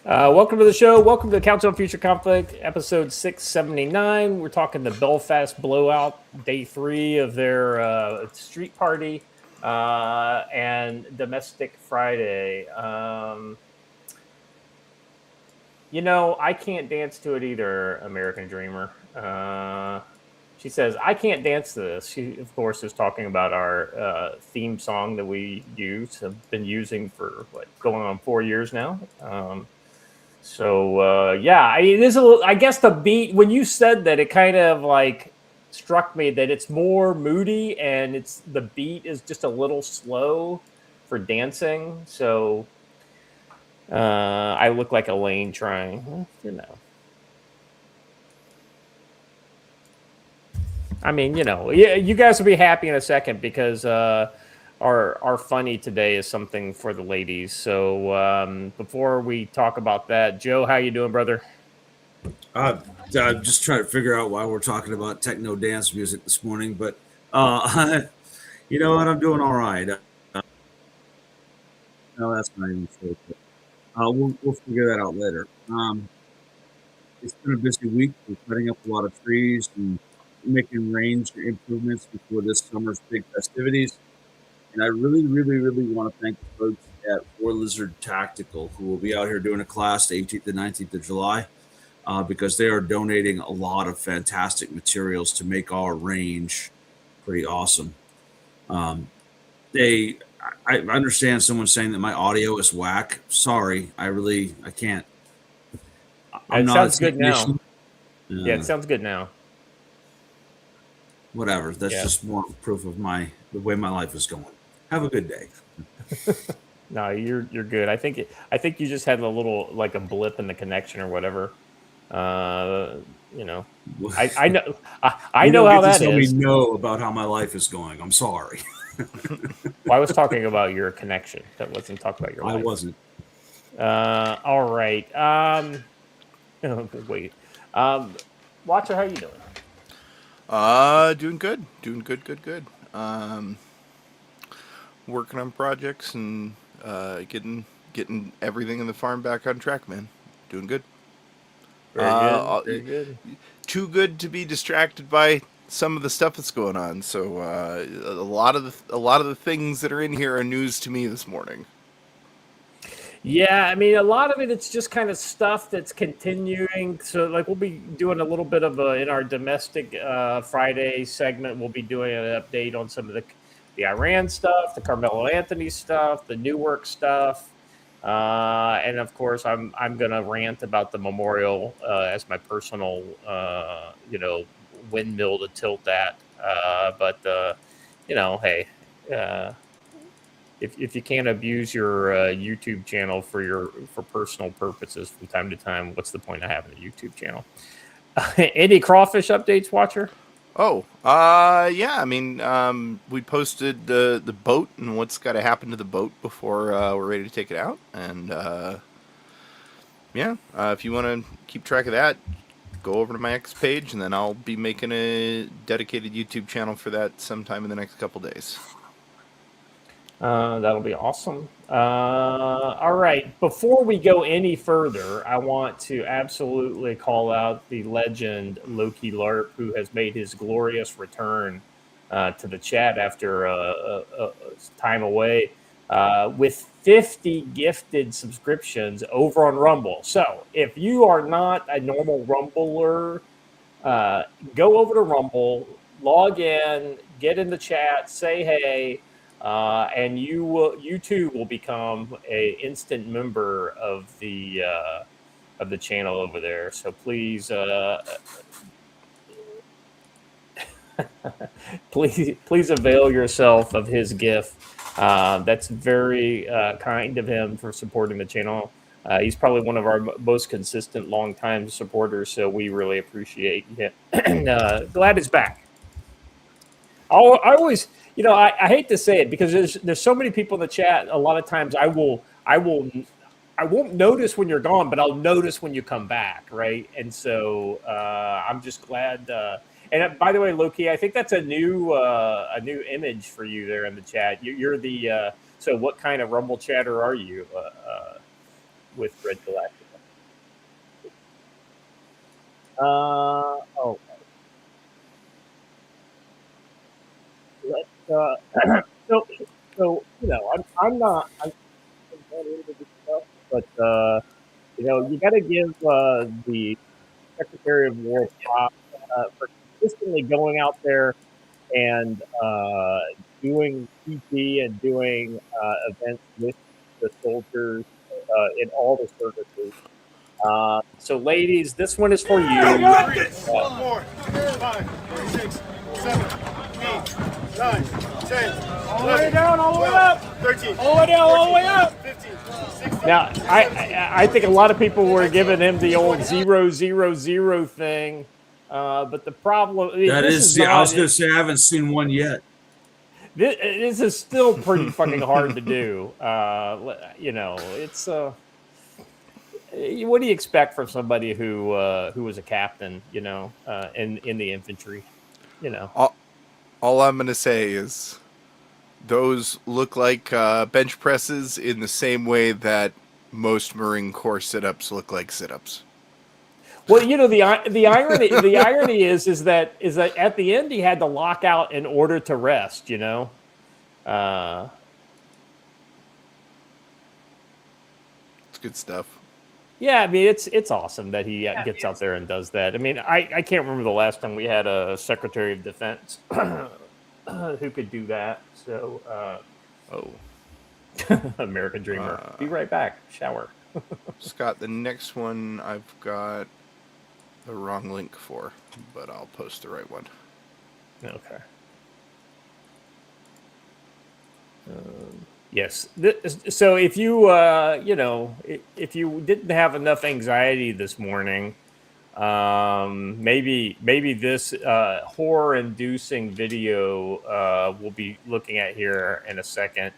Welcome to the show. Welcome to the Council on Future Conflict, episode 679. We're talking the Belfast Blowout, day 3 of their street party and Domestic Friday. I can't dance to it either, American Dreamer. She says, I can't dance to this. She, of course, is talking about our theme song that we have been using for, going on 4 years now. It is a little, I guess the beat, when you said that, it kind of struck me that it's more moody and the beat is just a little slow for dancing. So I look like Elaine trying, I mean, you guys will be happy in a second because our funny today is something for the ladies. So before we talk about that, Joe, how you doing, brother? I'm just trying to figure out why we're talking about techno dance music this morning, but you know what? I'm doing all right. No, that's not even true. We'll figure that out later. It's been a busy week. We're cutting up a lot of trees and making range improvements before this summer's big festivities. And I really, really, really want to thank the folks at Four Lizard Tactical who will be out here doing a class the 18th and 19th of July. Because they are donating a lot of fantastic materials to make our range pretty awesome. I understand someone saying that my audio is whack. Sorry, I can't. It sounds good now. Yeah, it sounds good now. Whatever. That's just more proof of the way my life is going. Have a good day. No, you're good. I think you just had a little a blip in the connection or whatever. I know I know how that is. Tell me no about how my life is going. I'm sorry. Well, I was talking about your connection. That wasn't talking about your life. I wasn't. All right. Wait. Watcher, how you doing? Doing good. Good. Working on projects and getting everything in the farm back on track, man. Doing good. Very good. Too good to be distracted by some of the stuff that's going on. So a lot of the things that are in here are news to me this morning. Yeah, I mean, a lot of it's just kind of stuff that's continuing. So, we'll be doing a little bit of in our domestic Friday segment. We'll be doing an update on some of the Iran stuff, the Carmelo Anthony stuff, the Newark stuff. And of course, I'm gonna rant about the memorial as my personal, windmill to tilt that. Hey, if you can't abuse your YouTube channel for personal purposes from time to time, what's the point of having a YouTube channel? Any crawfish updates, Watcher? Oh, yeah. I mean, we posted the boat and what's got to happen to the boat before we're ready to take it out. And if you want to keep track of that, go over to my X page, and then I'll be making a dedicated YouTube channel for that sometime in the next couple days. That'll be awesome. All right. Before we go any further, I want to absolutely call out the legend Loki Larp, who has made his glorious return to the chat after a time away with 50 gifted subscriptions over on Rumble. So if you are not a normal Rumbler, go over to Rumble, log in, get in the chat, say hey. And you too will become a instant member of the channel over there. So please, please avail yourself of his gift. That's very kind of him for supporting the channel. He's probably one of our most consistent, long-time supporters. So we really appreciate him. Glad he's back. I always. I hate to say it because there's so many people in the chat. A lot of times I won't notice when you're gone, but I'll notice when you come back, right? And so I'm just glad. And by the way, Loki, I think that's a new image for you there in the chat. You're the so what kind of Rumble chatter are you with Red Galactica? Oh, let's, so, I'm not that into this stuff, but, you got to give the Secretary of War props for consistently going out there and doing PT and doing events with the soldiers in all the services. So, ladies, this one is for you. 3, 4, 5, 6, 7, 8, 9, 10, All the way down, all the way up, 13, all the way down, all the way up. 15, 16. Now, I think a lot of people were giving him the old 000 thing, but the problem That this is, is I was not. going to say I haven't seen one yet. This is still pretty fucking hard to do. It's what do you expect from somebody who was a captain, in the infantry, All I'm gonna say is those look like bench presses in the same way that most Marine Corps sit-ups look like sit-ups. Well, the irony is that at the end he had to lock out in order to rest. It's good stuff. Yeah, I mean it's awesome that he gets out there and does that. I mean, I can't remember the last time we had a Secretary of Defense who could do that. So, American Dreamer. Be right back. Shower. Scott, the next one I've got the wrong link for, but I'll post the right one. Okay. Yes. So if you if you didn't have enough anxiety this morning, maybe this horror-inducing video we'll be looking at here in a second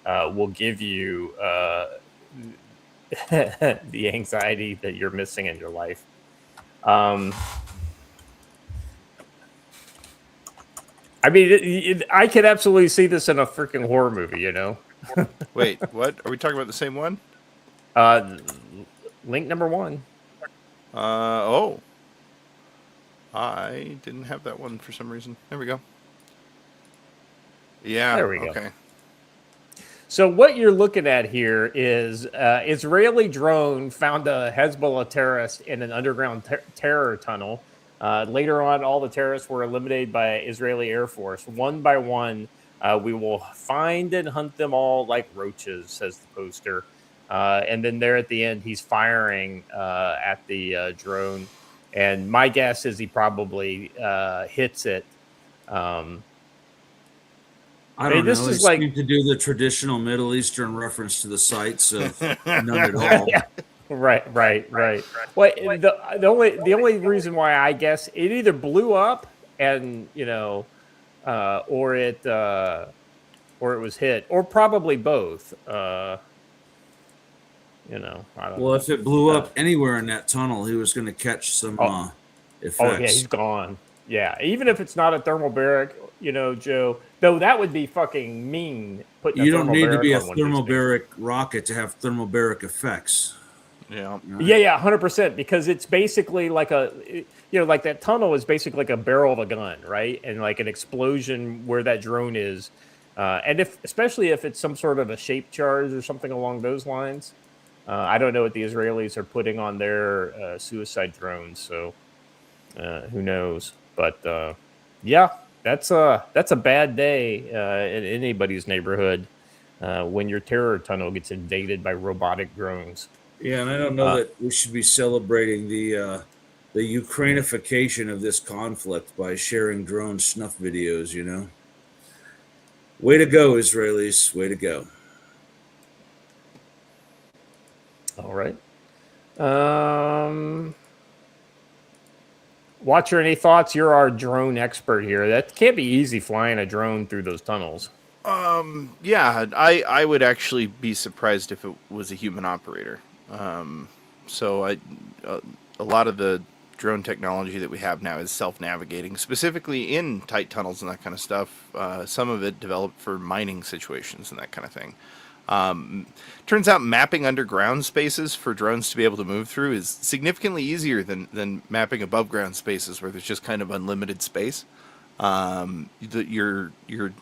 will give you the anxiety that you're missing in your life. I mean, I could absolutely see this in a freaking horror movie, Wait, what? Are we talking about the same one? Link number 1. Oh. I didn't have that one for some reason. There we go. Yeah. There we go. Okay. So what you're looking at here is Israeli drone found a Hezbollah terrorist in an underground terror tunnel. Later on, all the terrorists were eliminated by Israeli Air Force. One by one, we will find and hunt them all like roaches, says the poster. And then there at the end, he's firing at the drone. And my guess is he probably hits it. I don't know. It seemed to do the traditional Middle Eastern reference to the sites of none at all. Yeah. Right. Well, the only reason why I guess it either blew up and or it was hit, or probably both. I don't know. Well, if it blew up anywhere in that tunnel, he was going to catch some effects. Oh yeah, he's gone. Yeah, even if it's not a thermobaric, Joe. Though that would be fucking mean. You don't need to be a thermobaric rocket to have thermobaric effects. Yeah. Yeah, 100%. Because it's basically like like that tunnel is basically like a barrel of a gun, right? And like an explosion where that drone is, and especially if it's some sort of a shape charge or something along those lines. I don't know what the Israelis are putting on their suicide drones, so who knows? But yeah. That's a bad day in anybody's neighborhood when your terror tunnel gets invaded by robotic drones. Yeah, and I don't know that we should be celebrating the Ukrainification of this conflict by sharing drone snuff videos. Way to go, Israelis! Way to go! All right. Watcher, any thoughts? You're our drone expert here. That can't be easy flying a drone through those tunnels. Yeah, I would actually be surprised if it was a human operator. So a lot of the drone technology that we have now is self-navigating, specifically in tight tunnels and that kind of stuff. Some of it developed for mining situations and that kind of thing. Turns out mapping underground spaces for drones to be able to move through is significantly easier than mapping above ground spaces where there's just kind of unlimited space. Your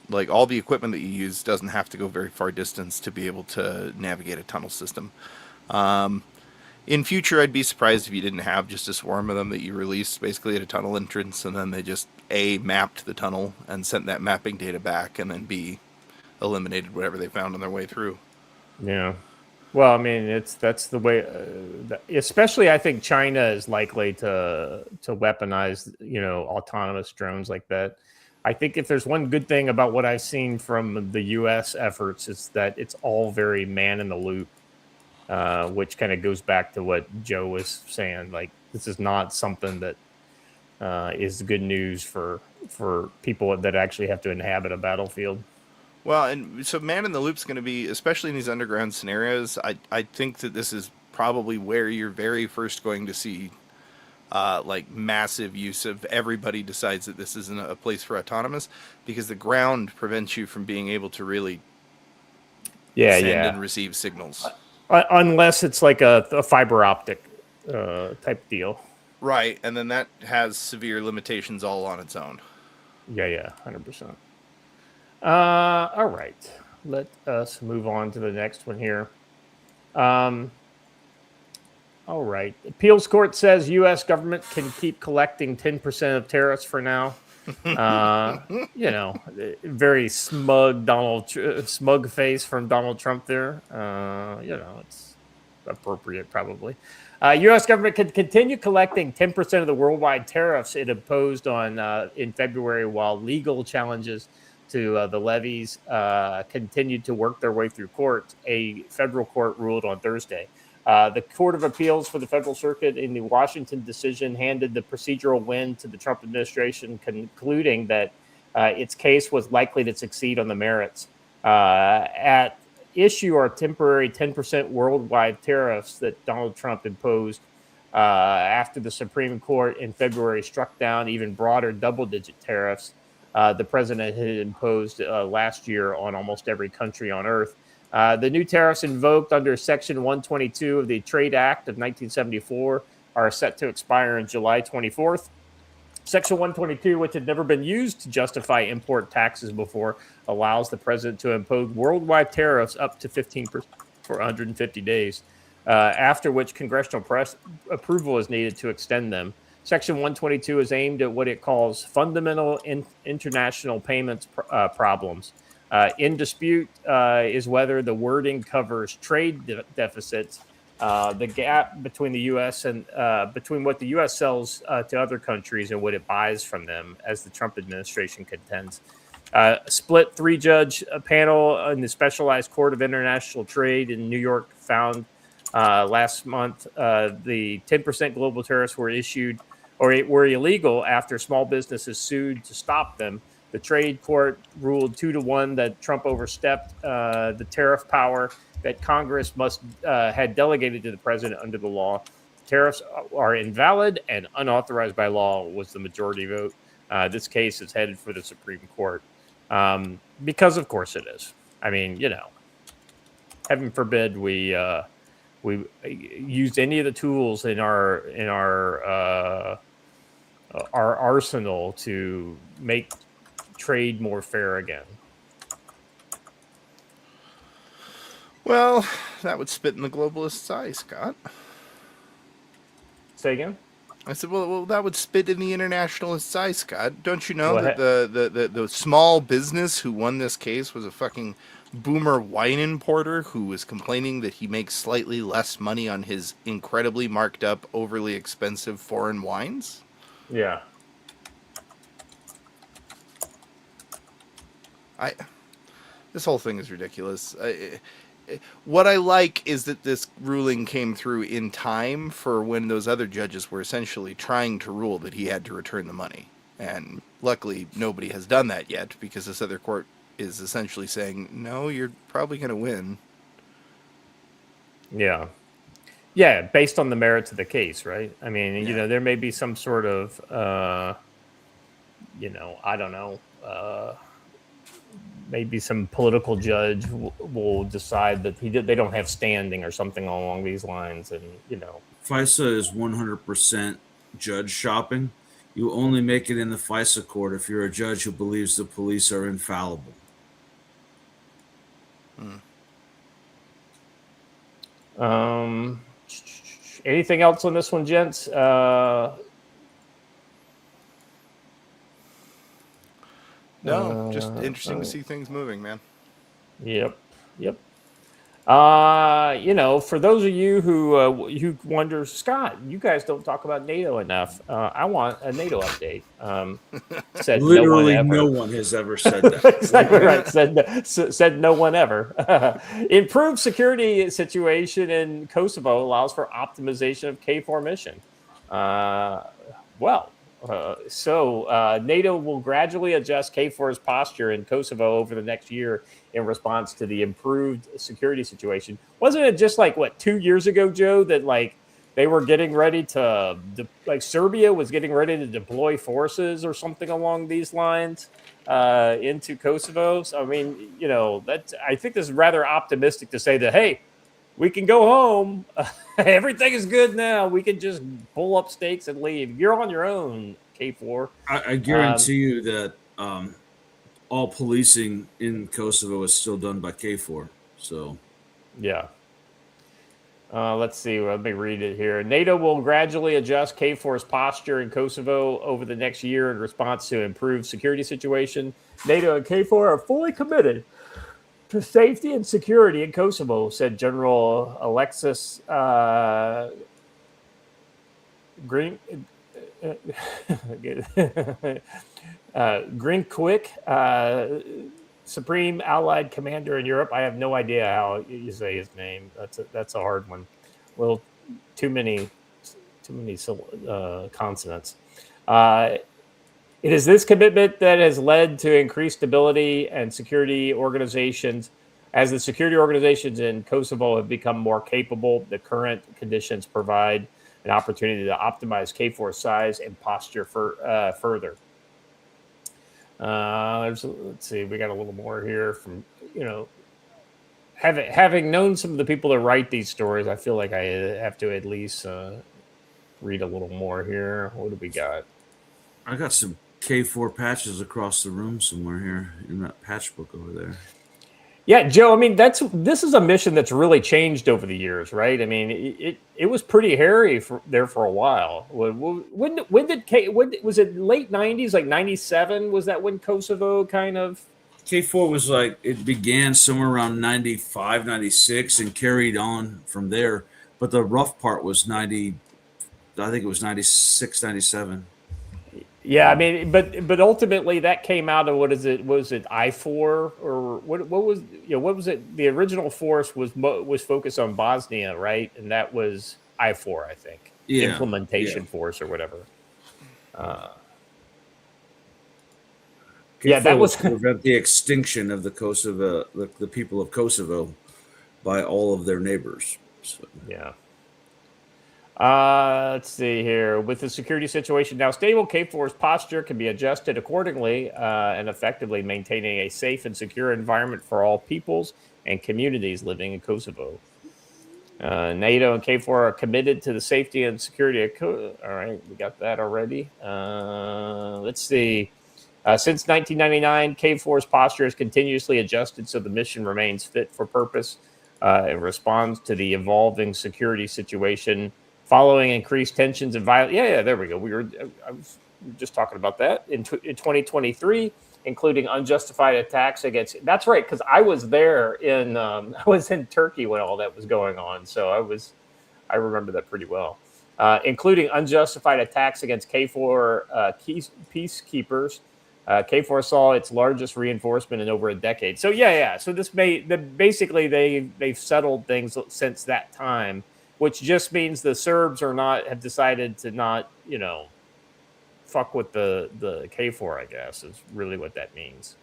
like all the equipment that you use doesn't have to go very far distance to be able to navigate a tunnel system. In future, I'd be surprised if you didn't have just a swarm of them that you released basically at a tunnel entrance, and then they just A, mapped the tunnel and sent that mapping data back, and then B, eliminated whatever they found on their way through. Yeah. Well, I mean, that's the way. Especially, I think China is likely to weaponize, autonomous drones like that. I think if there's one good thing about what I've seen from the U.S. efforts, is that it's all very man in the loop, which kind of goes back to what Joe was saying. Like, this is not something that is good news for people that actually have to inhabit a battlefield. Well, and so man in the loop's going to be, especially in these underground scenarios, I think that this is probably where you're very first going to see like massive use of everybody decides that this isn't a place for autonomous, because the ground prevents you from being able to really send and receive signals. Unless it's like a fiber optic type deal. Right, and then that has severe limitations all on its own. Yeah, 100%. All right. Let us move on to the next one here. All right. Appeals court says U.S. government can keep collecting 10% of tariffs for now. Very smug face from Donald Trump there. It's appropriate probably. U.S. government can continue collecting 10% of the worldwide tariffs it imposed on in February, while legal challenges to the levies continued to work their way through court. A federal court ruled on Thursday. The Court of Appeals for the Federal Circuit in the Washington decision handed the procedural win to the Trump administration, concluding that its case was likely to succeed on the merits. At issue are temporary 10% worldwide tariffs that Donald Trump imposed after the Supreme Court in February struck down even broader double-digit tariffs the president had imposed last year on almost every country on earth. The new tariffs invoked under Section 122 of the Trade Act of 1974 are set to expire on July 24th. Section 122, which had never been used to justify import taxes before, allows the president to impose worldwide tariffs up to 15% for 150 days, after which congressional approval is needed to extend them. Section 122 is aimed at what it calls fundamental international payments problems. In dispute is whether the wording covers trade deficits, the gap between the U.S. and between what the U.S. sells to other countries and what it buys from them, as the Trump administration contends. A split three-judge panel in the Specialized Court of International Trade in New York found last month the 10% global tariffs were issued or were illegal after small businesses sued to stop them. The trade court ruled 2-1 that Trump overstepped the tariff power that Congress had delegated to the president under the law. Tariffs are invalid and unauthorized by law was the majority vote. This case is headed for the Supreme Court because, of course, it is. I mean, heaven forbid we used any of the tools in our arsenal to make trade more fair again. Well, that would spit in the globalists' eye, Scott. Say again? I said, well, that would spit in the internationalist's eye, Scott. Don't you know that the small business who won this case was a fucking boomer wine importer who was complaining that he makes slightly less money on his incredibly marked up, overly expensive foreign wines? Yeah. This whole thing is ridiculous. What I like is that this ruling came through in time for when those other judges were essentially trying to rule that he had to return the money. And luckily, nobody has done that yet, because this other court is essentially saying, no, you're probably going to win. Yeah. Yeah, based on the merits of the case, right? I mean, Yeah. there may be some sort of, I don't know, maybe some political judge will decide that they don't have standing or something along these lines, and FISA is 100% judge shopping. You only make it in the FISA court if you're a judge who believes the police are infallible. Anything else on this one, gents? No, just interesting to see things moving, man. Yep. For those of you who wonder, Scott, you guys don't talk about NATO enough. I want a NATO update. Said Literally, no one has ever said that. Exactly right. Said no one ever. Improved security situation in Kosovo allows for optimization of KFOR mission. So NATO will gradually adjust KFOR's posture in Kosovo over the next year in response to the improved security situation. Wasn't it just 2 years ago, Joe, that they were getting ready to, Serbia was getting ready to deploy forces or something along these lines into Kosovo? So, I mean, I think this is rather optimistic to say that, hey, we can go home. Everything is good now. We can just pull up stakes and leave. You're on your own, K4. I guarantee you that all policing in Kosovo is still done by KFOR. So, yeah. Let's see. Let me read it here. NATO will gradually adjust KFOR's posture in Kosovo over the next year in response to improved security situation. NATO and KFOR are fully committed to safety and security in Kosovo, said General Alexis Grinkwik, Supreme Allied Commander in Europe. I have no idea how you say his name. That's a hard one. Well, too many consonants. It is this commitment that has led to increased stability and security organizations. As the security organizations in Kosovo have become more capable, the current conditions provide an opportunity to optimize KFOR size and posture further. Let's see, we got a little more here from, having known some of the people that write these stories, I feel like I have to at least read a little more here. What do we got? I got some K4 patches across the room somewhere here in that patch book over there. Yeah, Joe, I mean, this is a mission that's really changed over the years, right? I mean, it was pretty hairy for a while. When was it late 90s, like 97? Was that when Kosovo kind of... K4 was it began somewhere around 95, 96 and carried on from there. But the rough part was 90, I think it was 96, 97. Yeah, I mean, but ultimately that came out of what is it? Was it I4 or what was what was it? The original force was focused on Bosnia, right? And that was I4, I think. Yeah, implementation force or whatever. That was to prevent the extinction of the Kosovo, the people of Kosovo, by all of their neighbors. So. Yeah. Let's see here. With the security situation now stable, KFOR's posture can be adjusted accordingly and effectively maintaining a safe and secure environment for all peoples and communities living in Kosovo. NATO and KFOR are committed to the safety and security of Kosovo. All right, we got that already. Let's see. Since 1999, KFOR's posture is continuously adjusted so the mission remains fit for purpose and responds to the evolving security situation. Following increased tensions and violence. Yeah, there we go. We were just talking about that in 2023, including unjustified attacks against. That's right, because I was there I was in Turkey when all that was going on, so I remember that pretty well. Including unjustified attacks against KFOR peacekeepers. KFOR saw its largest reinforcement in over a decade. So yeah. So basically they've settled things since that time. Which just means the Serbs have decided to not, fuck with the KFOR, I guess, is really what that means.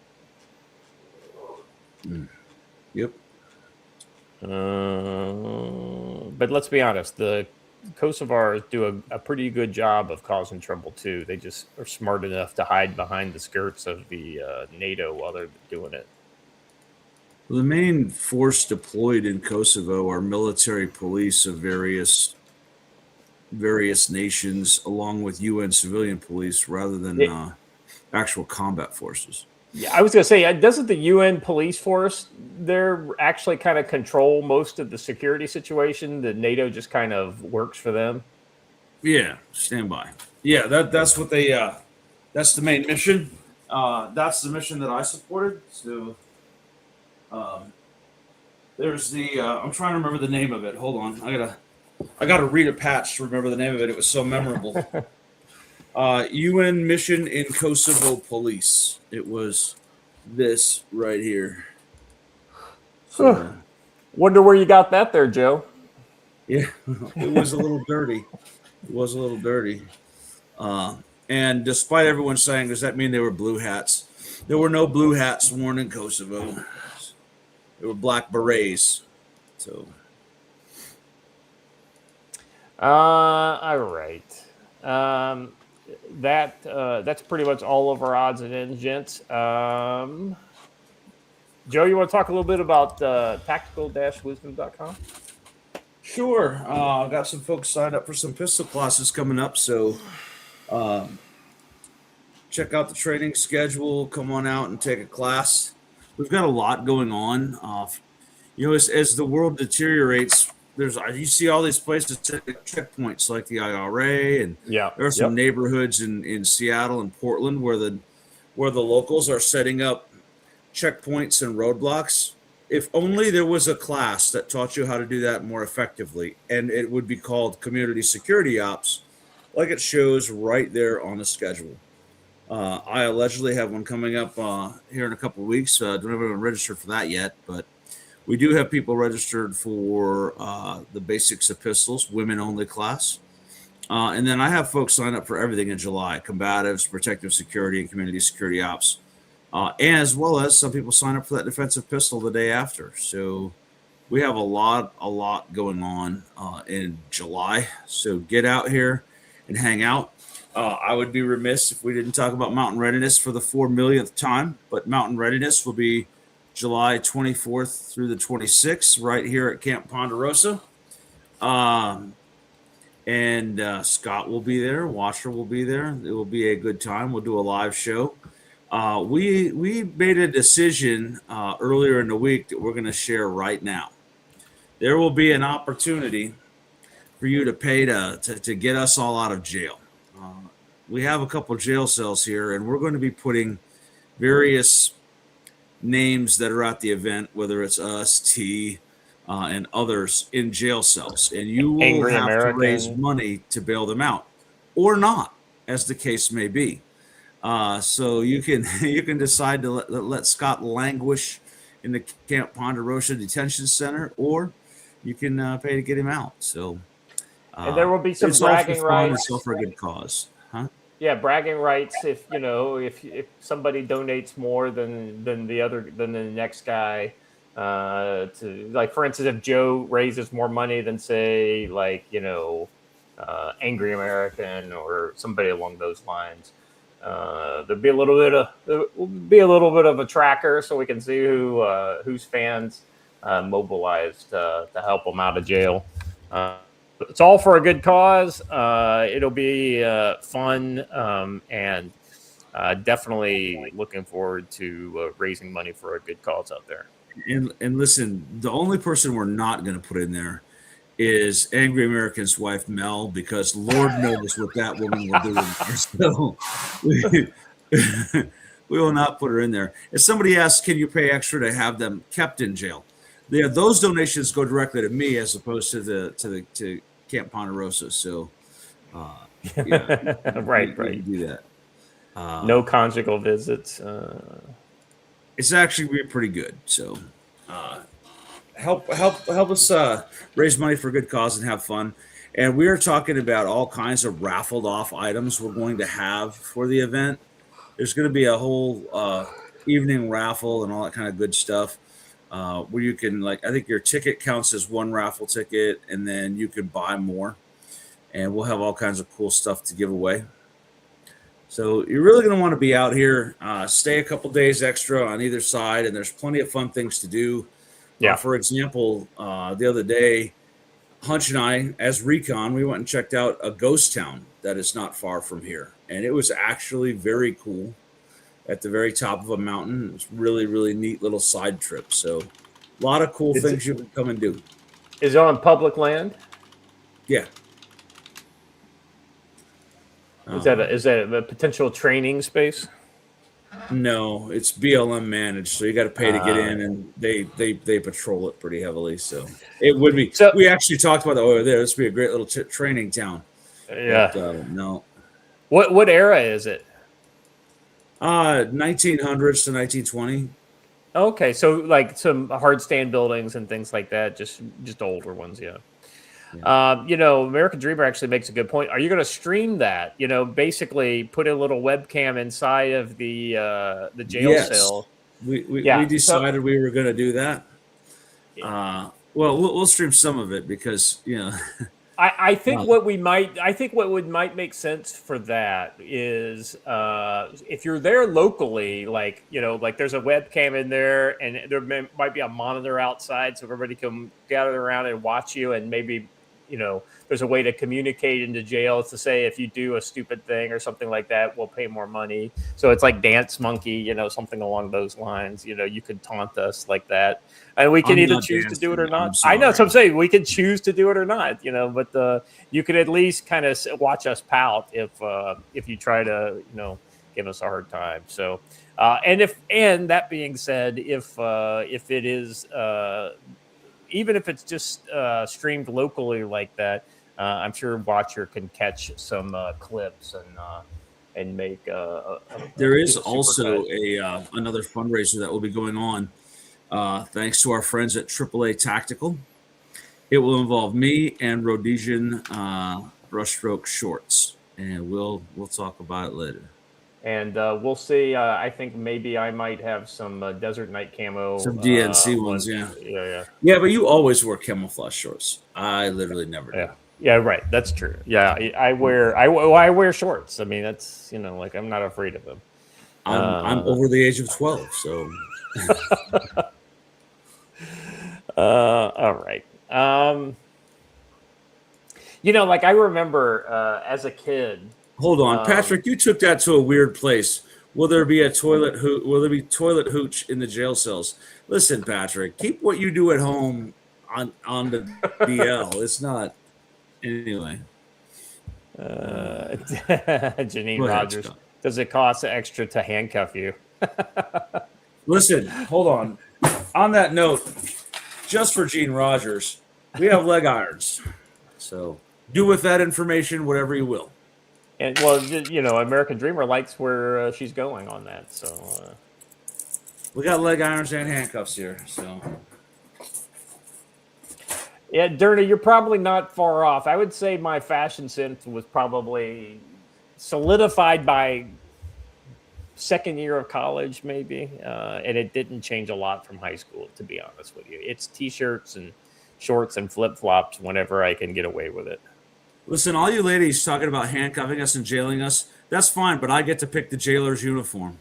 Yep. But let's be honest, the Kosovars do a pretty good job of causing trouble, too. They just are smart enough to hide behind the skirts of the NATO while they're doing it. The main force deployed in Kosovo are military police of various nations, along with UN civilian police, rather than Yeah. actual combat forces. Yeah, I was going to say, doesn't the UN police force, they're actually kind of control most of the security situation? The NATO just kind of works for them. Yeah, stand by. Yeah, that's what they. That's the main mission. That's the mission that I supported. So um, there's the. I'm trying to remember the name of it. Hold on, I gotta read a patch to remember the name of it. It was so memorable. UN mission in Kosovo police. It was this right here. So Wonder where you got that there, Joe. yeah, it was a little dirty. It was a little dirty. And despite everyone saying, does that mean they were blue hats? There were no blue hats worn in Kosovo. There were black berets. So, All right. That's pretty much all of our odds and ends, gents. Joe, you want to talk a little bit about tactical-wisdom.com? sure. I got some folks signed up for some pistol classes coming up. So, check out the training schedule. Come on out and take a class. We've got a lot going on. As the world deteriorates, you see all these places setting checkpoints like the IRA, and Yeah. there are some neighborhoods in Seattle and Portland where the locals are setting up checkpoints and roadblocks. If only there was a class that taught you how to do that more effectively, and it would be called community security ops, like it shows right there on the schedule. I allegedly have one coming up here in a couple of weeks. Don't have anyone registered for that yet, but we do have people registered for the basics of pistols, women only class. And then I have folks sign up for everything in July: combatives, protective security, and community security ops. As well as some people sign up for that defensive pistol the day after. So we have a lot going on in July. So get out here and hang out. I would be remiss if we didn't talk about mountain readiness for the 4 millionth time, but mountain readiness will be July 24th through the 26th right here at Camp Ponderosa. And Scott will be there. Washer will be there. It will be a good time. We'll do a live show. We made a decision earlier in the week that we're going to share right now. There will be an opportunity for you to pay to get us all out of jail. We have a couple jail cells here, and we're going to be putting various names that are at the event, whether it's us, T, and others, in jail cells. And you will Angry have American. to raise money to bail them out, or not, as the case may be. So you can decide to let Scott languish in the Camp Ponderosa Detention Center, or you can pay to get him out. So, and there will be some it's all for bragging fun, rights. it's all for a good cause, huh? Yeah, bragging rights. If somebody donates more than the next guy, to, like, for instance, if Joe raises more money than, say, like, Angry American or somebody along those lines, there'll be a little bit of a tracker so we can see whose fans mobilized to help them out of jail. It's all for a good cause. It'll be fun, and definitely looking forward to raising money for a good cause out there. And listen, the only person we're not going to put in there is Angry American's wife, Mel, because Lord knows what that woman will do in there. So we will not put her in there. If somebody asks, can you pay extra to have them kept in jail? Those donations go directly to me as opposed to Camp Ponderosa. So, Right. Do that. No conjugal visits. It's actually pretty good. So, help us raise money for a good cause and have fun. And we are talking about all kinds of raffled off items we're going to have for the event. There's going to be a whole evening raffle and all that kind of good stuff. Where you can, I think your ticket counts as one raffle ticket, and then you can buy more, and we'll have all kinds of cool stuff to give away. So you're really going to want to be out here, stay a couple days extra on either side, and there's plenty of fun things to do. Yeah. For example, the other day, Hunch and I, as recon, we went and checked out a ghost town that is not far from here, and it was actually very cool. At the very top of a mountain, it's really, really neat little side trip. So, a lot of cool things you can come and do. Is it on public land? Yeah. Is that a potential training space? No, it's BLM managed, so you got to pay to get in, and they patrol it pretty heavily. So it would be. So we actually talked about that over there. This would be a great little training town. Yeah. But, no. What era is it? 1900s to 1920. Okay, so like some hard stand buildings and things like that, just older ones, yeah. American Dreamer actually makes a good point. Are you going to stream that? Basically put a little webcam inside of the jail cell. We decided we were going to do that. Well, we'll stream some of it because I think what might make sense for that is if you're there locally, like there's a webcam in there, and there might be a monitor outside, so everybody can gather around and watch you, and maybe there's a way to communicate into jail to say if you do a stupid thing or something like that, we'll pay more money. So it's like Dance Monkey, something along those lines. You could taunt us like that, and we can either choose to do it or not. I know, so I'm saying we can choose to do it or not. But you could at least kind of watch us pout if you try to give us a hard time. So and that being said, if it is even if it's just streamed locally like that, I'm sure Watcher can catch some clips and make. There is also another fundraiser that will be going on, thanks to our friends at AAA Tactical. It will involve me and Rhodesian brushstroke shorts, and we'll talk about it later. And we'll see. I think maybe I might have some Desert Night camo. Some DNC ones, yeah. Yeah. Yeah, but you always wear camouflage shorts. I literally never do. Yeah, right. That's true. Yeah, I wear shorts. I mean, that's I'm not afraid of them. I'm over the age of 12, so. All right. I remember as a kid. Hold on, Patrick. You took that to a weird place. Will there be toilet hooch in the jail cells? Listen, Patrick. Keep what you do at home on the DL. It's not anyway. Janine Rogers. Does it cost extra to handcuff you? Listen, hold on. On that note, just for Gene Rogers, we have leg irons. So do with that information whatever you will. And American Dreamer likes where she's going on that. So we got leg irons and handcuffs here. So yeah, Derna, you're probably not far off. I would say my fashion sense was probably solidified by second year of college, maybe, and it didn't change a lot from high school, to be honest with you. It's t-shirts and shorts and flip-flops whenever I can get away with it. Listen, all you ladies talking about handcuffing us and jailing us, that's fine, but I get to pick the jailer's uniform.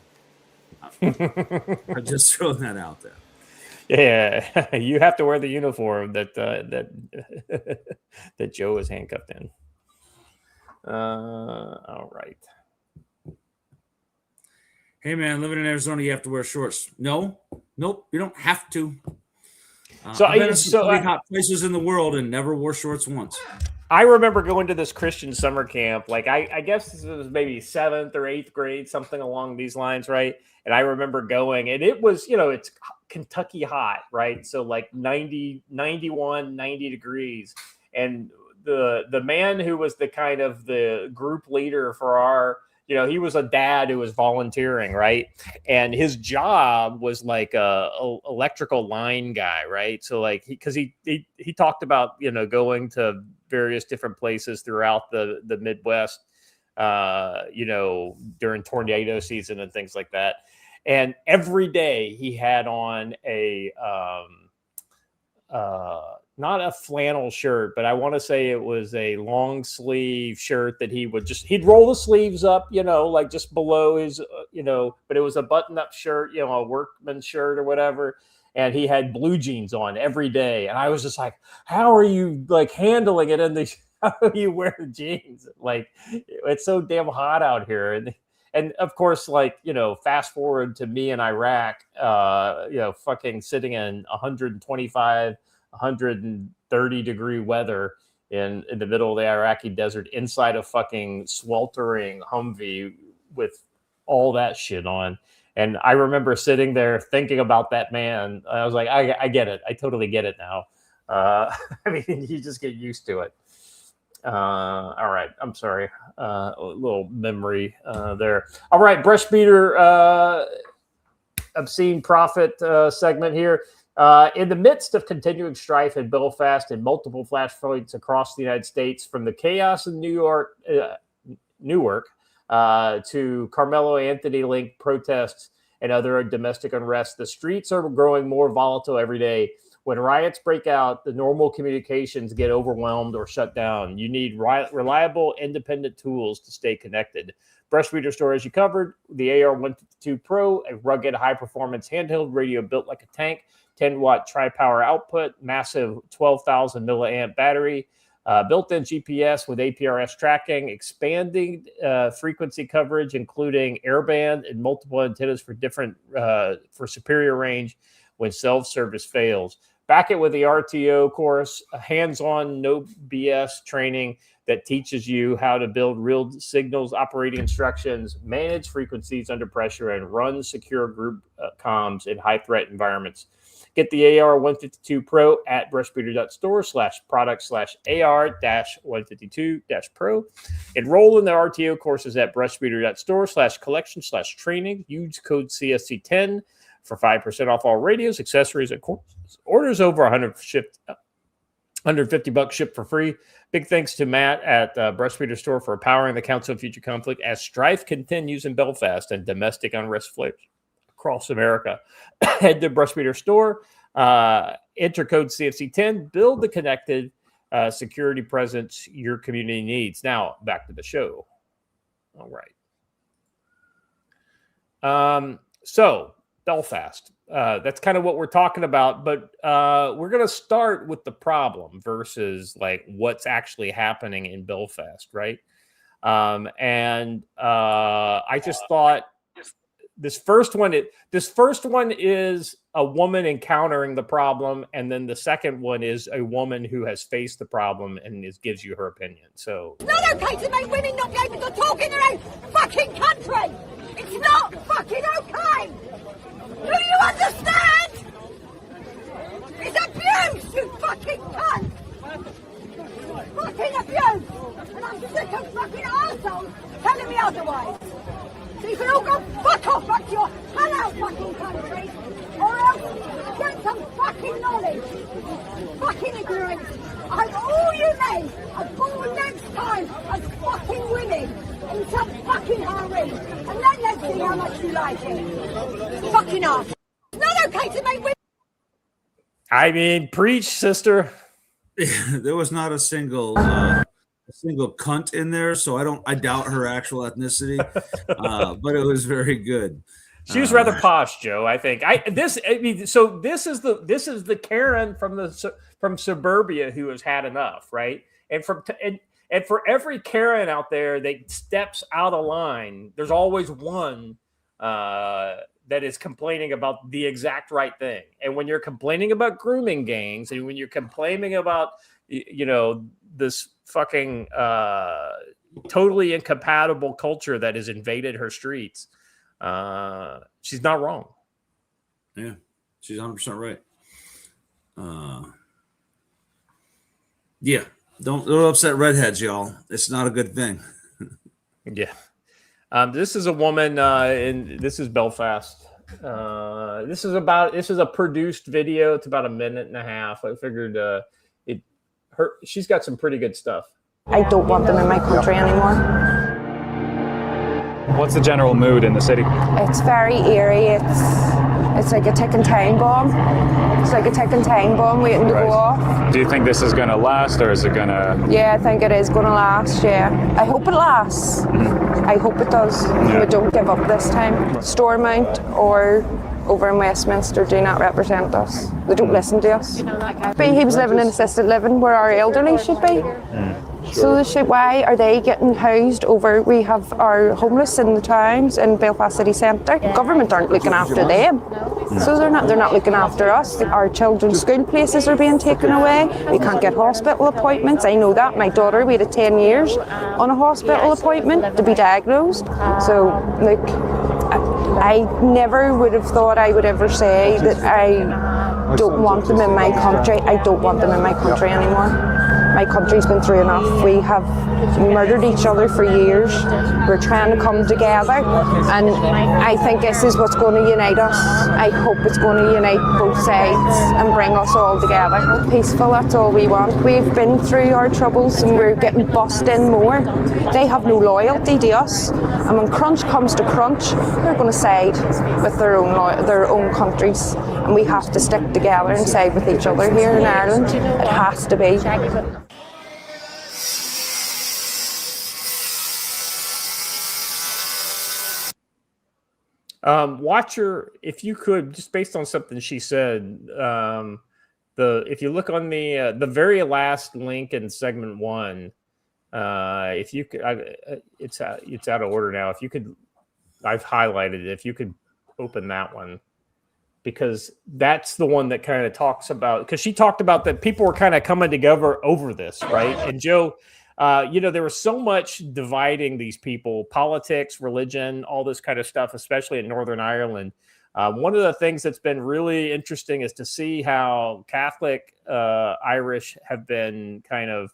I'm just throwing that out there. Yeah, you have to wear the uniform that that Joe is handcuffed in. All right. Hey, man, living in Arizona, you have to wear shorts. Nope, you don't have to. I've been in some pretty hot places in the world and never wore shorts once. I remember going to this Christian summer camp, like I guess this was maybe 7th or 8th grade, something along these lines, right? And I remember going, and it was, it's Kentucky hot, right? So like 90, 91, 90 degrees. And the man who was the kind of the group leader for our, he was a dad who was volunteering, right? And his job was like a electrical line guy, right? So like, because he talked about, going to various different places throughout the Midwest, during tornado season and things like that. And every day he had on a not a flannel shirt, but I want to say it was a long sleeve shirt that he'd roll the sleeves up, like just below his, but it was a button up shirt, a workman's shirt or whatever. And he had blue jeans on every day. And I was just like, how are you like handling it in the, how do you wear the jeans? Like, it's so damn hot out here. And of course, like, fast forward to me in Iraq, fucking sitting in 125, 130 degree weather in the middle of the Iraqi desert inside a fucking sweltering Humvee with all that shit on. And I remember sitting there thinking about that man. I was like, I get it. I totally get it now. I mean, you just get used to it. All right. I'm sorry. A little memory there. All right. Brush beater obscene profit segment here. In the midst of continuing strife in Belfast and multiple flashpoints across the United States, from the chaos in Newark to Carmelo Anthony-linked protests and other domestic unrest, the streets are growing more volatile every day. When riots break out, the normal communications get overwhelmed or shut down. You need reliable, independent tools to stay connected. Brush Beater Store has you covered. The AR-152 Pro, a rugged, high-performance handheld radio built like a tank, 10-watt tri-power output, massive 12,000 milliamp battery, built-in GPS with APRS tracking, expanding frequency coverage, including airband and multiple antennas for superior range when self-service fails. Back it with the RTO course, a hands-on, no BS training that teaches you how to build real signals, operating instructions, manage frequencies under pressure, and run secure group comms in high-threat environments. Get the AR-152 Pro at brushbeater.store/product/AR-152-Pro. Enroll in the RTO courses at brushbeater.store/collection/training. Use code CSC10 for 5% off all radios, accessories, and courses. Orders over $150 shipped for free. Big thanks to Matt at Brush Beater Store for empowering the Council of Future Conflict as strife continues in Belfast and domestic unrest flares across America. Head to Brush Beater Store, enter code CFC10, build the connected security presence your community needs. Now, back to the show. All right. So, Belfast. That's kind of what we're talking about, but we're going to start with the problem versus like what's actually happening in Belfast, right? I just thought this first one is a woman encountering the problem, and then the second one is a woman who has faced the problem and gives you her opinion. So it's not okay to make women not be able to talk in their own fucking country. It's not fucking okay. Do you understand? It's abuse, you fucking cunt! Fucking abuse! And I'm sick of fucking arseholes telling me otherwise. So you can all go fuck off back to your hello fucking country, or else get some fucking knowledge. Fucking ignorance. And all you men are born next time as fucking women in some fucking hurry. And then let's see how much you like it. Fucking off. It's not okay to make women. I mean, preach, sister. There was not a single cunt in there, so I doubt her actual ethnicity. But it was very good. She was rather posh, Joe. I think. This is the Karen from suburbia who has had enough, right? And for every Karen out there that steps out of line, there's always one that is complaining about the exact right thing. And when you're complaining about grooming gangs, and when you're complaining about this fucking totally incompatible culture that has invaded her streets. She's not wrong. Yeah, she's 100% right. Yeah, don't upset redheads, y'all. It's not a good thing. Yeah. This is a woman, and this is Belfast. This is a produced video. It's about a minute and a half. I figured she's got some pretty good stuff. I don't want them in my country anymore. What's the general mood in the city? It's very eerie. It's like a ticking time bomb. It's like a ticking time bomb waiting to go off. Do you think this is going to last, or is it going to... Yeah, I think it is going to last, yeah. I hope it lasts. I hope it does. Yeah. We don't give up this time. Stormont or over in Westminster do not represent us. They don't listen to us. He was living in assisted living where our elderly should be. So why are they getting housed over? We have our homeless in the towns in Belfast city centre. Government aren't looking after them. So they're not looking after us. Our children's school places are being taken away. We can't get hospital appointments. I know that. My daughter waited 10 years on a hospital appointment to be diagnosed. So like, I never would have thought I would ever say that I don't want them in my country. I don't want them in my country anymore. My country's been through enough. We have murdered each other for years. We're trying to come together, and I think this is what's going to unite us. I hope it's going to unite both sides and bring us all together. Peaceful, that's all we want. We've been through our troubles and we're getting bossed in more. They have no loyalty to us, and when crunch comes to crunch, they're going to side with their own countries, and we have to stick together and side with each other here in Ireland. It has to be. Watcher, if you could, just based on something she said, if you look on the very last link in segment 1, if you could, it's out of order now. If you could, I've highlighted it. If you could open that one, because that's the one that kind of talks about, because she talked about that people were kind of coming together over this, right? And Joe, there was so much dividing these people, politics, religion, all this kind of stuff, especially in Northern Ireland. One of the things that's been really interesting is to see how Catholic Irish have been kind of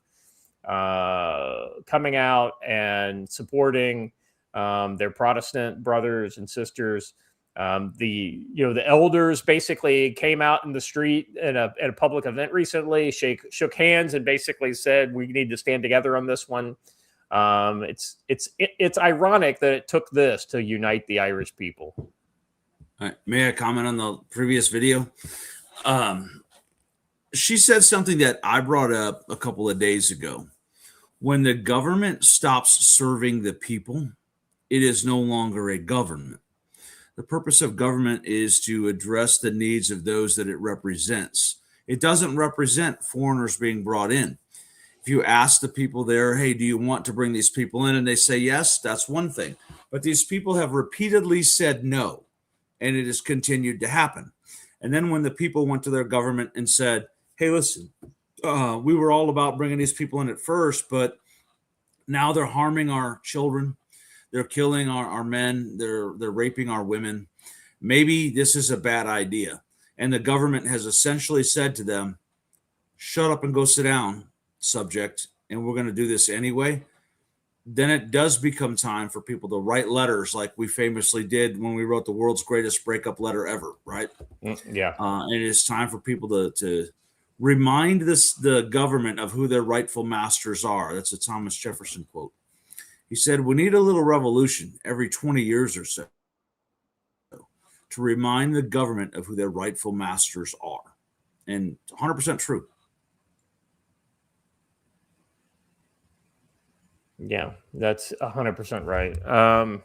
coming out and supporting their Protestant brothers and sisters. The elders basically came out in the street at a public event recently, shook hands, and basically said we need to stand together on this one. It's ironic that it took this to unite the Irish people. All right. May I comment on the previous video? She said something that I brought up a couple of days ago. When the government stops serving the people, it is no longer a government. The purpose of government is to address the needs of those that it represents. It doesn't represent foreigners being brought in. If you ask the people there, hey, do you want to bring these people in? And they say yes, that's one thing. But these people have repeatedly said no, and it has continued to happen. And then when the people went to their government and said, hey, listen, we were all about bringing these people in at first, but now they're harming our children. They're killing our men. They're raping our women. Maybe this is a bad idea. And the government has essentially said to them, shut up and go sit down, subject, and we're going to do this anyway. Then it does become time for people to write letters like we famously did when we wrote the world's greatest breakup letter ever, right? Yeah. And it is time for people to remind the government of who their rightful masters are. That's a Thomas Jefferson quote. He said, we need a little revolution every 20 years or so to remind the government of who their rightful masters are. And 100% true. Yeah, that's 100% right.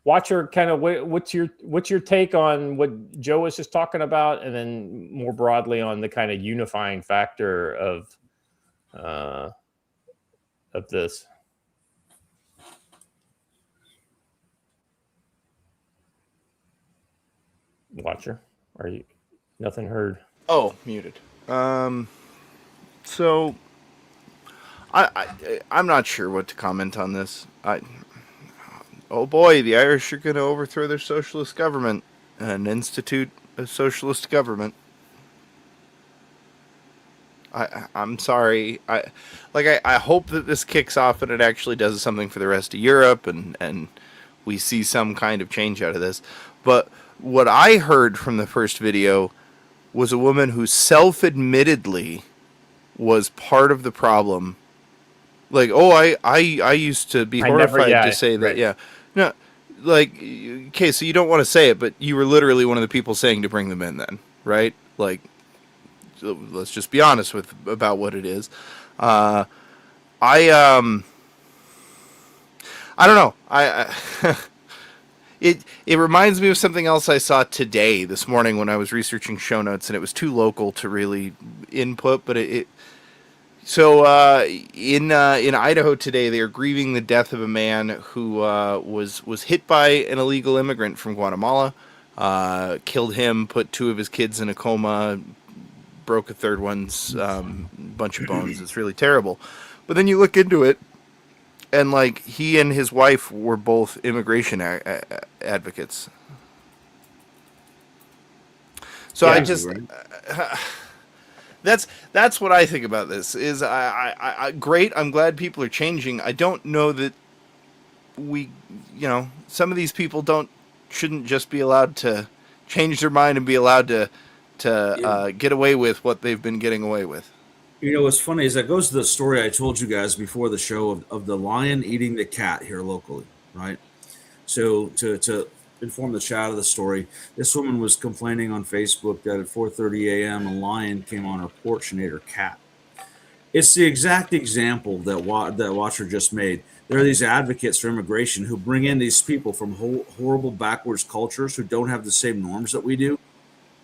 Watcher, kind of what's your take on what Joe was just talking about, and then more broadly on the kind of unifying factor of this? Watcher, are you nothing heard? Oh, muted. So I'm not sure what to comment on this. Oh boy, the Irish are going to overthrow their socialist government and institute a socialist government. I'm sorry. I hope that this kicks off and it actually does something for the rest of Europe and we see some kind of change out of this. But what I heard from the first video was a woman who self-admittedly was part of the problem. Like, oh, I used to be horrified to say that. Right. Yeah. No, like, okay, so you don't want to say it, but you were literally one of the people saying to bring them in then, right? Like, let's just be honest about what it is. I don't know. It reminds me of something else I saw this morning when I was researching show notes, and it was too local to really input. But in Idaho today, they are grieving the death of a man who was hit by an illegal immigrant from Guatemala, killed him, put 2 of his kids in a coma, broke a third one's bunch of bones. It's really terrible. But then you look into it, and like he and his wife were both immigration advocates. So Yeah, I just that's what I think about this. Is I great. I'm glad people are changing. I don't know that some of these people shouldn't just be allowed to change their mind and be allowed to get away with what they've been getting away with. You know, what's funny is that goes to the story I told you guys before the show of the lion eating the cat here locally, right? So to inform the chat of the story, this woman was complaining on Facebook that at 4:30 a.m. a lion came on her porch and ate her cat. It's the exact example that Watcher just made. There are these advocates for immigration who bring in these people from horrible backwards cultures who don't have the same norms that we do,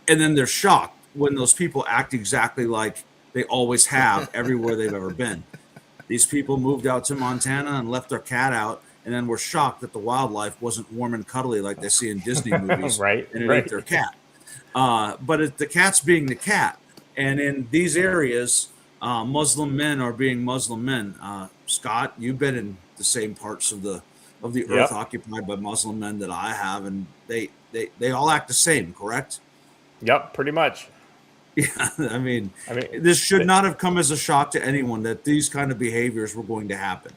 and then they're shocked when those people act exactly like they always have everywhere they've ever been. These people moved out to Montana and left their cat out, and then were shocked that the wildlife wasn't warm and cuddly like they see in Disney movies, Right, and it right. ate their cat. But the cat's being the cat. And in these areas, Muslim men are being Muslim men. Scott, you've been in the same parts of the earth occupied by Muslim men that I have, and they all act the same, correct? Yep, pretty much. Yeah, I mean, this should not have come as a shock to anyone that these kind of behaviors were going to happen.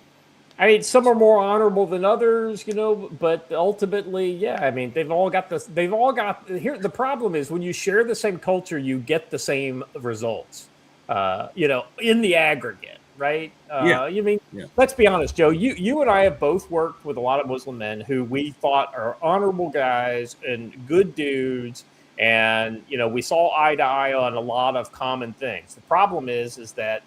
I mean, some are more honorable than others, but ultimately, yeah, I mean, they've all got here. The problem is when you share the same culture, you get the same results, in the aggregate, right? Let's be honest, Joe, you and I have both worked with a lot of Muslim men who we thought are honorable guys and good dudes. And, we saw eye to eye on a lot of common things. The problem is that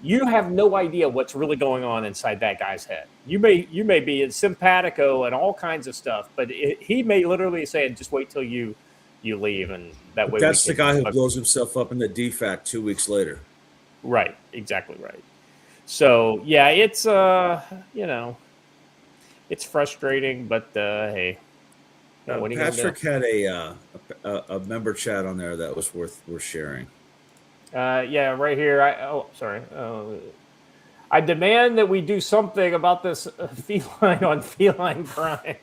you have no idea what's really going on inside that guy's head. You may be in simpatico and all kinds of stuff, but he may literally say, just wait till you leave. And that way that's the guy who blows himself up in the DFAC 2 weeks later. Right. Exactly right. So, yeah, it's, it's frustrating, but hey. Patrick had a member chat on there that was worth sharing. Yeah, right here. Sorry. I demand that we do something about this feline on feline crime.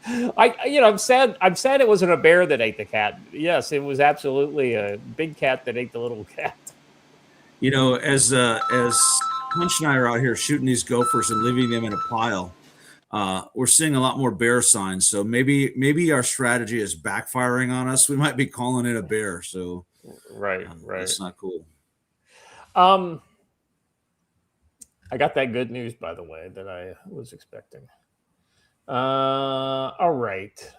I'm sad. I'm sad it wasn't a bear that ate the cat. Yes, it was absolutely a big cat that ate the little cat. As Punch and I are out here shooting these gophers and leaving them in a pile, we're seeing a lot more bear signs. So maybe our strategy is backfiring on us. We might be calling it a bear. So right. That's not cool. I got that good news, by the way, that I was expecting. All right.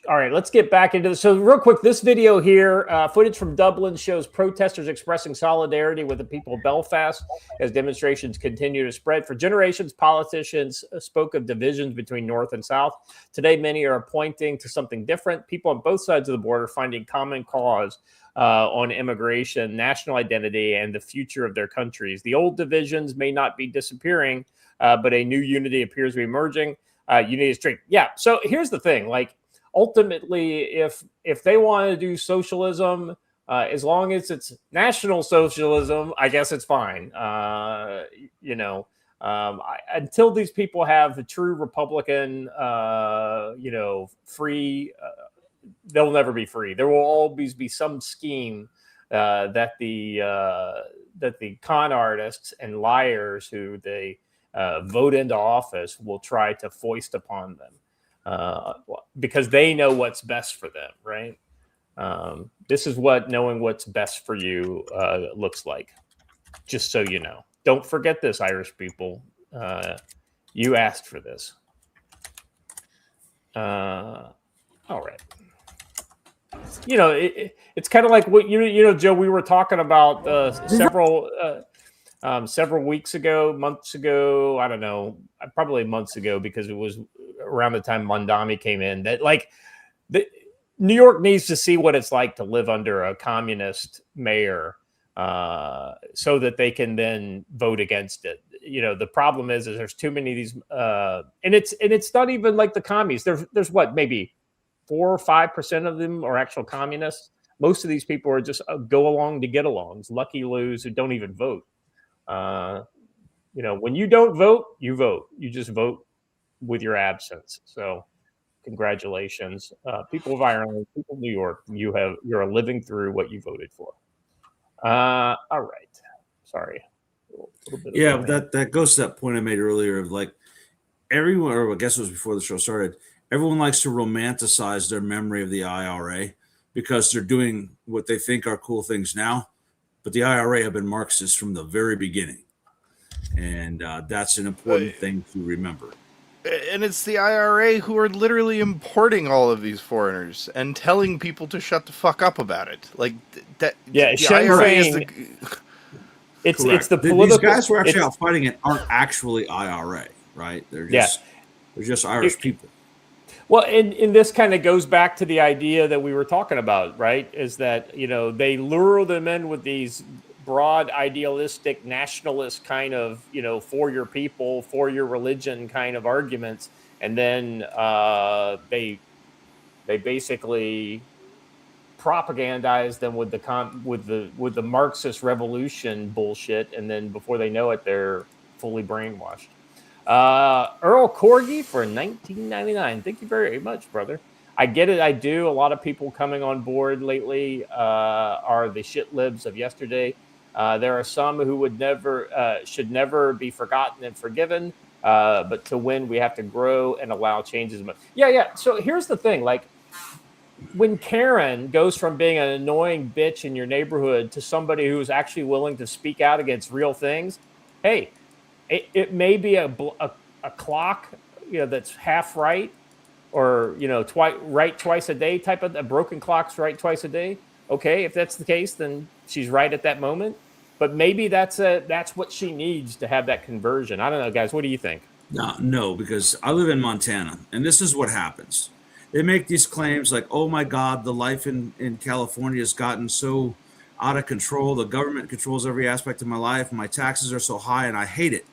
All right, let's get back into this. So real quick, this video here, footage from Dublin shows protesters expressing solidarity with the people of Belfast as demonstrations continue to spread. For generations, politicians spoke of divisions between North and South. Today, many are pointing to something different. People on both sides of the border finding common cause on immigration, national identity, and the future of their countries. The old divisions may not be disappearing, but a new unity appears to be emerging. Unity is strength. Yeah, so here's the thing, ultimately, if they want to do socialism, as long as it's national socialism, I guess it's fine. Until these people have a true Republican, free, they'll never be free. There will always be some scheme that the con artists and liars who they vote into office will try to foist upon them. Because they know what's best for them, right? This is what knowing what's best for you looks like. Just so you know. Don't forget this, Irish people. You asked for this. All right. You know, it's kind of like what you know, Joe. We were talking about several weeks ago, months ago. I don't know, probably months ago, because it was around the time Mondami came in. That like New York needs to see what it's like to live under a communist mayor, so that they can then vote against it. You know, the problem is there's too many of these, and it's not even like the commies. There's what, maybe 4 or 5% of them are actual communists. Most of these people are just go along to get alongs, lucky loos who don't even vote. You know, when you don't vote, you vote. You just vote with your absence. So, congratulations, people of Ireland, people of New York. You're living through what you voted for. All right. Sorry. Yeah, but that goes to that point I made earlier of like everyone, or I guess it was before the show started, everyone likes to romanticize their memory of the IRA because they're doing what they think are cool things now. But the IRA have been Marxist from the very beginning. And that's an important thing to remember. And it's the IRA who are literally importing all of these foreigners and telling people to shut the fuck up about it. Like that. Yeah, the IRA is the... It's the political. These guys who are actually out fighting it aren't actually IRA, right? They're just Irish people. Well, and this kind of goes back to the idea that we were talking about, right? Is that, you know, they lure them in with these broad idealistic nationalist kind of, you know, for your people, for your religion kind of arguments, and then they basically propagandize them with the Marxist revolution bullshit, and then before they know it, they're fully brainwashed. Earl Corgi for $19.99. Thank you very much, brother. I get it. I do. A lot of people coming on board lately are the shit libs of yesterday. There are some who should never be forgotten and forgiven. But to win, we have to grow and allow changes. Yeah. So here's the thing. Like, when Karen goes from being an annoying bitch in your neighborhood to somebody who's actually willing to speak out against real things, hey, it may be a clock, you know, that's half right, or, you know, right twice a day type of a broken clock's right twice a day. Okay, if that's the case, then she's right at that moment. But maybe that's what she needs to have that conversion. I don't know, guys. What do you think? No, because I live in Montana, and this is what happens. They make these claims like, oh my God, the life in California has gotten so out of control. The government controls every aspect of my life. My taxes are so high and I hate it.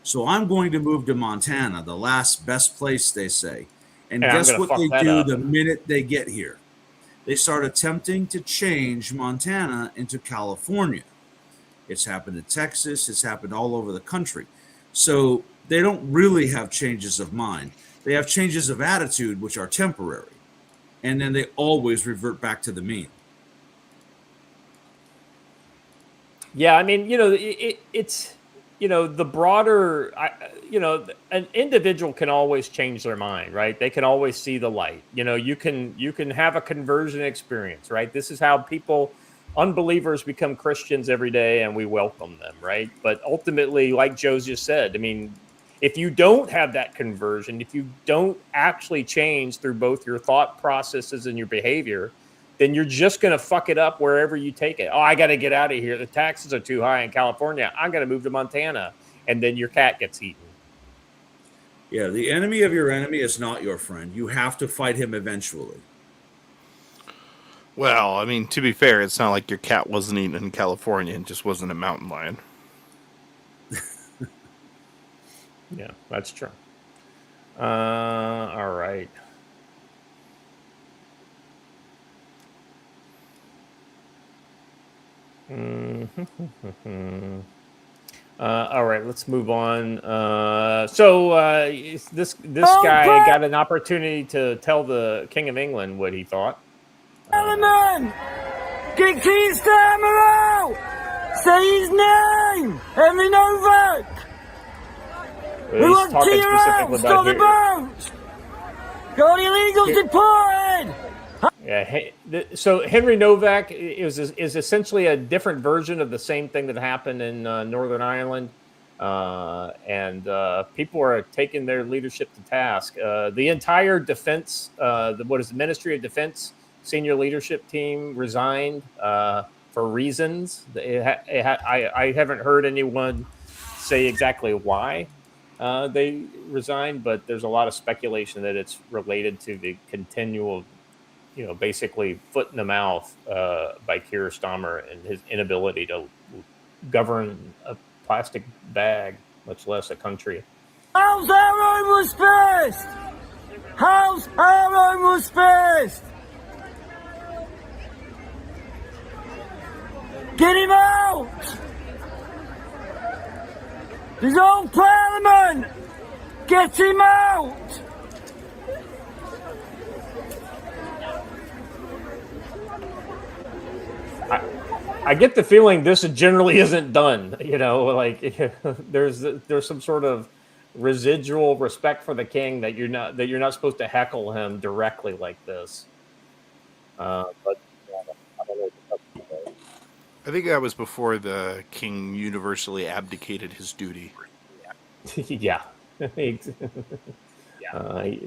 So I'm going to move to Montana, the last best place, they say. And guess what they do the minute they get here? They start attempting to change Montana into California. It's happened in Texas. It's happened all over the country. So they don't really have changes of mind. They have changes of attitude, which are temporary, and then they always revert back to the mean. Yeah, I mean, you know, it's, you know, the broader, you know, an individual can always change their mind, right? They can always see the light. You know, you can have a conversion experience, right? This is how unbelievers become Christians every day, and we welcome them, right? But ultimately, like Joe just said, I mean, if you don't have that conversion, if you don't actually change through both your thought processes and your behavior, then you're just going to fuck it up wherever you take it. Oh, I got to get out of here. The taxes are too high in California. I'm going to move to Montana. And then your cat gets eaten. Yeah, the enemy of your enemy is not your friend. You have to fight him eventually. Well, I mean, to be fair, it's not like your cat wasn't eaten in California. It just wasn't a mountain lion. Yeah, that's true. All right. All right, let's move on. This guy got an opportunity to tell the King of England what he thought. Gentlemen, get Keith's camera out! Say his name! Every Novak! We want to your out! Stop the boats! Got the illegals deported! Yeah. So Henry Novak is essentially a different version of the same thing that happened in Northern Ireland, and people are taking their leadership to task. The entire defense, the Ministry of Defense senior leadership team resigned for reasons. I haven't heard anyone say exactly why they resigned, but there's a lot of speculation that it's related to the continual, basically foot in the mouth by Keir Starmer and his inability to govern a plastic bag, much less a country. How's our own was first? How's our own was first? Get him out! His own parliament! Get him out! I get the feeling this generally isn't done. There's some sort of residual respect for the king that you're not supposed to heckle him directly like this. But I don't know. I think that was before the king universally abdicated his duty. Yeah. He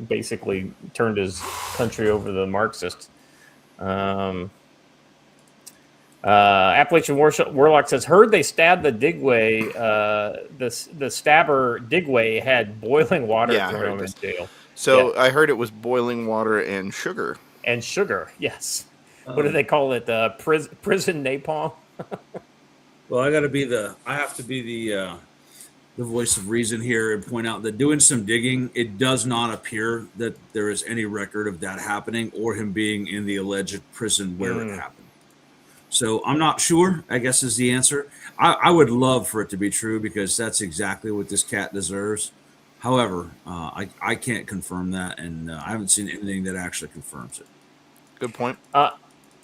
basically turned his country over to the Marxists. Appalachian Warlock says, heard they stabbed the Digway. The stabber Digway had boiling water thrown in jail. So I heard it was boiling water and sugar. And sugar, yes. What do they call it? Prison napalm. Well, I have to be the voice of reason here and point out that doing some digging, it does not appear that there is any record of that happening or him being in the alleged prison where it happened. So I'm not sure, I guess, is the answer. I would love for it to be true because that's exactly what this cat deserves. However, I can't confirm that, and I haven't seen anything that actually confirms it. Good point.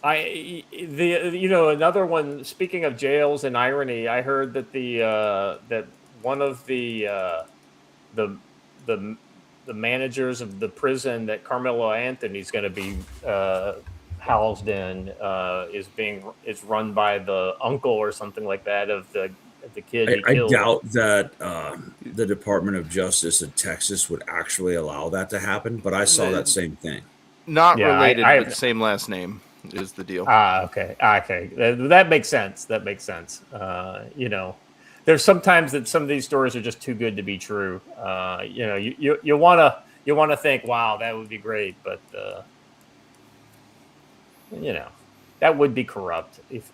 Another one. Speaking of jails and irony, I heard that that one of the managers of the prison that Carmelo Anthony's going to be housed in is run by the uncle or something like that of the kid he killed. I doubt that the Department of Justice in Texas would actually allow that to happen, but I saw that same thing. Not related, but same last name is the deal. Okay. That makes sense. There's sometimes that some of these stories are just too good to be true. You want to think, wow, that would be great, but that would be corrupt if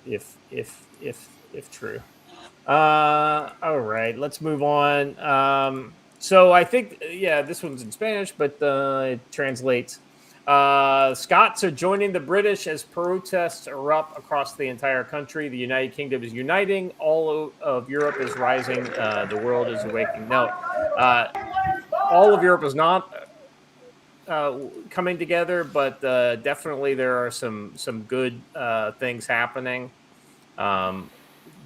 true. All right, let's move on. So I think, this one's in Spanish, but it translates. Scots are joining the British as protests erupt across the entire country. The United Kingdom is uniting. All of Europe is rising. The world is awakening. No, all of Europe is not coming together, but definitely there are some good things happening.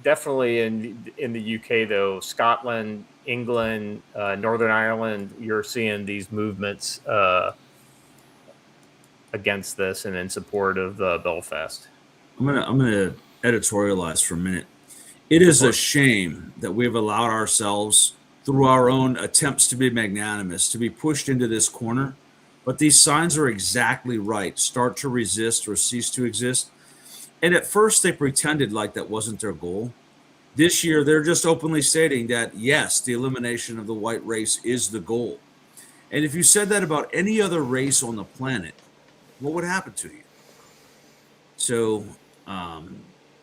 Definitely in the UK, though, Scotland, England, Northern Ireland, you're seeing these movements against this and in support of Belfast. I'm gonna editorialize for a minute. It is a shame that we've allowed ourselves, through our own attempts to be magnanimous, to be pushed into this corner. But these signs are exactly right. Start to resist or cease to exist. And at first they pretended like that wasn't their goal. This year, they're just openly stating that, yes, the elimination of the white race is the goal. And if you said that about any other race on the planet, what would happen to you? So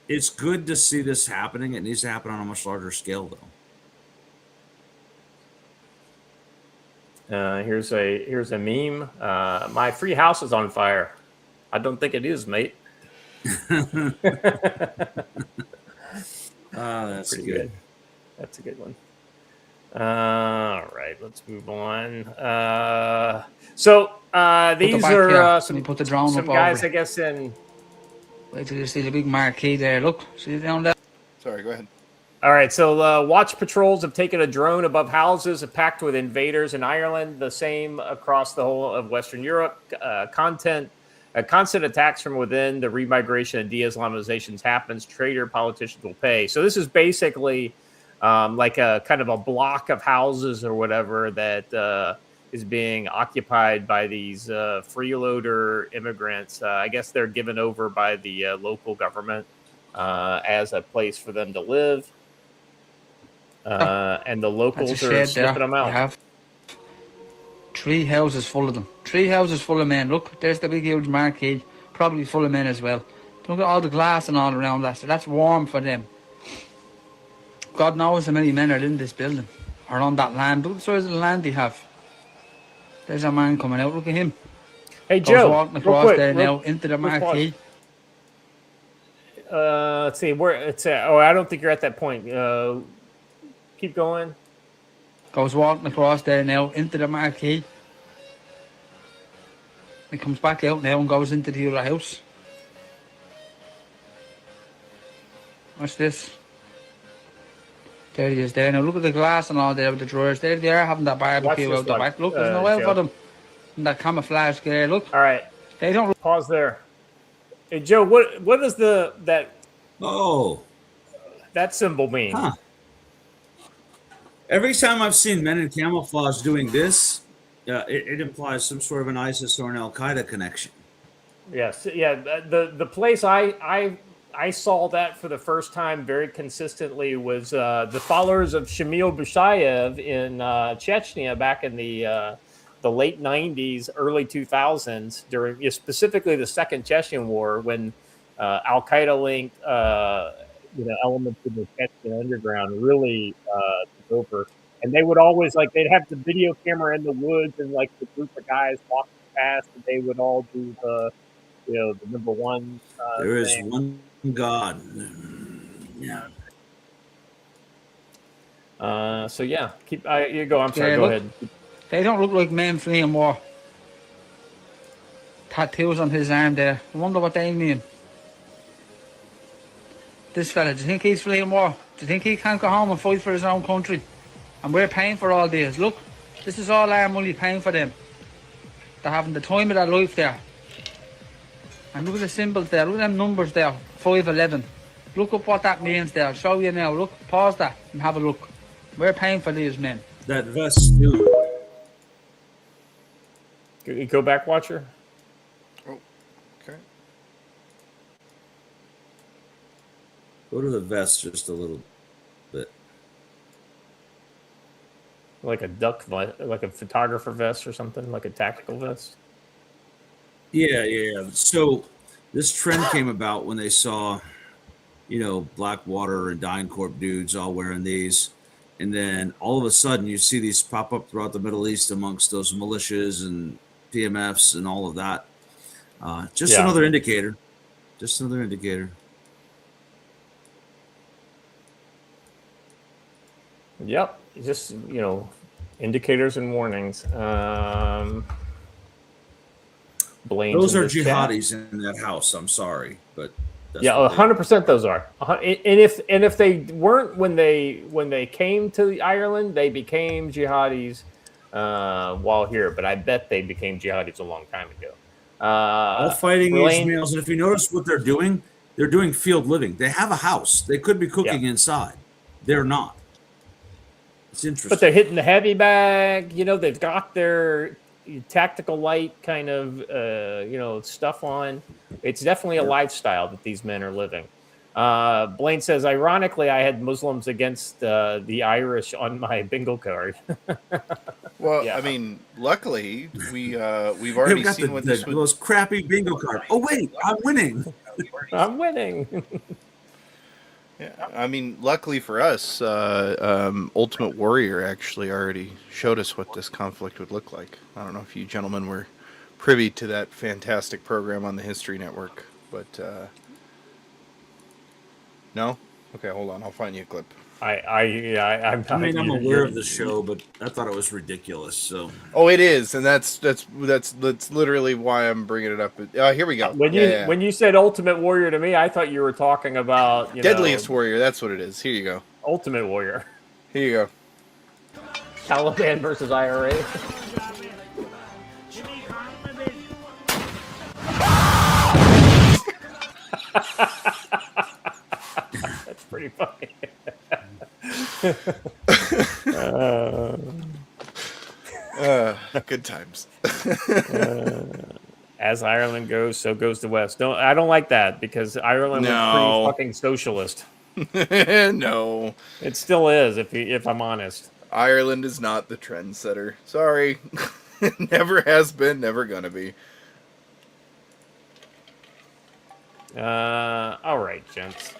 it's good to see this happening. It needs to happen on a much larger scale, though. Here's a meme. My free house is on fire. I don't think it is, mate. That's pretty good. That's a good one. All right, let's move on. These are some guys, I guess, in. Wait till you see the big marquee there. Look, see it down there. Sorry, go ahead. All right, so watch patrols have taken a drone above houses packed with invaders in Ireland, the same across the whole of Western Europe. Content Constant attacks from within, the remigration and de-Islamization happens. Traitor politicians will pay. So this is basically like a kind of a block of houses or whatever that is being occupied by these freeloader immigrants. I guess they're given over by the local government as a place for them to live. And the locals are sniffing them out. You have 3 houses full of them. 3 houses full of men. Look, there's the big huge marquee, probably full of men as well. Look at all the glass and all around that. So that's warm for them. God knows how many men are in this building or on that land. Look at the size of the land they have. There's a man coming out. Look at him. Hey, Joe. Walking across there now into the marquee. Let's see where it's at. Oh, I don't think you're at that point. Keep going. Goes walking across there now into the marquee. He comes back out now and goes into the other house. What's this? There he is there. Now look at the glass and all there with the drawers. There they are having that barbecue out the back. Look, there's no well for them. And that camouflage there, look. All right. They don't pause there. Hey Joe, what does that symbol mean? Huh. Every time I've seen men in camouflage doing this, it implies some sort of an ISIS or an Al Qaeda connection. Yes, yeah. The place I saw that for the first time very consistently was the followers of Shamil Bushayev in Chechnya back in the late 90s, early 2000s, during specifically the Second Chechen War, when Al Qaeda linked elements of the Chechen underground really took over. And they would always they'd have the video camera in the woods and the group of guys walking past, and they would all do the number one. There is one God. Yeah. So yeah, you go. I'm sorry. Yeah, go look, ahead. They don't look like men fleeing war. Tattoos on his arm there. I wonder what they mean. This fella, do you think he's fleeing war? Do you think he can't go home and fight for his own country? And we're paying for all this. Look, this is all our money paying for them. They're having the time of their life there. And look at the symbols there. Look at them numbers there. 511. Look up what that means there. I'll show you now. Look, pause that and have a look. We're paying for these men. That vest too. Go back, Watcher. Oh, okay. Go to the vest just a little bit. Like a like a photographer vest or something, like a tactical vest. Yeah. So this trend came about when they saw, Blackwater and DynCorp dudes all wearing these. And then all of a sudden you see these pop up throughout the Middle East amongst those militias and PMFs and all of that. Another indicator. Just another indicator. Yep. Just, indicators and warnings. Blaine. Those are jihadis in that house. I'm sorry, but yeah, 100% those are. And if they weren't when they came to Ireland, they became jihadis while here. But I bet they became jihadis a long time ago. All fighting Ishmaels, and if you notice what they're doing field living. They have a house. They could be cooking inside. They're not. It's interesting. But they're hitting the heavy bag. They've got their tactical light kind of stuff on. It's definitely a lifestyle that these men are living. Blaine says, ironically, I had Muslims against the Irish on my bingo card. Well, yeah. I mean, luckily we've already seen what this was. Those crappy bingo card. Oh wait, I'm winning. I'm winning. Yeah, I mean, luckily for us, Ultimate Warrior actually already showed us what this conflict would look like. I don't know if you gentlemen were privy to that fantastic program on the History Network, but no? Okay, hold on. I'll find you a clip. I'm aware of the show, but I thought it was ridiculous. So. Oh, it is, and that's literally why I'm bringing it up. Here we go. When you said Ultimate Warrior to me, I thought you were talking about Deadliest Warrior. That's what it is. Here you go. Ultimate Warrior. Here you go. Taliban versus IRA. Good times. As Ireland goes, so goes the West. I don't like that because Ireland was pretty fucking socialist. No, it still is. If I'm honest, Ireland is not the trendsetter. Sorry, never has been, never gonna be. All right, gents.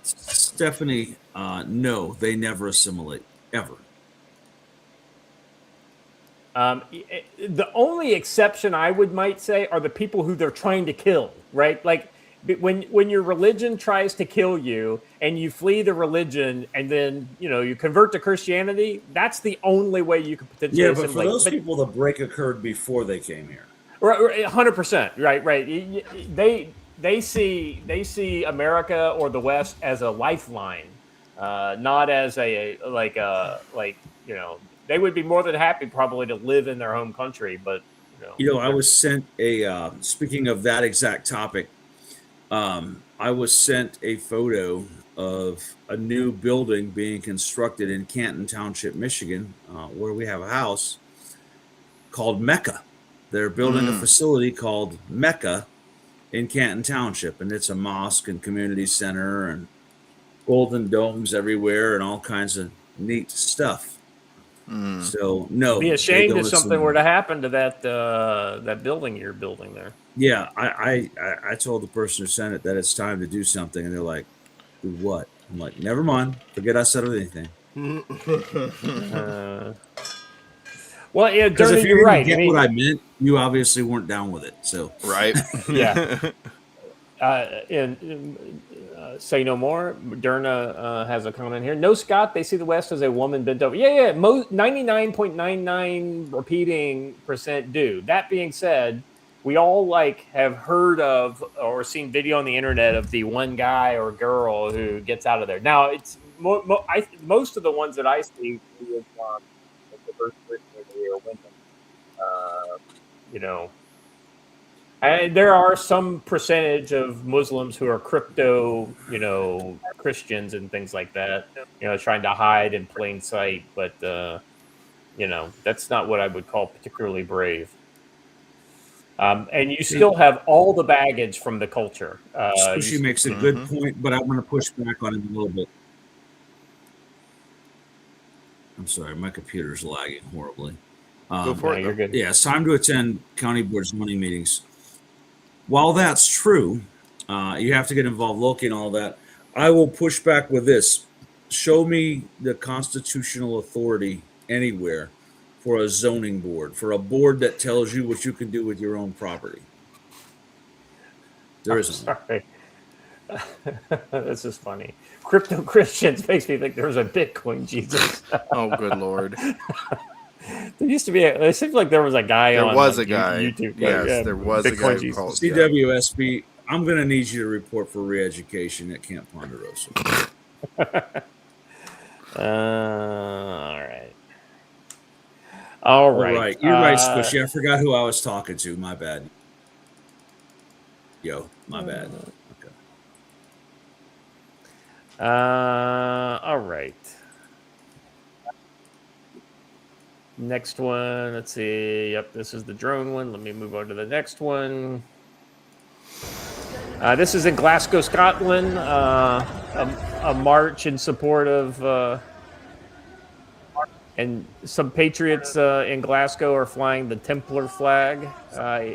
Stephanie, no, they never assimilate ever. The only exception I might say are the people who they're trying to kill, right? Like when your religion tries to kill you and you flee the religion and then you convert to Christianity, that's the only way you can potentially but for those people, the break occurred before they came here. Right, 100%. Right. They see America or the West as a lifeline, not as a they would be more than happy probably to live in their home country, but I was sent a speaking of that exact topic, I was sent a photo of a new building being constructed in Canton Township, Michigan, where we have a house called Mecca. They're building a facility called Mecca in Canton Township, and it's a mosque and community center and golden domes everywhere and all kinds of neat stuff. So no, be ashamed if something were to happen to that building you're building there. Yeah, I told the person who sent it that it's time to do something, and they're like, "Do what?" I'm like, "Never mind, forget I said anything." Well, yeah, because if you're right. Get what I meant, you obviously weren't down with it. So right, yeah. Say no more. Derna has a comment here. No, Scott, they see the West as a woman bent over. Yeah. 99.99 repeating % do. That being said, we all have heard of or seen video on the internet of the one guy or girl who gets out of there. Now, it's most of the ones that I see is the first person or women. And there are some percentage of Muslims who are crypto, Christians and things like that, trying to hide in plain sight. But, that's not what I would call particularly brave. And you still have all the baggage from the culture. Squishy makes a good point, but I want to push back on him a little bit. I'm sorry, my computer's lagging horribly. Go for it. You're good. Yeah, it's time to attend county board zoning meetings. While that's true, you have to get involved locally and all that. I will push back with this. Show me the constitutional authority anywhere for a zoning board, for a board that tells you what you can do with your own property. There isn't. Sorry. This is funny. Crypto Christians makes me think there was a Bitcoin Jesus. Oh, good Lord. There used to be. It seems like there was a guy. There on was a guy. YouTube. Yes, there was a guy who called CWSB. I'm going to need you to report for re-education at Camp Ponderosa. All right. You're right, Squishy. I forgot who I was talking to. My bad. My bad. Okay. All right. Next one. Let's see. Yep, this is the drone one. Let me move on to the next one. This is in Glasgow, Scotland. A march in support of and some patriots in Glasgow are flying the Templar flag.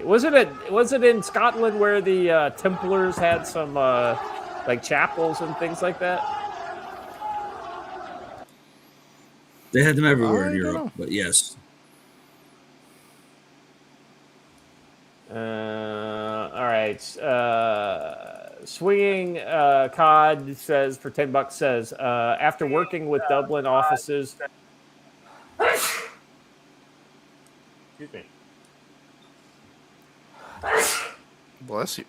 Was it in Scotland where the Templars had some chapels and things like that? They had them everywhere in Europe, but yes. All right. Swinging Cod says for $10 says after working with Dublin offices. Excuse me. Bless you.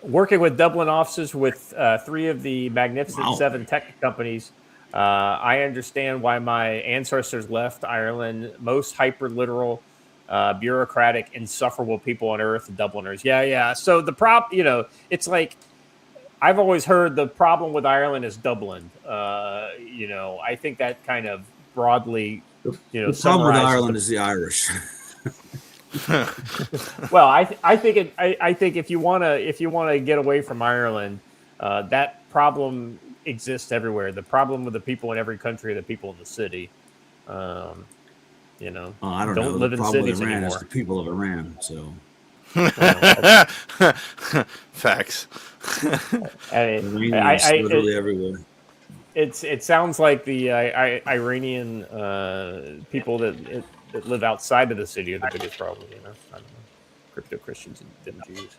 Working with Dublin offices with 3 of the Magnificent 7 tech companies. I understand why my ancestors left Ireland. Most hyper-literal, bureaucratic, insufferable people on earth, Dubliners. Yeah. So the it's like I've always heard the problem with Ireland is Dublin. I think that kind of broadly, The problem with summarizes Ireland is the Irish. Well, I think if you wanna get away from Ireland, that problem exists everywhere. The problem with the people in every country are the people in the city. I don't don't know. live The in problem cities with Iran anymore. is the people of Iran. So Facts. Iranians literally everywhere. It sounds like the Iranian people that live outside of the city are the biggest problem. I don't know, crypto Christians and Jews.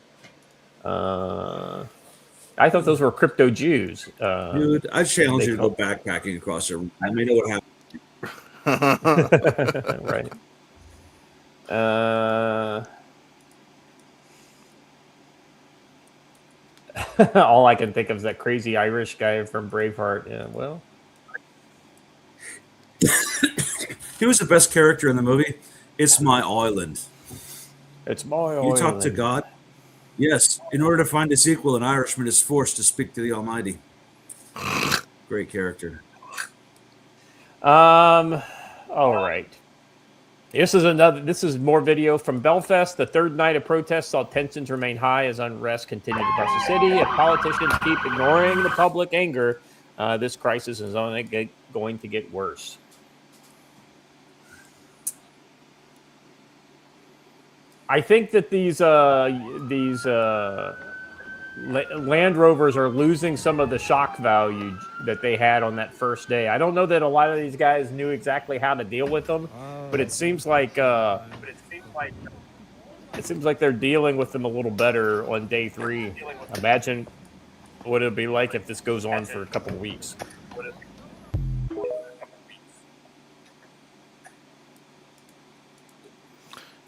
I thought those were crypto Jews. Dude, I challenge you to go backpacking across there. I may know what happened. Right. All I can think of is that crazy Irish guy from Braveheart. Yeah, well, He was the best character in the movie. It's my island. it's my You talk to God. Yes. In order to find a sequel, an Irishman is forced to speak to the Almighty. Great character. All right. This is more video from Belfast. The third night of protests saw tensions remain high as unrest continued across the city. If politicians keep ignoring the public anger, this crisis is only going to get worse. I think that these Land Rovers are losing some of the shock value that they had on that first day. I don't know that a lot of these guys knew exactly how to deal with them, but it seems like they're dealing with them a little better on day 3. Imagine what it'll be like if this goes on for a couple of weeks.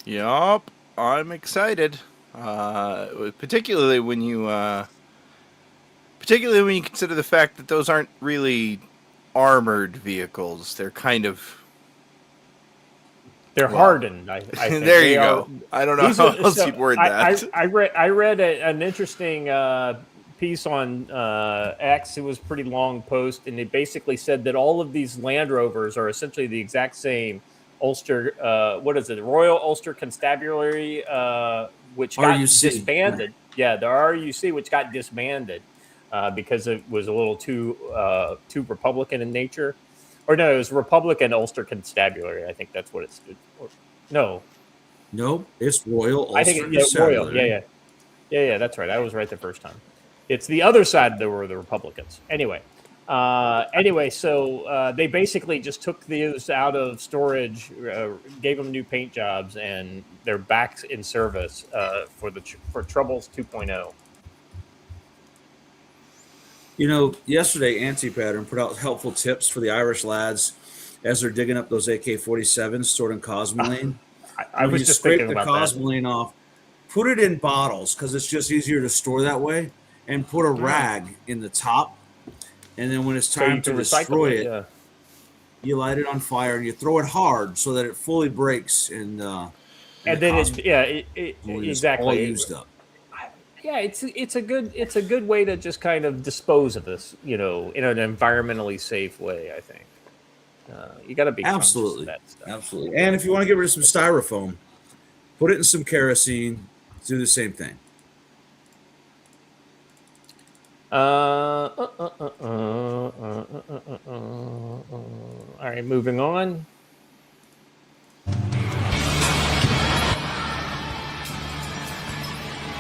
Yup, I'm excited. Particularly when you consider the fact that those aren't really armored vehicles. They're kind of hardened. I think. There you go. I don't know how else you'd word that. I read an interesting piece on X. It was a pretty long post, and it basically said that all of these Land Rovers are essentially the exact same Ulster. What is it? Royal Ulster Constabulary. Which got disbanded. Yeah, the RUC, which got disbanded because it was a little too Republican in nature. Or no, it was Republican Ulster Constabulary. I think that's what it stood for. No, it's Royal Ulster I think Royal. Yeah. That's right. I was right the first time. It's the other side that were the Republicans. Anyway, so they basically just took these out of storage, gave them new paint jobs, and they're back in service for Troubles 2.0. Yesterday Anti-Pattern put out helpful tips for the Irish lads as they're digging up those AK-47s stored in Cosmoline. I was just thinking about that. Cosmoline off, put it in bottles because it's just easier to store that way, and put a rag in the top. And then when it's time to destroy it, you light it on fire and you throw it hard so that it fully breaks. And then exactly all used up. Yeah, it's a good way to just kind of dispose of this, in an environmentally safe way. I think you got to be absolutely conscious of that stuff. Absolutely. And if you want to get rid of some styrofoam, put it in some kerosene. Do the same thing. All right, moving on.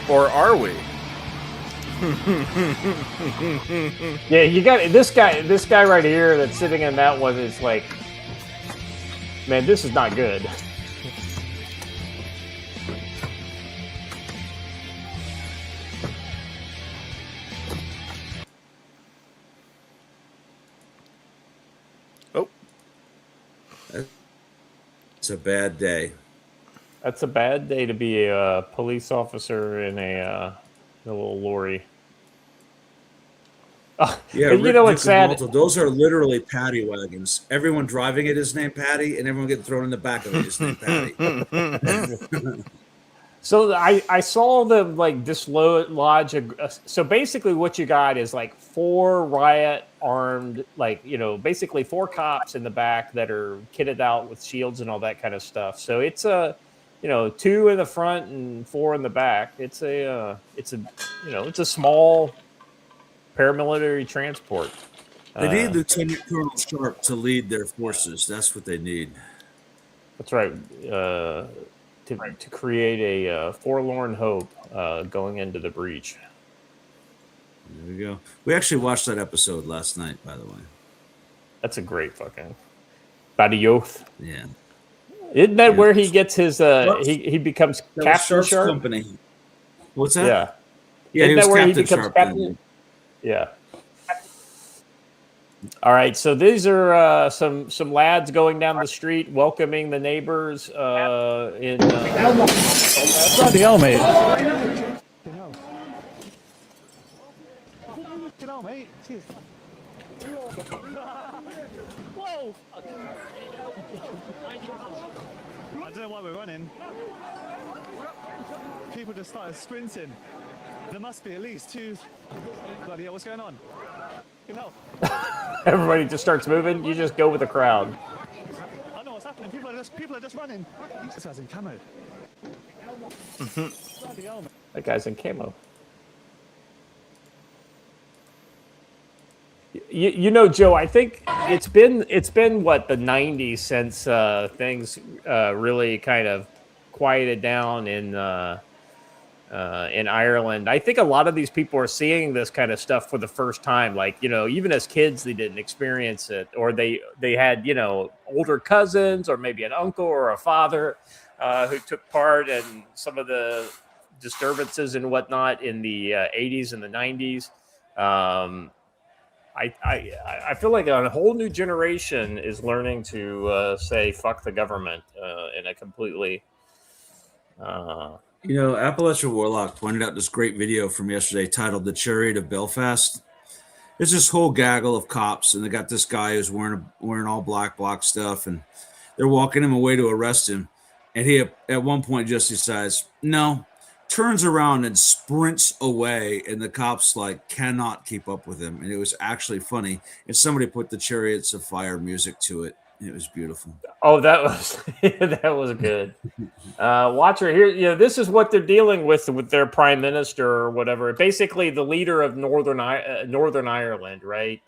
Or are we? Yeah, you got this guy right here that's sitting in that one is like, man, this is not good. It's a bad day. That's a bad day to be a police officer in a little lorry. Yeah, you know what's sad? Malta, those are literally paddy wagons. Everyone driving it is named Patty, and everyone getting thrown in the back of it is named Patty. So I saw them like dislodge. So basically, what you got is like 4 riot armed, like basically 4 cops in the back that are kitted out with shields and all that kind of stuff. So it's 2 in the front and 4 in the back. It's a small paramilitary transport. They need Lieutenant Colonel Sharp to lead their forces. That's what they need. That's right. To create a forlorn hope going into the breach. There we go. We actually watched that episode last night, by the way. That's a great fucking Badioth. Yeah. Isn't that where he gets his he becomes Captain Sharp? Company. What's that? Yeah. Yeah, Isn't he was that where Captain he becomes Sharp. Captain? Yeah. All right, so these are some lads going down the street, welcoming the neighbors. Bloody hell, mate! Get on, mate. Cheers. Whoa! I don't know why we're running. People just started sprinting. There must be at least 2. Bloody hell, what's going on? Everybody just starts moving. You just go with the crowd. I know what's happening. People are just running. This guy's in camo. That guy's in camo. Joe, I think it's been what, the 90s since things really kind of quieted down in Ireland. I think a lot of these people are seeing this kind of stuff for the first time. Like, even as kids, they didn't experience it, or they had, older cousins or maybe an uncle or a father who took part in some of the disturbances and whatnot in the 80s and the 90s. I feel like a whole new generation is learning to say fuck the government in a completely Appalachian Warlock pointed out this great video from yesterday titled "The Chariot of Belfast." There's this whole gaggle of cops, and they got this guy who's wearing all black stuff, and they're walking him away to arrest him. And he, at one point, just decides, no, turns around and sprints away, and the cops cannot keep up with him. And it was actually funny. And somebody put the Chariots of Fire music to it. It was beautiful. Oh, that was that was good. Watcher here, this is what they're dealing with their prime minister or whatever. Basically, the leader of Northern Ireland, right?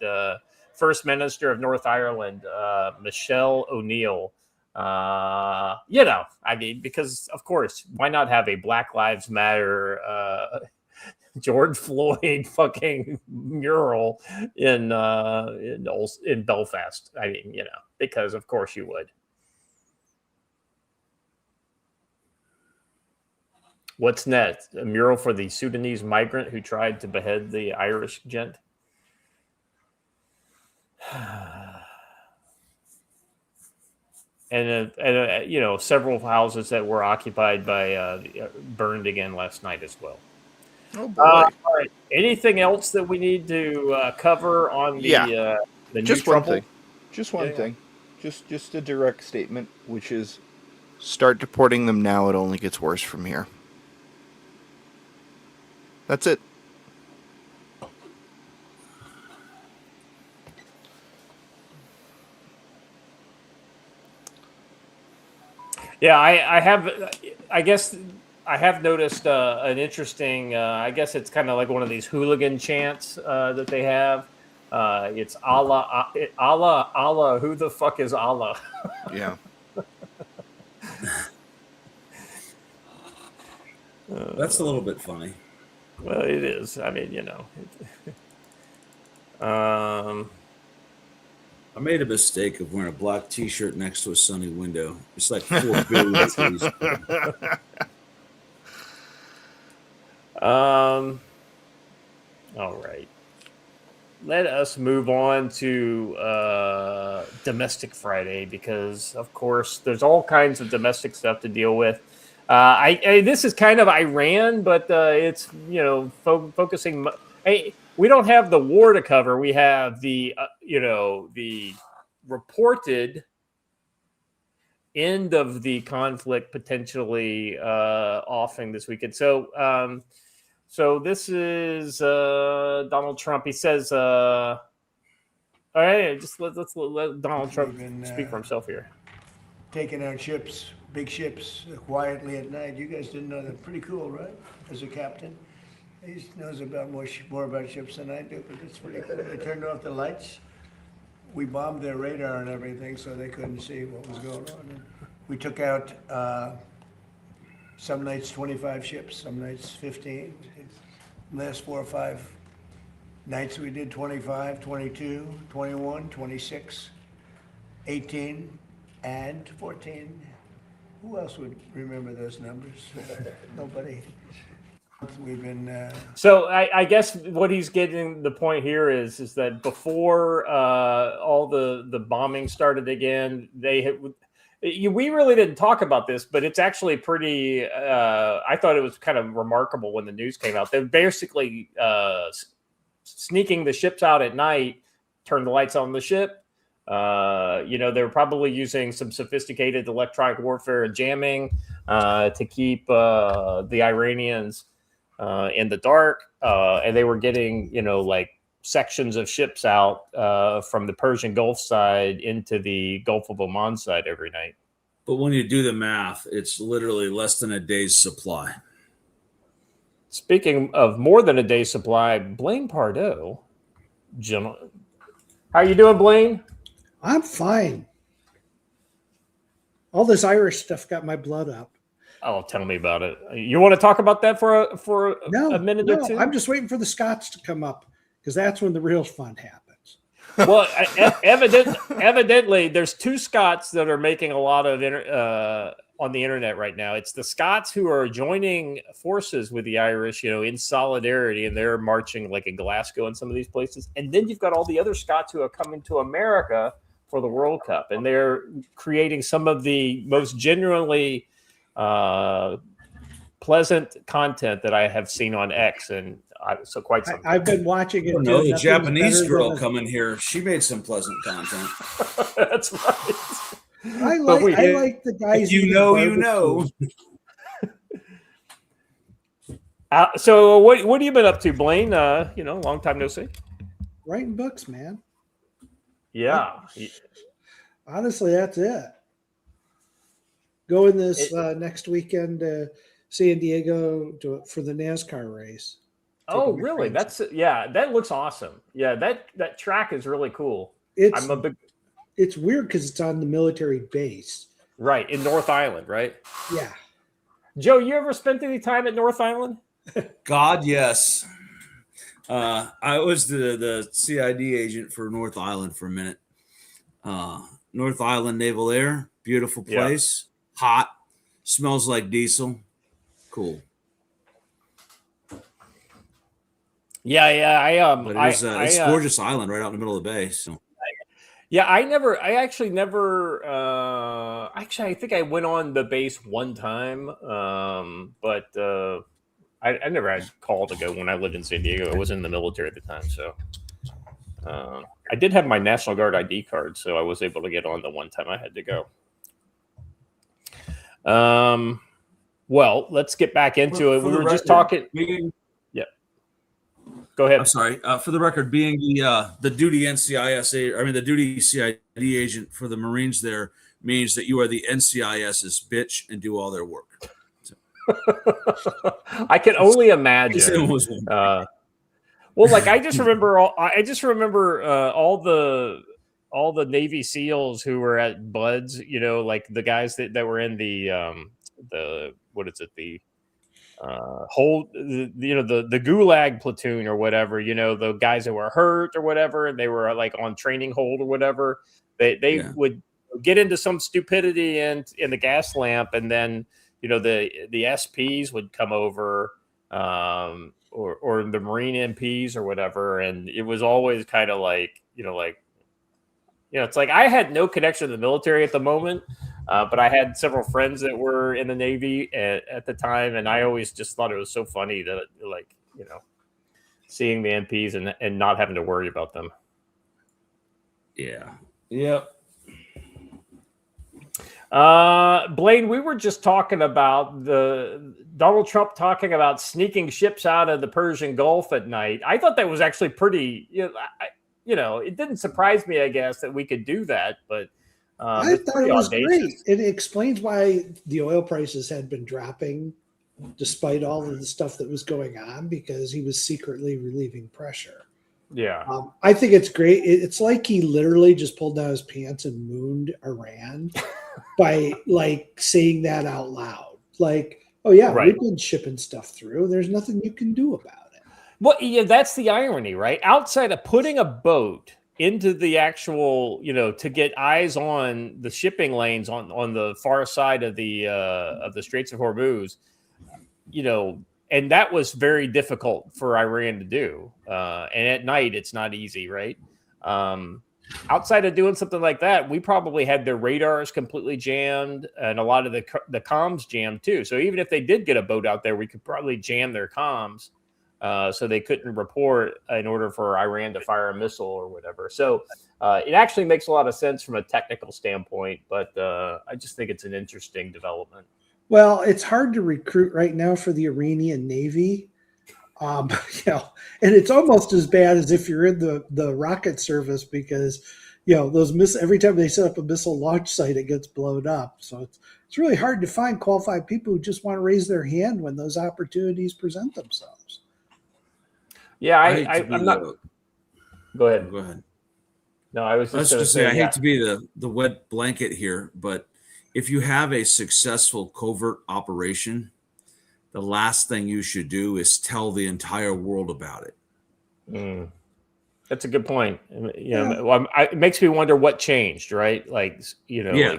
First Minister of North Ireland, Michelle O'Neill. Because of course, why not have a Black Lives Matter George Floyd fucking mural in Belfast? Because of course you would. What's next? A mural for the Sudanese migrant who tried to behead the Irish gent? And several houses that were occupied by burned again last night as well. Oh boy! All right. Anything else that we need to cover on the just new one trouble? thing? Just one thing. Just a direct statement, which is start deporting them now. It only gets worse from here. That's it. Yeah, I have. I guess I have noticed an interesting. I guess it's kind of like one of these hooligan chants that they have. It's Allah, Allah, Allah. Who the fuck is Allah? Yeah. That's a little bit funny. Well, it is. I mean, I made a mistake of wearing a black T-shirt next to a sunny window. It's like 4 billion of these. All right. Let us move on to Domestic Friday because, of course, there's all kinds of domestic stuff to deal with. This is kind of Iran, but it's focusing. We don't have the war to cover. We have the the reported end of the conflict potentially offing this weekend. So, so this is Donald Trump. He says, "All right, just let's let Donald Trump speak for himself here." Taking out ships, big ships, quietly at night. You guys didn't know that. Pretty cool, right? As a captain, he knows about more about ships than I do, but it's pretty cool. They turned off the lights. We bombed their radar and everything, so they couldn't see what was going on. And we took out some nights 25 ships, some nights 15. Last 4 or 5 nights we did 25, 22, 21, 26, 18, and 14. Who else would remember those numbers? Nobody. We've been. So I guess what he's getting the point here is that before all the bombing started again, we really didn't talk about this, but it's actually pretty. I thought it was kind of remarkable when the news came out. They're basically sneaking the ships out at night, turn the lights on the ship. They were probably using some sophisticated electronic warfare and jamming to keep the Iranians in the dark, and they were getting, like sections of ships out from the Persian Gulf side into the Gulf of Oman side every night. But when you do the math, it's literally less than a day's supply. Speaking of more than a day's supply, Blaine Pardo, gentlemen, how you doing, Blaine? I'm fine. All this Irish stuff got my blood up. Oh, tell me about it. You want to talk about that for a minute or two? I'm just waiting for the Scots to come up because that's when the real fun happens. Well, evidently, there's 2 Scots that are making a lot of on the internet right now. It's the Scots who are joining forces with the Irish, in solidarity, and they're marching like in Glasgow and some of these places. And then you've got all the other Scots who are coming to America for the World Cup, and they're creating some of the most genuinely pleasant content that I have seen on X, and so quite some. I've been watching it. No, the Japanese girl coming here, she made some pleasant content. That's right. I like the guys. You know. So what have you been up to, Blaine? Long time no see. Writing books, man. Yeah. Honestly, that's it. Going this next weekend to San Diego for the NASCAR race. Oh, really? That looks awesome. Yeah, that track is really cool. It's weird because it's on the military base. Right, in North Island, right? Yeah. Joe, you ever spent any time at North Island? God, yes. I was the CID agent for North Island for a minute. North Island Naval Air, beautiful place. Yeah. Hot, smells like diesel. Cool. Yeah. But it's a gorgeous island right out in the middle of the bay. So. Yeah, I think I went on the base one time, but I never had call to go when I lived in San Diego. I was in the military at the time, so I did have my National Guard ID card, so I was able to get on the one time I had to go. Well, let's get back into it. We were just talking. Yeah. Go ahead. I'm sorry. For the record, being the duty the duty CID agent for the Marines there means that you are the NCIS's bitch and do all their work. So. I can only imagine. I just remember all the Navy SEALs who were at Buds, like the guys that were in the the Gulag platoon or whatever, the guys that were hurt or whatever, and they were like on training hold or whatever. They would get into some stupidity in the gas lamp, and then the SPs would come over, or the Marine MPs or whatever, and it was always kind of like it's like I had no connection to the military at the moment, but I had several friends that were in the Navy at the time, and I always just thought it was so funny that seeing the MPs and not having to worry about them. Yeah. Yep. Blaine, we were just talking about the Donald Trump talking about sneaking ships out of the Persian Gulf at night. I thought that was actually pretty, it didn't surprise me, I guess, that we could do that, but I it's thought pretty it was audacious. great. It explains why the oil prices had been dropping despite all of the stuff that was going on, because he was secretly relieving pressure. Yeah. I think it's great. It's like he literally just pulled down his pants and mooned Iran by like saying that out loud. Like, oh yeah, Right. we've been shipping stuff through. There's nothing you can do about it. Well, yeah, that's the irony, right? Outside of putting a boat into the actual, to get eyes on the shipping lanes on the far side of the Straits of Hormuz, and that was very difficult for Iran to do. And at night, it's not easy, right? Outside of doing something like that, we probably had their radars completely jammed and a lot of the comms jammed too. So even if they did get a boat out there, we could probably jam their comms so they couldn't report in order for Iran to fire a missile or whatever. So it actually makes a lot of sense from a technical standpoint, but I just think it's an interesting development. Well, it's hard to recruit right now for the Iranian Navy. And it's almost as bad as if you're in the rocket service, because those every time they set up a missile launch site, it gets blown up. So it's really hard to find qualified people who just want to raise their hand when those opportunities present themselves. Yeah, I'm not. Go ahead. Go ahead. No, I was just going to say I yeah. hate to be the wet blanket here, but if you have a successful covert operation, the last thing you should do is tell the entire world about it. That's a good point. It makes me wonder what changed, right?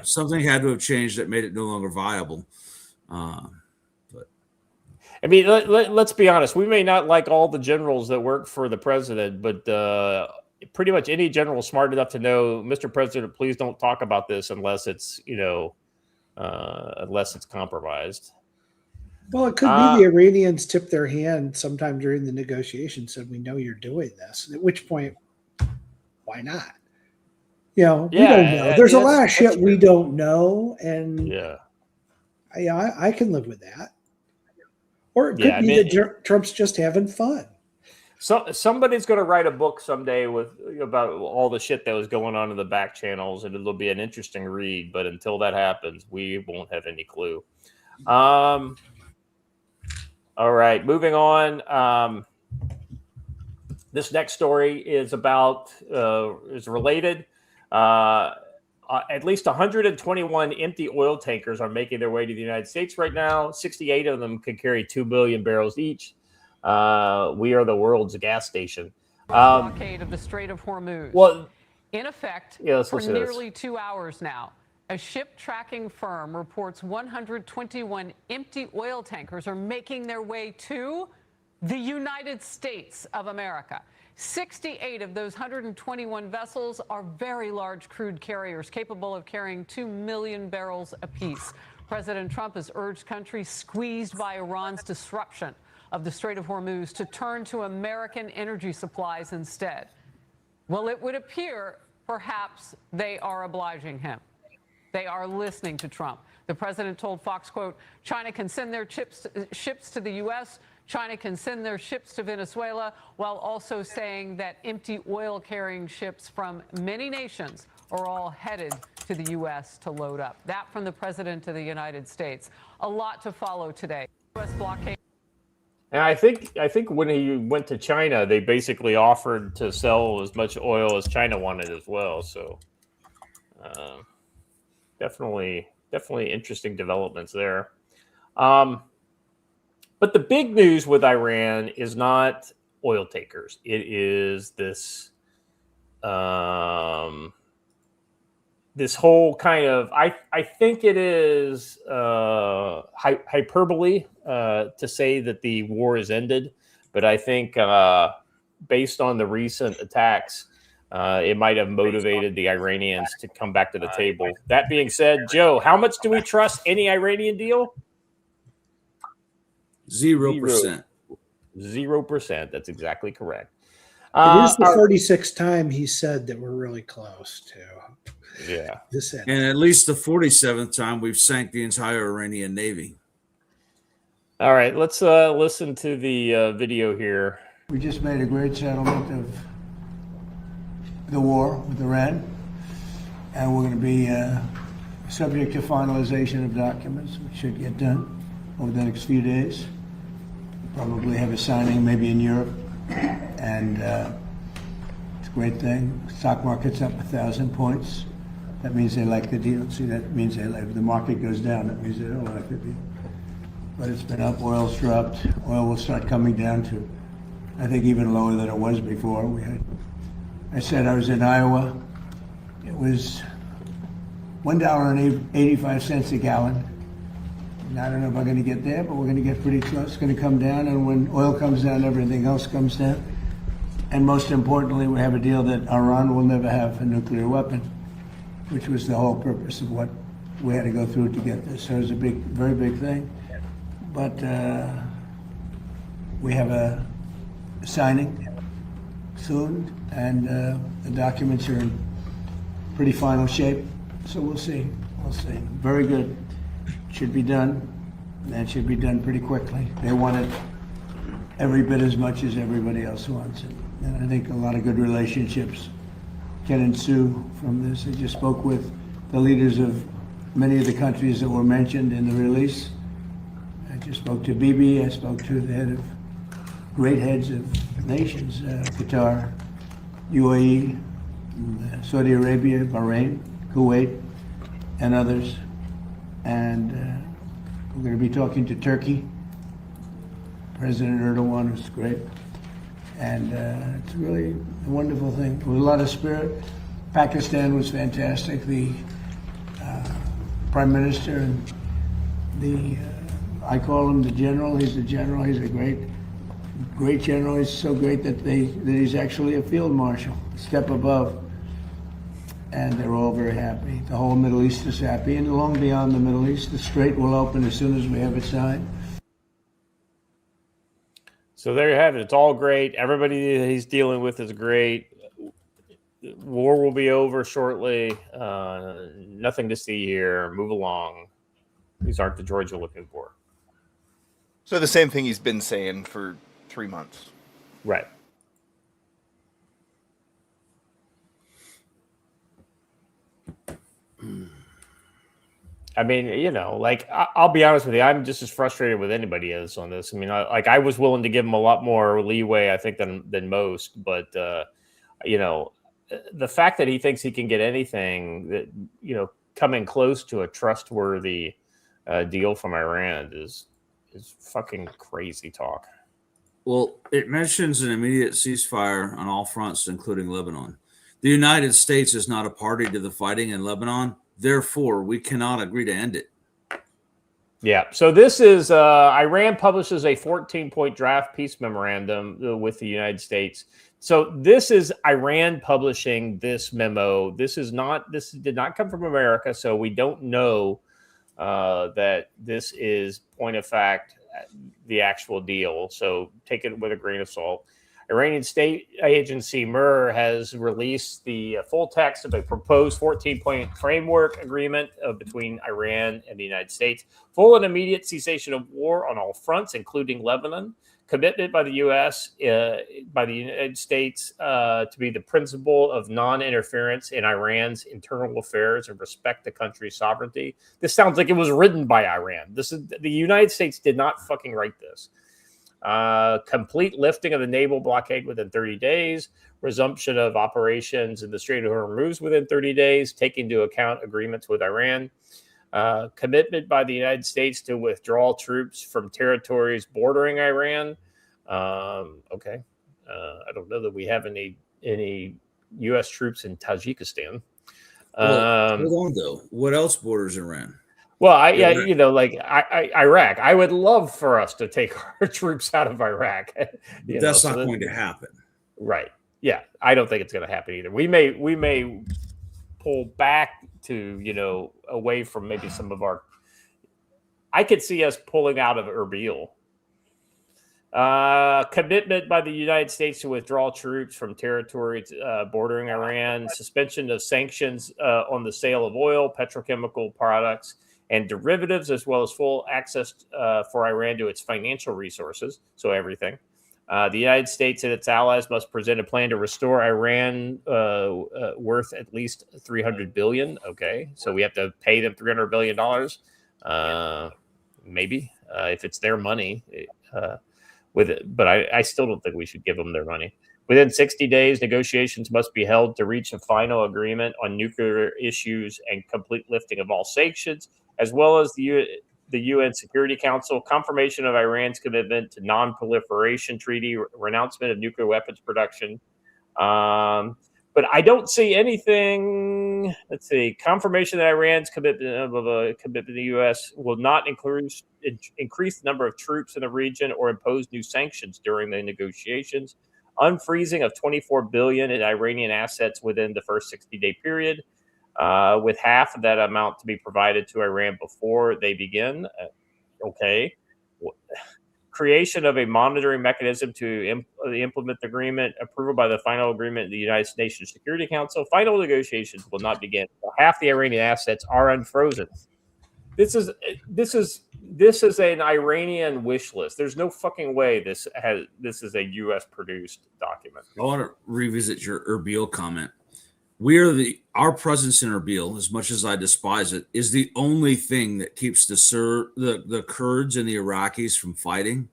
Something had to have changed that made it no longer viable. I mean, let's be honest. We may not like all the generals that work for the president, but pretty much any general smart enough to know, Mr. President, please don't talk about this unless it's compromised. Well, it could be the Iranians tipped their hand sometime during the negotiations, said, "We know you're doing this." And at which point, why not? We don't know. There's a lot of shit we don't know, and I can live with that. Or it could be that Trump's just having fun. So somebody's going to write a book someday about all the shit that was going on in the back channels, and it'll be an interesting read. But until that happens, we won't have any clue. All right, moving on. This next story is related. At least 121 empty oil tankers are making their way to the United States right now. 68 of them could carry 2 million barrels each. We are the world's gas station. Blockade of the Strait of Hormuz. Well, in effect, for nearly 2 hours now. A ship tracking firm reports 121 empty oil tankers are making their way to the United States of America. 68 of those 121 vessels are very large crude carriers capable of carrying 2 million barrels apiece. President Trump has urged countries squeezed by Iran's disruption of the Strait of Hormuz to turn to American energy supplies instead. Well, it would appear perhaps they are obliging him. They are listening to Trump. The president told Fox, quote, China can send their ships to the U.S., China can send their ships to Venezuela, while also saying that empty oil-carrying ships from many nations are all headed to the U.S. to load up. That from the president of the United States. A lot to follow today. U.S. blockade. And I think when he went to China, they basically offered to sell as much oil as China wanted as well. So definitely interesting developments there. But the big news with Iran is not oil takers. It is this this whole kind of, I think it is hyperbole to say that the war is ended. But I think based on the recent attacks, it might have motivated the Iranians to come back to the table. That being said, Joe, how much do we trust any Iranian deal? 0%. 0%. That's exactly correct. It is the Our- 46th time he said that we're really close to yeah. this end. And at least the 47th time we've sank the entire Iranian Navy. All right, let's listen to the video here. We just made a great settlement of the war with Iran, and we're going to be subject to finalization of documents, which should get done over the next few days. Probably have a signing maybe in Europe, and it's a great thing. Stock market's up 1,000 points. That means they like the deal. See, that means they like, if the market goes down, that means they don't like the deal. But it's been up, oil's dropped. Oil will start coming down to, I think, even lower than it was before. I said I was in Iowa. It was $1.85 a gallon. And I don't know if I'm going to get there, but we're going to get pretty close. It's going to come down, and when oil comes down, everything else comes down. And most importantly, we have a deal that Iran will never have a nuclear weapon, which was the whole purpose of what we had to go through to get this. So it was a big, very big thing. But we have a signing soon, and the documents are in pretty final shape. So we'll see. We'll see. Very good. Should be done. That should be done pretty quickly. They want it every bit as much as everybody else wants it. And I think a lot of good relationships can ensue from this. I just spoke with the leaders of many of the countries that were mentioned in the release. I just spoke to Bibi. I spoke to the head of great heads of nations, Qatar, UAE, Saudi Arabia, Bahrain, Kuwait, and others. And we're going to be talking to Turkey. President Erdogan was great. And it's really a wonderful thing. With a lot of spirit. Pakistan was fantastic. The Prime Minister and the I call him the general. He's a general. He's a great general. He's so great that he's actually a field marshal, a step above. And they're all very happy. The whole Middle East is happy, and long beyond the Middle East, the Strait will open as soon as we have it signed. So there you have it. It's all great. Everybody that he's dealing with is great. War will be over shortly. Nothing to see here. Move along. These aren't the droids you're looking for. So the same thing he's been saying for 3 months. Right. I mean, you know, like I'll be honest with you, I'm just as frustrated with anybody is on this. I mean, I was willing to give him a lot more leeway, I think, than most. But you know, the fact that he thinks he can get anything that coming close to a trustworthy deal from Iran is fucking crazy talk. Well, it mentions an immediate ceasefire on all fronts, including Lebanon. The United States is not a party to the fighting in Lebanon. Therefore, we cannot agree to end it. Yeah. So this is Iran publishes a 14-point draft peace memorandum with the United States. So this is Iran publishing this memo. This did not come from America. So we don't know that this is, point of fact, the actual deal. So take it with a grain of salt. Iranian state agency MER has released the full text of a proposed 14-point framework agreement between Iran and the United States. Full and immediate cessation of war on all fronts, including Lebanon. Commitment by the U.S., by the United States, to be the principle of non-interference in Iran's internal affairs and respect the country's sovereignty. This sounds like it was written by Iran. The United States did not fucking write this. Complete lifting of the naval blockade within 30 days, resumption of operations in the Strait of Hormuz within 30 days, taking into account agreements with Iran, commitment by the United States to withdraw troops from territories bordering Iran. Okay. I don't know that we have any U.S. troops in Tajikistan. Well, hold on, though. What else borders Iran? Well, Iraq. I would love for us to take our troops out of Iraq. That's not going to happen. Right. Yeah. I don't think it's going to happen either. We may pull back to, away from maybe some of our. I could see us pulling out of Erbil. Commitment by the United States to withdraw troops from territories bordering Iran, suspension of sanctions on the sale of oil, petrochemical products, and derivatives, as well as full access for Iran to its financial resources, so everything. The United States and its allies must present a plan to restore Iran worth at least $300 billion. Okay, so we have to pay them $300 billion, maybe, if it's their money. With it, but I still don't think we should give them their money. Within 60 days, negotiations must be held to reach a final agreement on nuclear issues and complete lifting of all sanctions, as well as the UN Security Council, confirmation of Iran's commitment to non-proliferation treaty, renouncement of nuclear weapons production. But I don't see anything. Let's see. Confirmation that Iran's commitment to the U.S. will not increase the number of troops in the region or impose new sanctions during the negotiations. Unfreezing of $24 billion in Iranian assets within the first 60-day period, with half of that amount to be provided to Iran before they begin. Okay. Creation of a monitoring mechanism to implement the agreement, approval by the final agreement of the United Nations Security Council. Final negotiations will not begin until half the Iranian assets are unfrozen. This is an Iranian wish list. There's no fucking way this is a U.S. produced document. I want to revisit your Erbil comment. Our presence in Erbil, as much as I despise it, is the only thing that keeps the Kurds and the Iraqis from fighting.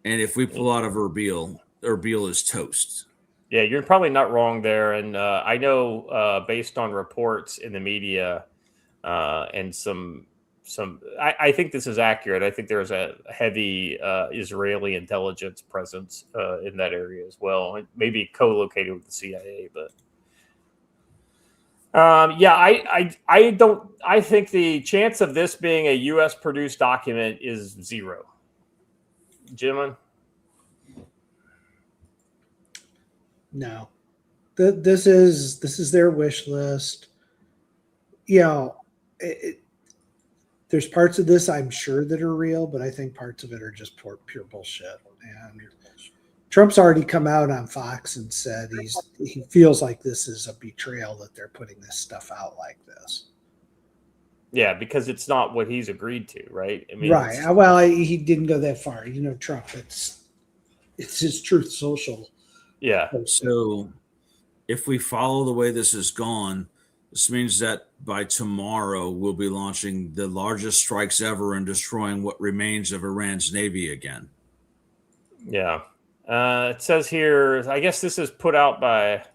And if we pull out of Erbil, Erbil is toast. Yeah, you're probably not wrong there. And I know based on reports in the media and I think this is accurate. I think there's a heavy Israeli intelligence presence in that area as well, maybe co-located with the CIA, but. I think the chance of this being a U.S. produced document is zero. Jim? No, this is their wish list. There's parts of this I'm sure that are real, but I think parts of it are just pure bullshit. And Trump's already come out on Fox and said he feels like this is a betrayal that they're putting this stuff out like this. Yeah, because it's not what he's agreed to, right? I mean, right. Well, he didn't go that far. Trump. It's his Truth Social. Yeah. So if we follow the way this has gone, this means that by tomorrow we'll be launching the largest strikes ever and destroying what remains of Iran's navy again. Yeah. It says here, I guess this is put out by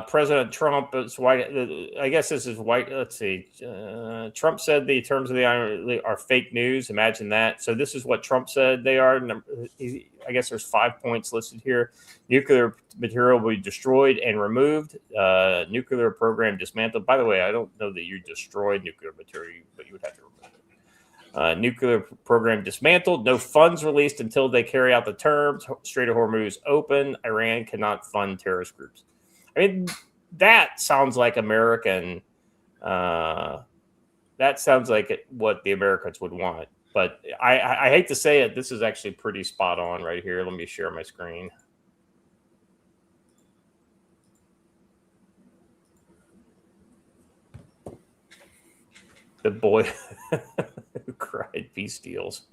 President Trump. It's white. I guess this is white. Let's see. Trump said the terms of the island are fake news. Imagine that. So this is what Trump said they are. I guess there's 5 points listed here. Nuclear material will be destroyed and removed. Nuclear program dismantled. By the way, I don't know that you destroyed nuclear material, but you would have to remove it. Nuclear program dismantled. No funds released until they carry out the terms. Strait of Hormuz open. Iran cannot fund terrorist groups. I mean, that sounds like American. That sounds like what the Americans would want. But I hate to say it. This is actually pretty spot on right here. Let me share my screen. The boy who cried peace deals.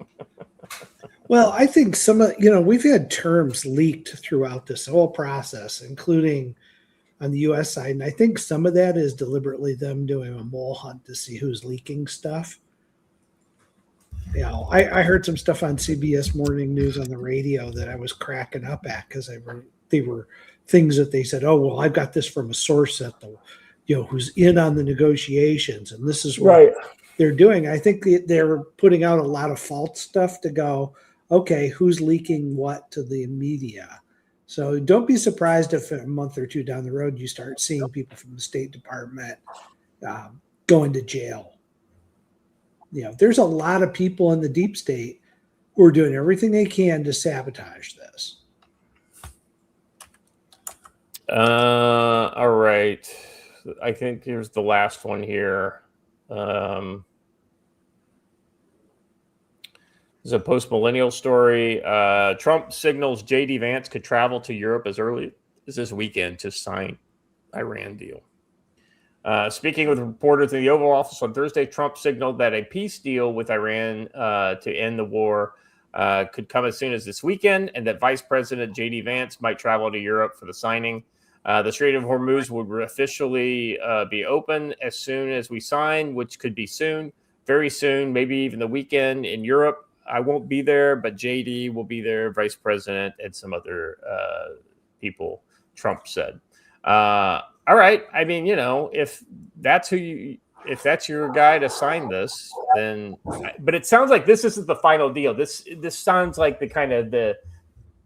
Well, I think we've had terms leaked throughout this whole process, including on the U.S. side. And I think some of that is deliberately them doing a mole hunt to see who's leaking stuff. I heard some stuff on CBS Morning News on the radio that I was cracking up at because they were things that they said, oh, well, I've got this from a source at the who's in on the negotiations, and this is what they're doing. I think they're putting out a lot of false stuff to go, okay, who's leaking what to the media? So don't be surprised if a month or two down the road you start seeing people from the State Department going to jail. There's a lot of people in the deep state who are doing everything they can to sabotage this. All right. I think here's the last one here. This is a post-millennial story. Trump signals J.D. Vance could travel to Europe as early as this weekend to sign Iran deal. Speaking with reporters in the Oval Office on Thursday, Trump signaled that a peace deal with Iran to end the war could come as soon as this weekend, and that Vice President J.D. Vance might travel to Europe for the signing. The Strait of Hormuz would officially be open as soon as we sign, which could be soon, very soon, maybe even the weekend in Europe. I won't be there, but JD will be there, Vice President, and some other people, Trump said. All right. I mean, if that's your guy to sign this, then. But it sounds like this isn't the final deal. This sounds like the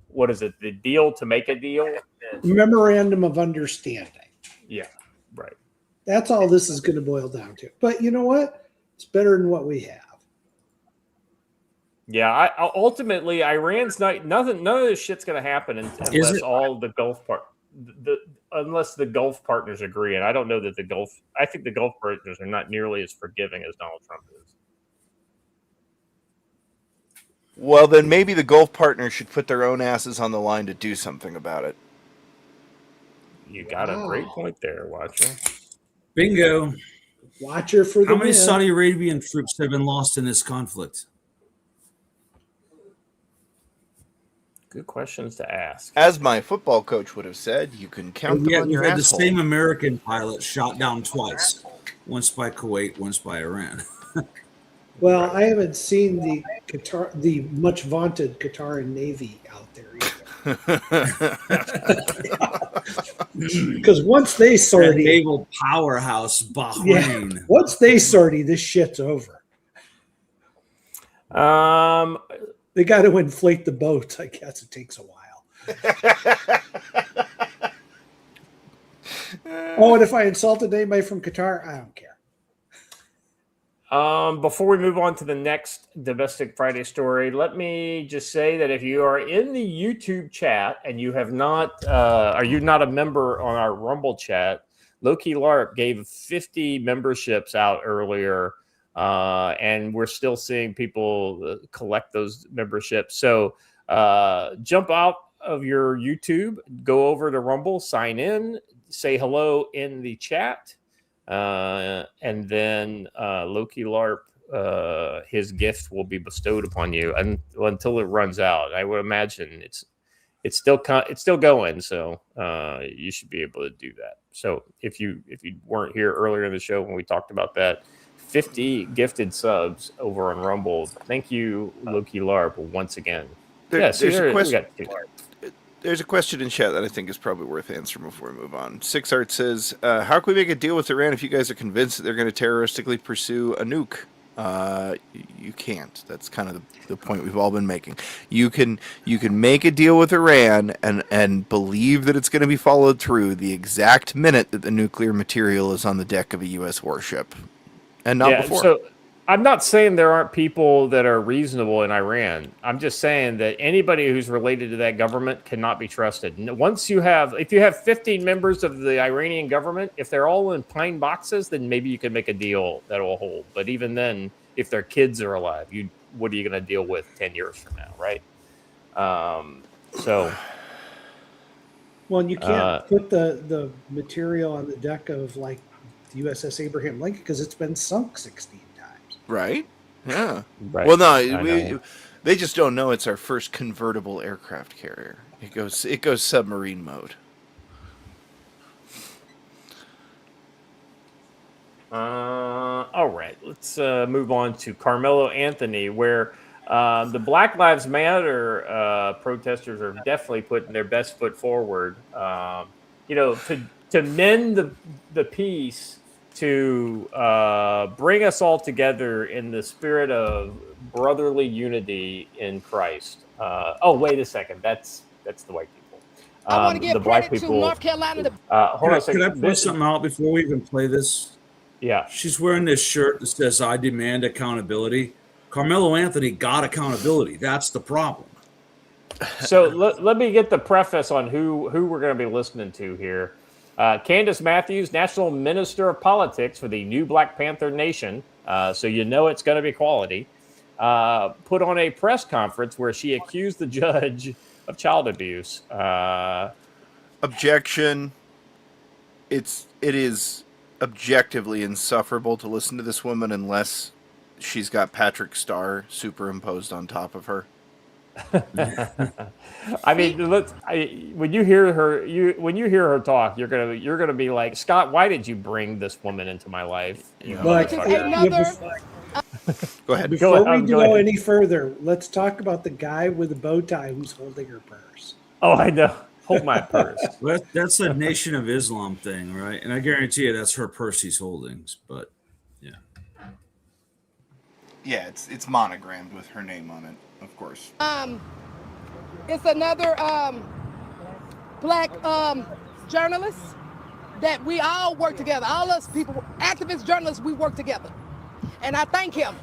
what is it? The deal to make a deal. Memorandum of understanding. Yeah. Right. That's all this is going to boil down to. But you know what? It's better than what we have. Yeah. Ultimately, Iran's nothing. None of this shit's going to happen unless all the Gulf unless the Gulf partners agree. And I don't know that I think the Gulf partners are not nearly as forgiving as Donald Trump is. Well, then maybe the Gulf partners should put their own asses on the line to do something about it. You got a great point there, Watcher. Bingo. Watcher for the How many win. Saudi Arabian troops have been lost in this conflict? Good questions to ask. As my football coach would have said, you can count them on your had asshole. the same American pilot shot down twice, once by Kuwait, once by Iran. Well, I haven't seen the much vaunted Qatari Navy out there either. Because once they sortie, naval powerhouse Bahrain. Once they sortie, this shit's over. They got to inflate the boats. I guess it takes a while. Oh, and if I insulted anybody from Qatar, I don't care. Before we move on to the next Domestic Friday story, let me just say that if you are in the YouTube chat and you have not, are you not a member on our Rumble chat, Loki LARP gave 50 memberships out earlier, and we're still seeing people collect those memberships. So jump out of your YouTube, go over to Rumble, sign in, say hello in the chat. And then Loki LARP, his gift will be bestowed upon you until it runs out. I would imagine it's still going, so you should be able to do that. So if you weren't here earlier in the show when we talked about that, 50 gifted subs over on Rumble. Thank you, Loki LARP, once again. There's a question in chat that I think is probably worth answering before we move on. 6art says, how can we make a deal with Iran if you guys are convinced that they're going to terroristically pursue a nuke? You can't. That's kind of the point we've all been making. You can make a deal with Iran and believe that it's going to be followed through the exact minute that the nuclear material is on the deck of a U.S. warship. And not before. So I'm not saying there aren't people that are reasonable in Iran. I'm just saying that anybody who's related to that government cannot be trusted. If you have 15 members of the Iranian government, if they're all in pine boxes, then maybe you can make a deal that will hold. But even then, if their kids are alive, what are you going to deal with 10 years from now, right? Well, and you can't put the material on the deck of like the USS Abraham Lincoln because it's been sunk 16 times. Right? Yeah. Right. Well, no, they just don't know it's our first convertible aircraft carrier. It goes submarine mode. All right, let's move on to Carmelo Anthony, where the Black Lives Matter protesters are definitely putting their best foot forward. To mend the peace, to bring us all together in the spirit of brotherly unity in Christ. Wait a second, that's the white people. I want to give the black credit people. to North Carolina. Hold on a second. Can I point something out before we even play this? Yeah. She's wearing this shirt that says, I demand accountability. Carmelo Anthony got accountability. That's the problem. So let me get the preface on who we're going to be listening to here. Candace Matthews, National Minister of Politics for the new Black Panther Nation. So you know it's going to be quality. put on a press conference where she accused the judge of child abuse. Objection. It is objectively insufferable to listen to this woman unless she's got Patrick Starr superimposed on top of her. I mean, when you hear her talk, you're gonna be like, Scott, why did you bring this woman into my life? But Go ahead. Before we go any further, let's talk about the guy with the bow tie who's holding her purse. Oh, I know. Hold my purse. Well, that's a Nation of Islam thing, right? And I guarantee you that's her purse he's holding. But yeah, it's monogrammed with her name on it, of course. It's another black journalist that we all work together. All us people, activists, journalists, we work together. And I thank him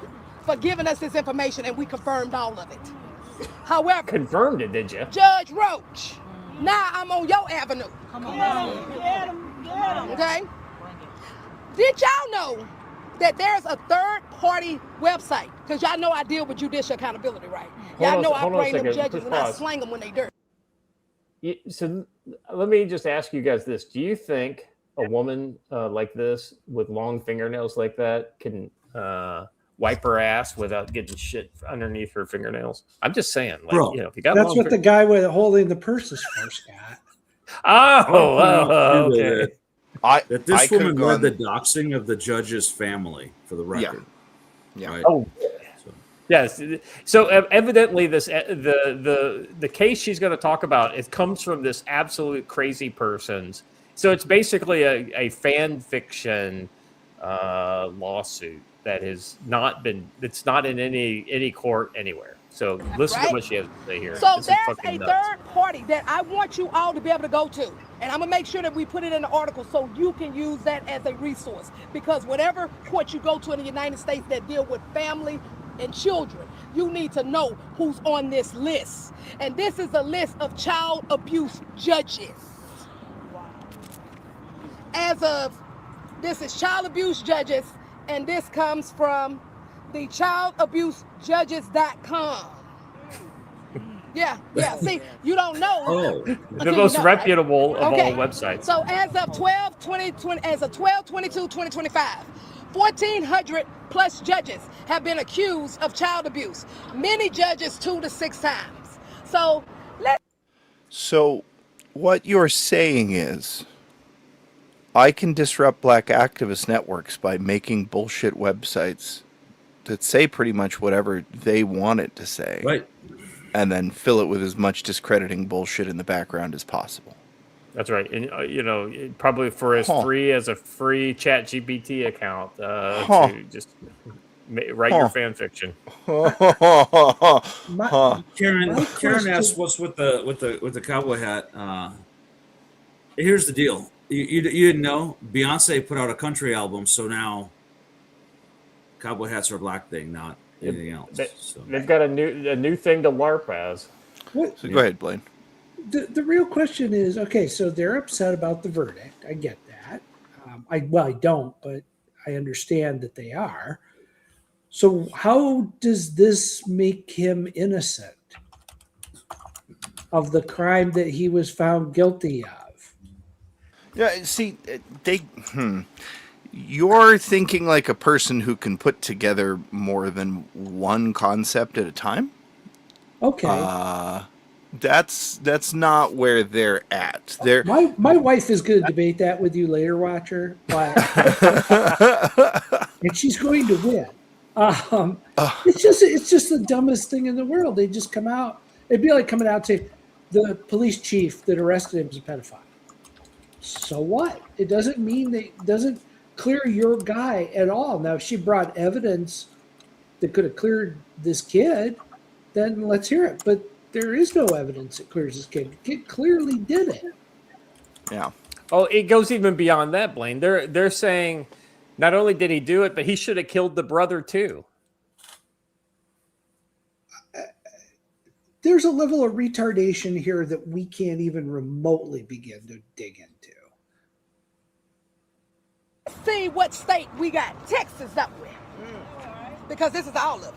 for giving us this information, and we confirmed all of it. However, confirmed it, did you? Judge Roach, now I'm on your avenue. Come on. Get him. Okay? Did y'all know that there's a third-party website? Because y'all know I deal with judicial accountability, right? Y'all know I bring them judges and I slang them when they dirty. So let me just ask you guys this. Do you think a woman like this with long fingernails like that can wipe her ass without getting shit underneath her fingernails? I'm just saying. Like, Bro, if you got that's what the guy with holding the purse is for, Scott. Okay. That this woman led the doxing of the judge's family, for the record. Yeah. Right? Oh, yes. So evidently, the case she's going to talk about, it comes from this absolute crazy person's. So it's basically a fan fiction lawsuit that has not been. It's not in any court anywhere. So listen to what she has to say here. So this there's a third party that I want you all to be able to go to. And I'm going to make sure that we put it in the article so you can use that as a resource. Because whatever court you go to in the United States that deal with family and children, you need to know who's on this list. And this is a list of child abuse judges. This is child abuse judges, and this comes from the childabusejudges.com. Yeah. See, you don't know. The most reputable of all websites. So as of 12/22/2025, 1,400 plus judges have been accused of child abuse. Many judges 2 to 6 times. So what you're saying is, I can disrupt black activist networks by making bullshit websites that say pretty much whatever they want it to say. Right. And then fill it with as much discrediting bullshit in the background as possible. That's right. And, probably for as free as a free ChatGPT account to just write your fan fiction. Karen asked what's with the cowboy hat. Here's the deal. You didn't know? Beyonce put out a country album, so now cowboy hats are a black thing, not anything else. They've got a new thing to LARP as. So go ahead, Blaine. The real question is, okay, so they're upset about the verdict. I get that. I don't, but I understand that they are. So how does this make him innocent of the crime that he was found guilty of? Yeah, see, you're thinking like a person who can put together more than one concept at a time. Okay. That's not where they're at. My wife is going to debate that with you later, Watcher, but and she's going to win. It's just the dumbest thing in the world. They just come out. It'd be like coming out to the police chief that arrested him as a pedophile. So what? It doesn't mean doesn't clear your guy at all. Now, if she brought evidence that could have cleared this kid, then let's hear it. But there is no evidence that clears this kid. The kid clearly did it. Yeah. Oh, it goes even beyond that, Blaine. They're saying not only did he do it, but he should have killed the brother too. There's a level of retardation here that we can't even remotely begin to dig into. See what state we got Texas up with. Because this is all of it.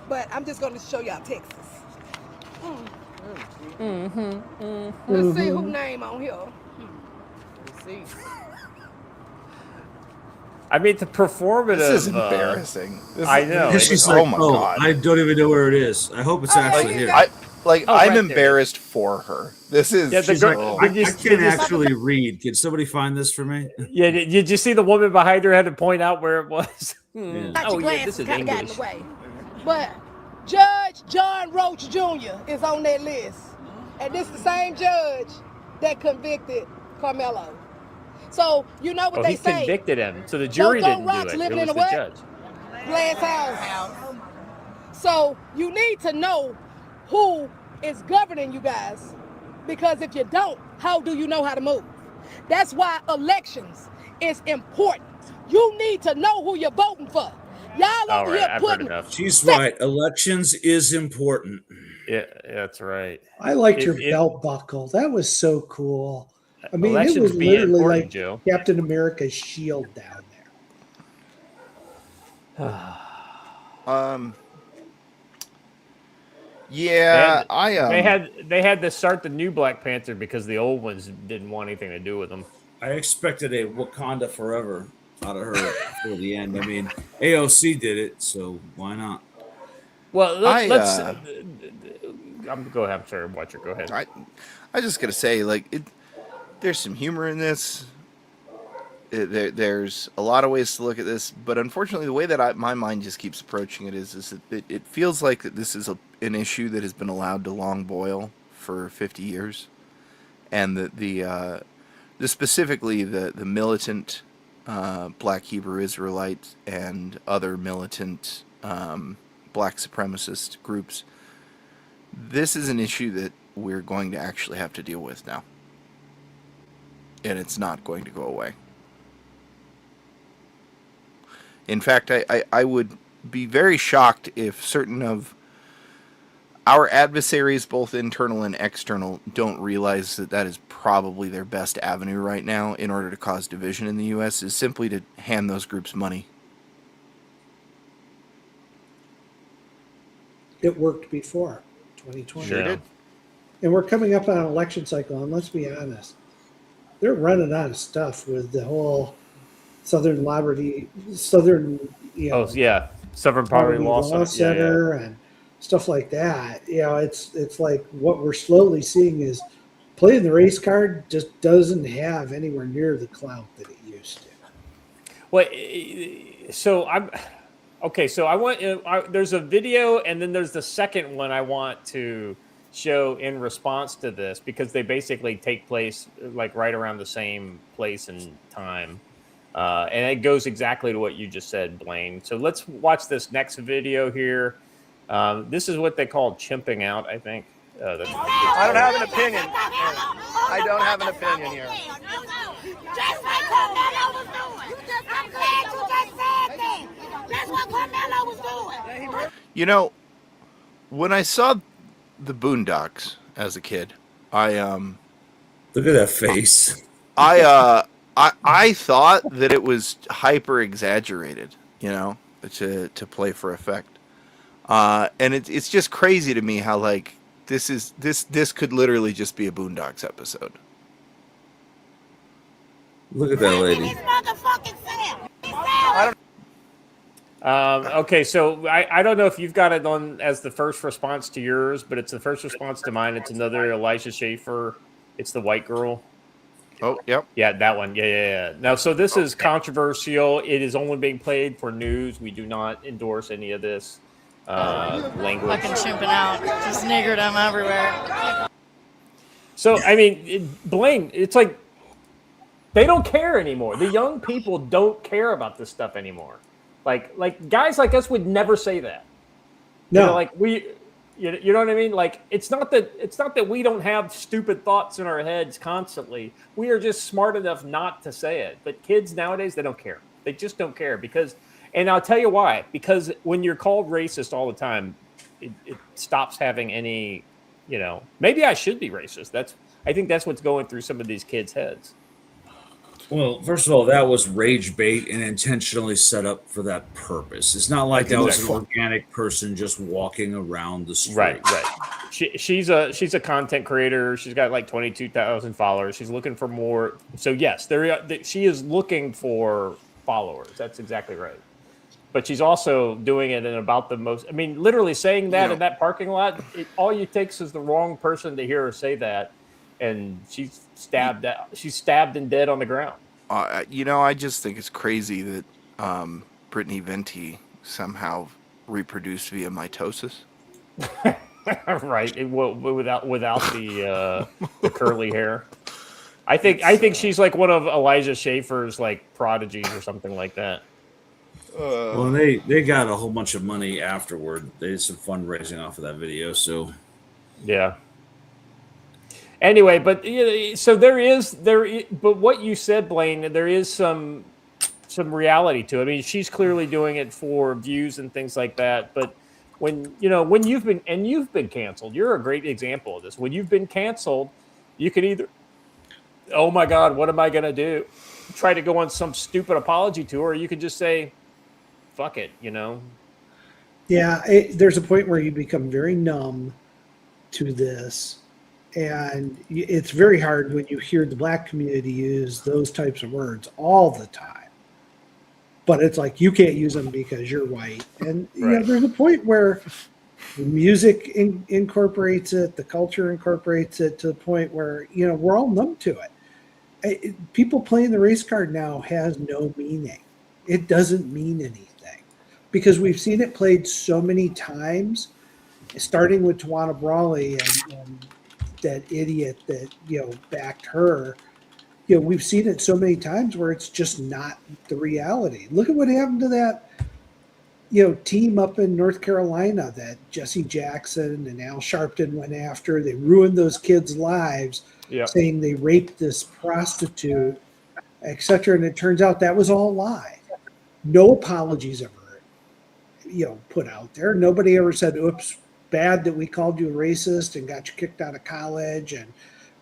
but I'm just going to show y'all Texas. Let's see who name on here. Let's see. I mean, the performative. This is embarrassing. I know. She's oh like, my oh, God. I don't even know where it is. I hope it's actually here. I'm right embarrassed for her. This is. Yeah, She's girl- like, did I you- can't did you- actually read. Can somebody find this for me? Yeah, did you see the woman behind her had to point out where it was? Yeah. Got Oh your yeah, this glasses is kind of got in English. the way. But Judge John Roach Jr. is on that list. And this is the same judge that convicted Carmelo. So, you know what Oh, they he say. convicted him, so the jury Don't throw didn't do rocks it. It living was in the a what? judge. Glass house. So you need to know who is governing you guys. Because if you don't, how do you know how to move? That's why elections is important. You need to know who you're voting for. Y'all All over right, here I've heard putting enough. She's right. Elections is important. Yeah, that's right. I liked It- your it- belt buckle. That was so cool. I mean, it Elections was be literally important, like Joe. Captain America's shield down there. Yeah, they had to start the new Black Panther because the old ones didn't want anything to do with them. I expected a Wakanda Forever out of her for the end. I mean, AOC did it, so why not? Well, let's. Go ahead, I'm sorry, Watcher. Go ahead. I just gotta say, there's some humor in this. There's a lot of ways to look at this, but unfortunately, the way that my mind just keeps approaching it is that it feels like that this is an issue that has been allowed to long boil for 50 years, and the specifically the militant Black Hebrew Israelites and other militant Black supremacist groups. This is an issue that we're going to actually have to deal with now, and it's not going to go away. In fact, I would be very shocked if certain of our adversaries, both internal and external, don't realize that is probably their best avenue right now in order to cause division in the U.S. is simply to hand those groups money. It worked before 2020. Sure did. And we're coming up on an election cycle, and let's be honest, they're running out of stuff with the whole Southern, you know, Oh yeah, Southern Poverty Law Center and stuff like that. You know, it's like what we're slowly seeing is playing the race card just doesn't have anywhere near the clout that it used to. Well, so I'm okay. So I want there's a video, and then there's the second one I want to show in response to this because they basically take place like right around the same place and time. And it goes exactly to what you just said, Blaine. So let's watch this next video here. This is what they call chimping out, I think. I don't have an opinion. I don't have an opinion here. Just like Carmelo was doing. I'm glad you just said that. That's what Carmelo was doing. You know, when I saw the Boondocks as a kid, Look at that face. I thought that it was hyper exaggerated, you know, to play for effect. And it's just crazy to me how like this could literally just be a Boondocks episode. Look at that lady. Okay, so I don't know if you've got it on as the first response to yours, but it's the first response to mine. It's another Elijah Schaefer. It's the white girl. Oh, yep. Yeah, that one. Yeah. Now, so this is controversial. It is only being played for news. We do not endorse any of this language. Fucking chimping out. Just niggered them everywhere. So, I mean, Blaine, it's like they don't care anymore. The young people don't care about this stuff anymore. Like guys like us would never say that. No. You know, like you know what I mean? Like it's not that we don't have stupid thoughts in our heads constantly. We are just smart enough not to say it. But kids nowadays, they don't care. They just don't care because, and I'll tell you why. Because when you're called racist all the time, it stops having any, you know. Maybe I should be racist. I think that's what's going through some of these kids' heads. Well, first of all, that was rage bait and intentionally set up for that purpose. It's not like that was an organic person just walking around the street. Right. She's a content creator. She's got like 22,000 followers. She's looking for more. So yes, she is looking for followers. That's exactly right. But she's also doing it in about the most. I mean, literally saying that in that parking lot. All you takes is the wrong person to hear her say that, and she's stabbed and dead on the ground. I just think it's crazy that Brittany Venti somehow reproduced via mitosis. Right, without the curly hair. I think she's like one of Elijah Schaefer's like prodigies or something like that. Well, they got a whole bunch of money afterward. They did some fundraising off of that video, so yeah. Anyway, but so but what you said, Blaine, there is some reality to it. I mean, she's clearly doing it for views and things like that. But when you've been canceled, you're a great example of this. When you've been canceled, you can either, oh my God, what am I going to do? Try to go on some stupid apology tour, or you could just say, fuck it, Yeah, there's a point where you become very numb to this, and it's very hard when you hear the black community use those types of words all the time. But it's like you can't use them because you're white, and there's a point where the music incorporates it, the culture incorporates it to the point where we're all numb to it. People playing the race card now has no meaning. It doesn't mean anything. Because we've seen it played so many times, starting with Tawana Brawley and that idiot that backed her. We've seen it so many times where it's just not the reality. Look at what happened to that team up in North Carolina that Jesse Jackson and Al Sharpton went after. They ruined those kids' lives, saying they raped this prostitute, etc. And it turns out that was all a lie. No apologies ever put out there. Nobody ever said, oops, bad that we called you a racist and got you kicked out of college and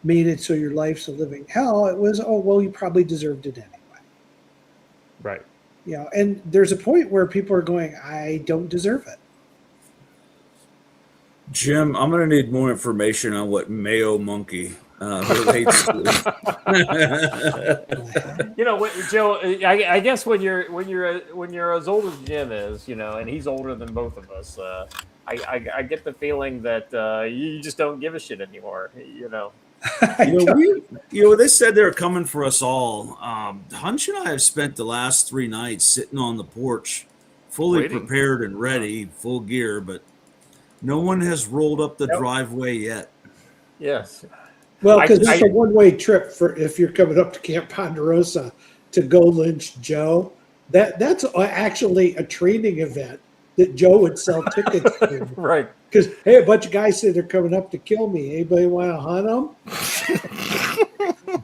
made it so your life's a living hell. It was, oh, well, you probably deserved it anyway. Right. And there's a point where people are going, I don't deserve it. Jim, I'm going to need more information on what Mayo Monkey relates to. Joe, I guess when you're as old as Jim is, and he's older than both of us, I get the feeling that you just don't give a shit anymore. They said they're coming for us all. Hunch and I have spent the last 3 nights sitting on the porch, fully prepared and ready, full gear, but no one has rolled up the driveway yet. Yes. Well, because it's a one-way trip for if you're coming up to Camp Ponderosa to go lynch Joe. That's actually a training event that Joe would sell tickets to. Right. Because, hey, a bunch of guys say they're coming up to kill me. Anybody want to hunt them?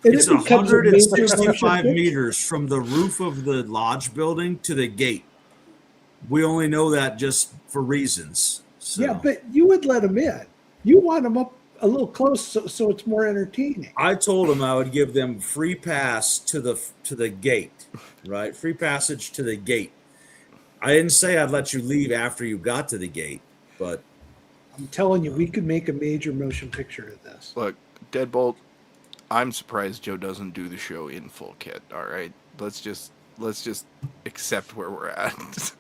It's 165 meters from the roof of the lodge building to the gate. We only know that just for reasons. So. Yeah, but you would let them in. You want them up a little close so it's more entertaining. I told them I would give them free pass to the gate, right? Free passage to the gate. I didn't say I'd let you leave after you got to the gate, but I'm telling you, we could make a major motion picture of this. Look, Deadbolt, I'm surprised Joe doesn't do the show in full kit. All right, let's just accept where we're at.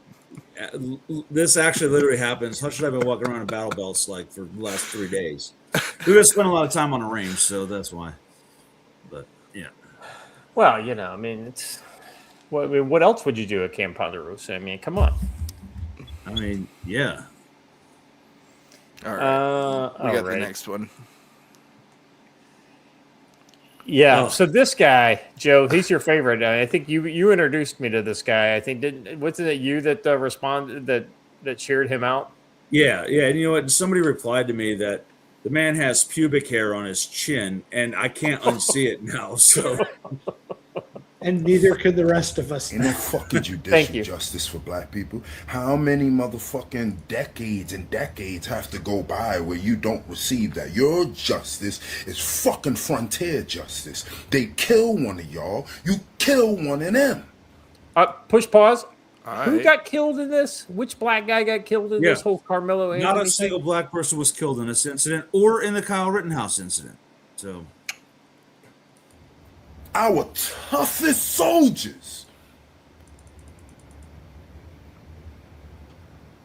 This actually literally happens. Hunch and I've been walking around in battle belts like for the last 3 days. We've been spending a lot of time on the range, so that's why. But yeah. Well, I mean, it's what else would you do at Camp Ponderosa? I mean, come on. I mean, yeah. All right. We got the next one. Yeah. So this guy, Joe, he's your favorite. I think you introduced me to this guy. I think wasn't it you that responded that shared him out? Yeah. And you know what? Somebody replied to me that the man has pubic hair on his chin, and I can't unsee it now. So And neither could the rest of us. Ain't no fucking Thank judicial you. justice for black people. How many motherfucking decades and decades have to go by where you don't receive that? Your justice is fucking frontier justice. They kill one of y'all, you kill one of them. Push pause. All Who right. got killed in this? Which black guy got killed in Yeah. this whole Carmelo Anthony Not a thing? single black person was killed in this incident or in the Kyle Rittenhouse incident. So Our toughest soldiers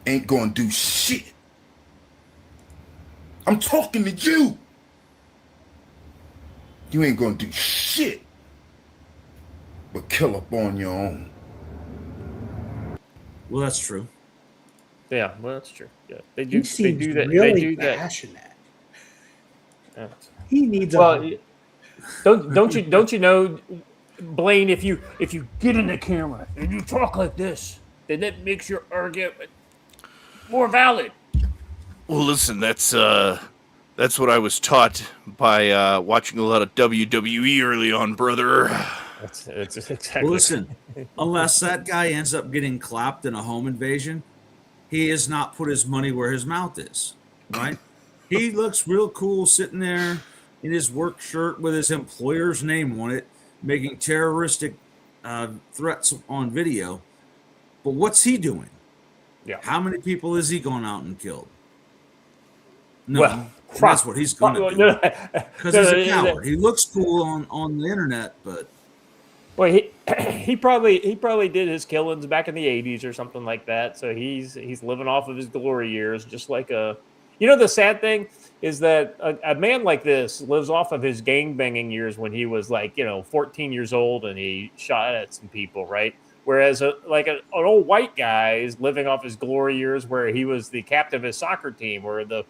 ain't gonna do shit. I'm talking to you. You ain't gonna do shit but kill up on your own. well, that's true. Yeah, well, that's true. Yeah, they He do. They seems do that. really They do that. passionate. Yeah. He needs a Well, don't you know, Blaine? If you get in the camera and you talk like this, then that makes your argument more valid. Well, listen, that's what I was taught by watching a lot of WWE early on, brother. That's exactly. Well, listen, unless that guy ends up getting clapped in a home invasion, he has not put his money where his mouth is, right? He looks real cool sitting there in his work shirt with his employer's name on it, making terroristic threats on video. But what's he doing? Yeah. How many people has he gone out and killed? No, Well, and that's what he's going to do. Because he's a coward. He looks cool on the internet, but Well, he probably did his killings back in the 80s or something like that. So he's living off of his glory years, just like a. You know, the sad thing is that a man like this lives off of his gangbanging years when he was 14 years old and he shot at some people, right? Whereas an old white guy is living off his glory years where he was the captain of his soccer team or the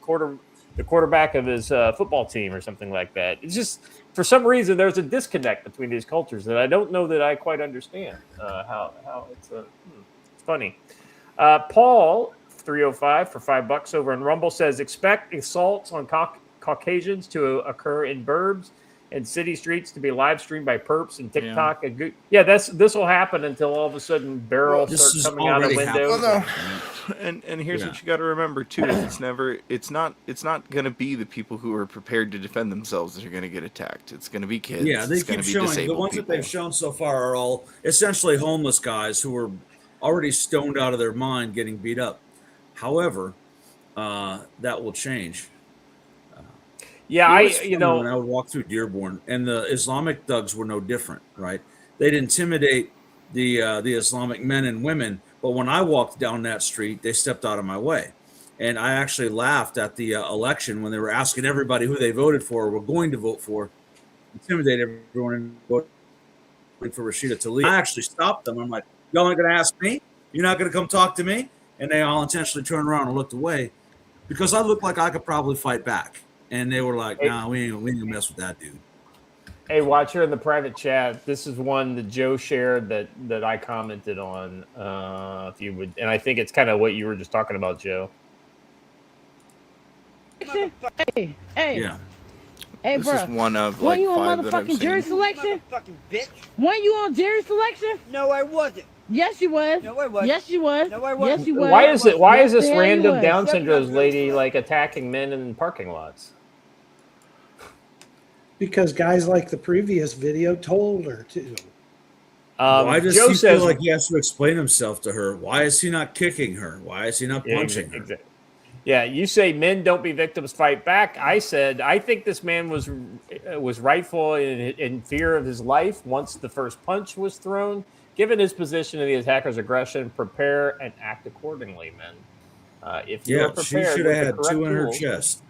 quarterback of his football team or something like that. It's just, for some reason, there's a disconnect between these cultures that I don't know that I quite understand how it's funny. Paul 305 for $5 over in Rumble says, expect assaults on Caucasians to occur in burbs and city streets to be live streamed by perps and TikTok. Yeah, this will happen until all of a sudden barrels start coming out of windows. Well, no. And here's what you got to remember too: is it's not going to be the people who are prepared to defend themselves that are going to get attacked. It's going to be kids. yeah, they it's keep going to be showing the disabled ones people. that they've shown so far are all essentially homeless guys who are already stoned out of their mind, getting beat up. However, that will change. Yeah, when I would walk through Dearborn, and the Islamic thugs were no different, right? They'd intimidate the Islamic men and women, but when I walked down that street, they stepped out of my way, and I actually laughed at the election when they were asking everybody who they voted for or were going to vote for, intimidate everyone and vote for Rashida Tlaib. I actually stopped them. I'm like, y'all aren't going to ask me? You're not going to come talk to me? And they all intentionally turned around and looked away because I looked like I could probably fight back. And they were like, nah, we ain't gonna mess with that dude. Hey, watcher in the private chat, this is one that Joe shared that I commented on. If you would, and I think it's kind of what you were just talking about, Joe. Hey, yeah. Hey, This bro. is one of Weren't like you on 5 that I've motherfucking jury seen. selection? Motherfucking bitch. Weren't you on jury selection? No, I wasn't. Yes, you was. No, I wasn't. Yes, you was. No, I wasn't. Yes, you was. Why Yes, is this the hell you random was. Down syndrome lady attacking men in parking lots? Because guys like the previous video told her to. Why does Joe he says, feel like he has to explain himself to her? Why is he not kicking her? Why is he not punching her? Exactly. Yeah, you say men don't be victims, fight back. I said I think this man was rightful in fear of his life once the first punch was thrown. Given his position and the attacker's aggression, prepare and act accordingly, men. If you're prepared, she should with have the had correct 2 in her tools- chest.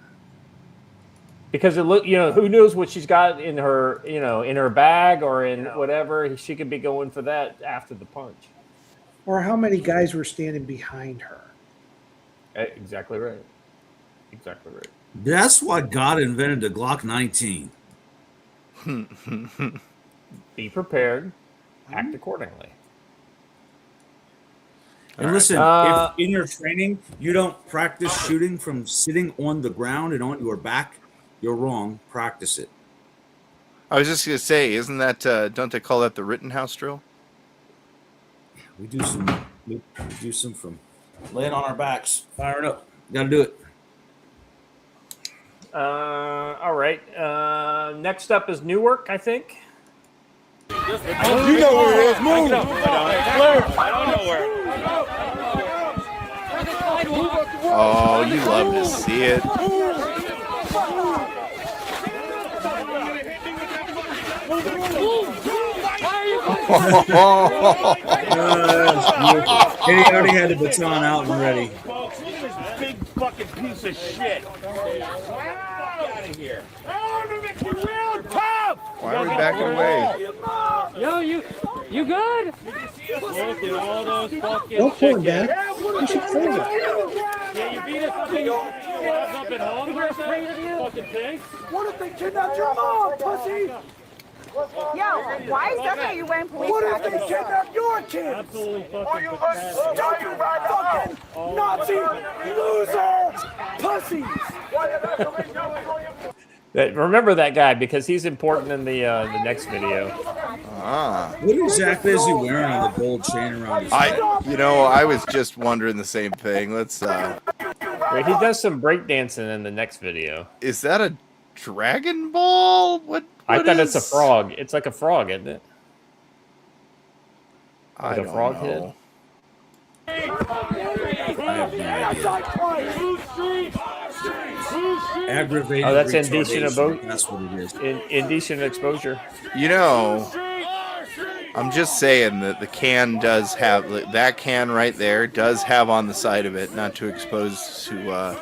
Because who knows what she's got in her, in her bag or in whatever. She could be going for that after the punch. Or how many guys were standing behind her? Exactly right. Exactly right. That's why God invented the Glock 19. Be prepared, act accordingly. And listen, if in your training you don't practice shooting from sitting on the ground and on your back, you're wrong. Practice it. I was just gonna say, isn't that don't they call that the Rittenhouse drill? We do some from laying on our backs, firing up. Got to do it. All right. Next up is Newark, I think. You know where it is. Move. I don't know where. Oh, you love to see it. And he already had the baton out and ready. Folks, look at this big fucking piece of shit. Get out of here. Real tough. Why are we backing away? Yo, you good? Look at all those fucking. Don't pull him back. You should pull him. Yeah, you beat us up at home or something? Fucking thing. What if they kidnapped your mom, pussy? Yo, why is that how you wearing police What if they kidnapped your kids? Absolutely fucking. Are you stupid fucking Nazi loser pussies? Remember that guy because he's important in the next video. Ah. What exactly is he wearing on the gold chain around his neck? I was just wondering the same thing. Let's. Wait, he does some breakdancing in the next video. Is that a Dragon Ball? What I thought it's a frog. It's like a frog, isn't it? I Like don't a frog know. head. Aggravated. Oh, that's indecent retardation. That's what it is. Indecent exposure. You know, I'm just saying that the can does have that can right there does have on the side of it not to expose to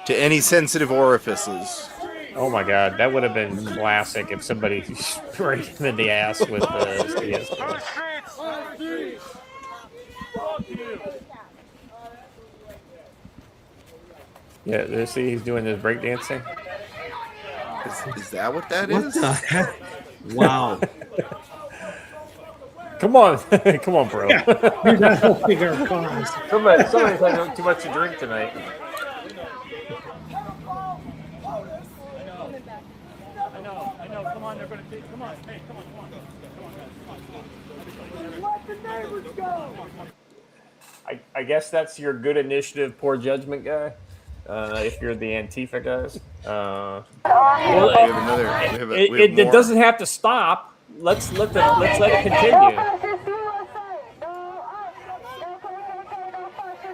any sensitive orifices. Oh my god, that would have been classic if somebody sprayed him in the ass with the CS. Yeah, see, he's doing this breakdancing. Is that what that What is? the heck? Wow. Come on, come on, bro. You're not helping our cause. Somebody's having too much to drink tonight. I know. Come on, they're going to take. Come on. Hey, come on. Let the neighbors go. I guess that's your good initiative, poor judgment guy. If you're the Antifa guys. It doesn't have to stop. Let's let it continue.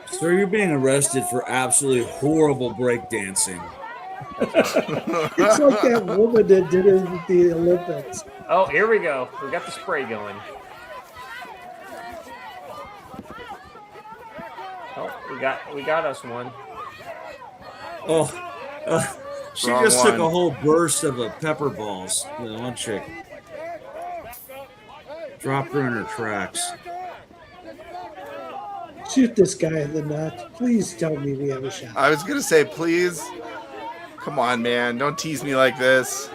Sir, you're being arrested for absolutely horrible breakdancing. It's like that woman that did it at the Olympics. Oh, here we go. We got the spray going. Oh, we got us one. She Wrong just took one. a whole burst of pepper balls. One chick. Dropped her in her tracks. Shoot this guy in the nut. Please tell me we have a shot. I was gonna say, please. Come on, man. Don't tease me like this.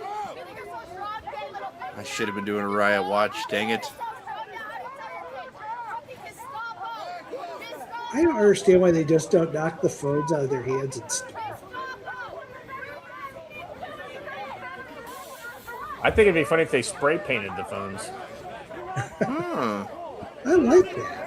I should have been doing a riot watch. Dang it. I don't understand why they just don't knock the phones out of their hands and stuff. I think it'd be funny if they spray painted the phones. I like that.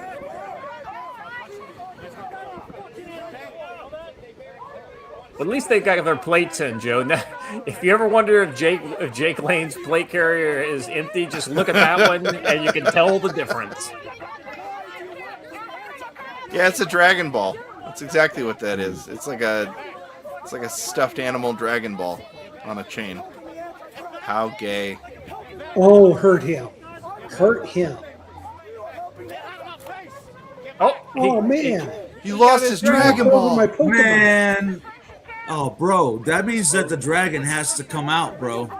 At least they got their plates in, Joe. Now, if you ever wonder if Jake Lane's plate carrier is empty, just look at that one and you can tell the difference. Yeah, it's a Dragon Ball. That's exactly what that is. It's like a stuffed animal Dragon Ball on a chain. How gay. Oh, hurt him. Hurt him. Oh, man. He lost his Dragon Ball. Man. Oh, bro. That means that the dragon has to come out, bro.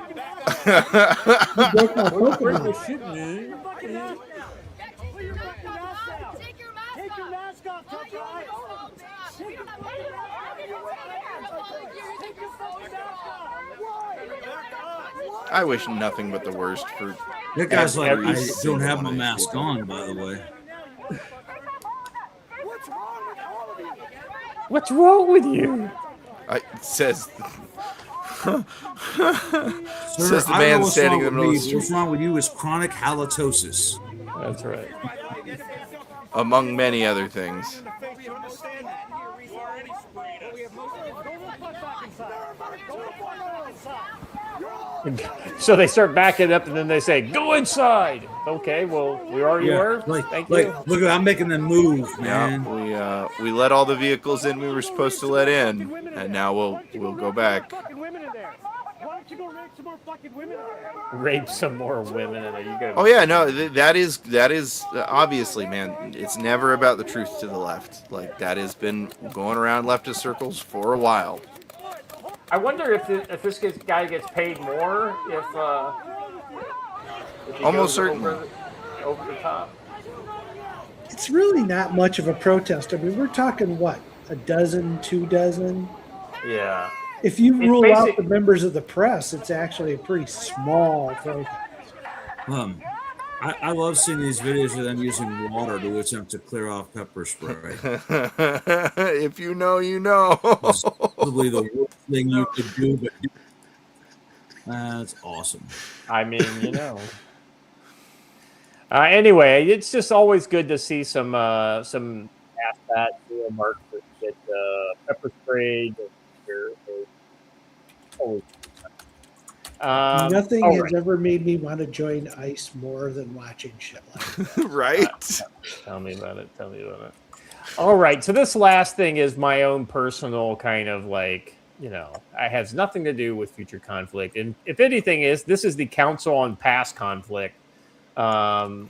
I wish nothing but the worst for. That guy's like, I don't have my mask on, by the way. What's wrong with you? It says Says the I don't know man what's standing wrong in the with middle of me. the street. What's wrong with you is chronic halitosis. That's right. Among many other things. So they start backing up, and then they say, "Go inside." Okay, well, we already were. Thank you. Look, I'm making them move, man. Yeah, we let all the vehicles in we were supposed to let in, and now we'll go back. Rape some more women, and you go. Oh yeah, no, that is obviously, man. It's never about the truth to the left. Like that has been going around leftist circles for a while. I wonder if this guy gets paid more if he Almost goes certainly. over the top. It's really not much of a protest. I mean, we're talking what, a dozen, 2 dozen? Yeah. If you It's rule basic- out the members of the press, it's actually a pretty small protest. I love seeing these videos of them using water to attempt to clear off pepper spray. If you know, you know. It's probably the worst thing you could do, but that's awesome. I mean, you know. Anyway, it's just always good to see some half-fat markers get pepper sprayed. Nothing all has right. ever made me want to join ICE more than watching shit like that. Right? Tell me about it. Tell me about it. All right. So this last thing is my own personal kind of like, it has nothing to do with future conflict. And if anything this is the Council on Past Conflict. The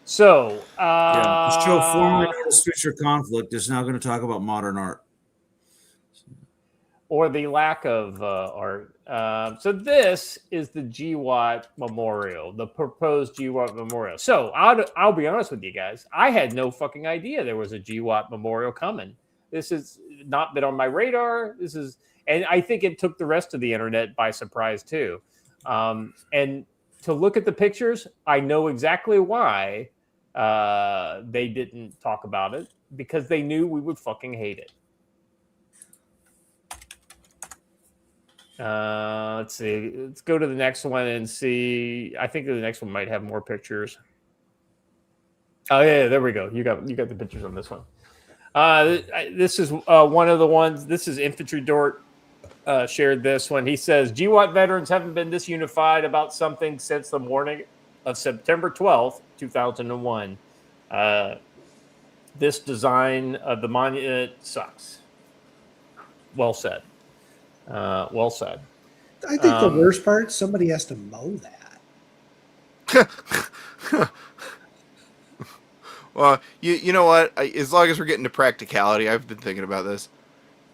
show formerly known as Future Conflict is now going to talk about modern art. Or the lack of art. So this is the GWAT Memorial, the proposed GWAT Memorial. So I'll be honest with you guys. I had no fucking idea there was a GWAT Memorial coming. This has not been on my radar. And I think it took the rest of the internet by surprise too. And to look at the pictures, I know exactly why they didn't talk about it, because they knew we would fucking hate it. Let's see. Let's go to the next one and see. I think the next one might have more pictures. Oh yeah, there we go. You got the pictures on this one. This is one of the ones. This is Infantry Dort shared this one. He says GWAT veterans haven't been this unified about something since the morning of September 12th, 2001. This design of the monument sucks. Well said. Well said. I think the worst part, somebody has to mow that. Well, you know what? As long as we're getting to practicality, I've been thinking about this.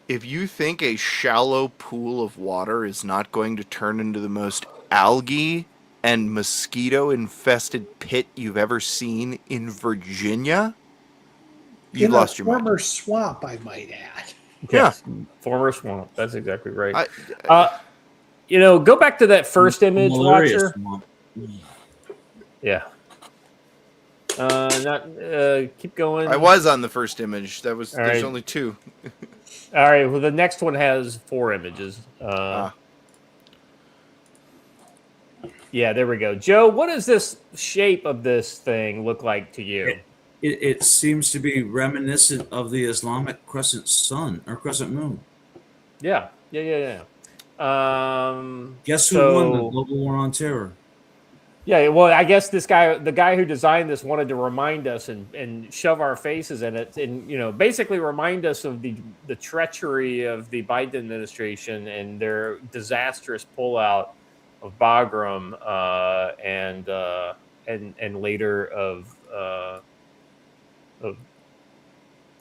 If you think a shallow pool of water is not going to turn into the most algae and mosquito-infested pit you've ever seen in Virginia, you've lost your mind. Former swamp, I might add. Yes, former swamp. That's exactly right. Go back to that first image, Watcher. Yeah. Keep going. I was on the first image. There's right. only 2. All right. Well, the next one has 4 images. Yeah, there we go. Joe, what does this shape of this thing look like to you? It seems to be reminiscent of the Islamic crescent sun or crescent moon. Yeah. Guess who won the global war on terror? Yeah, well, I guess the guy who designed this wanted to remind us and shove our faces in it, and basically remind us of the treachery of the Biden administration and their disastrous pullout of Bagram and later of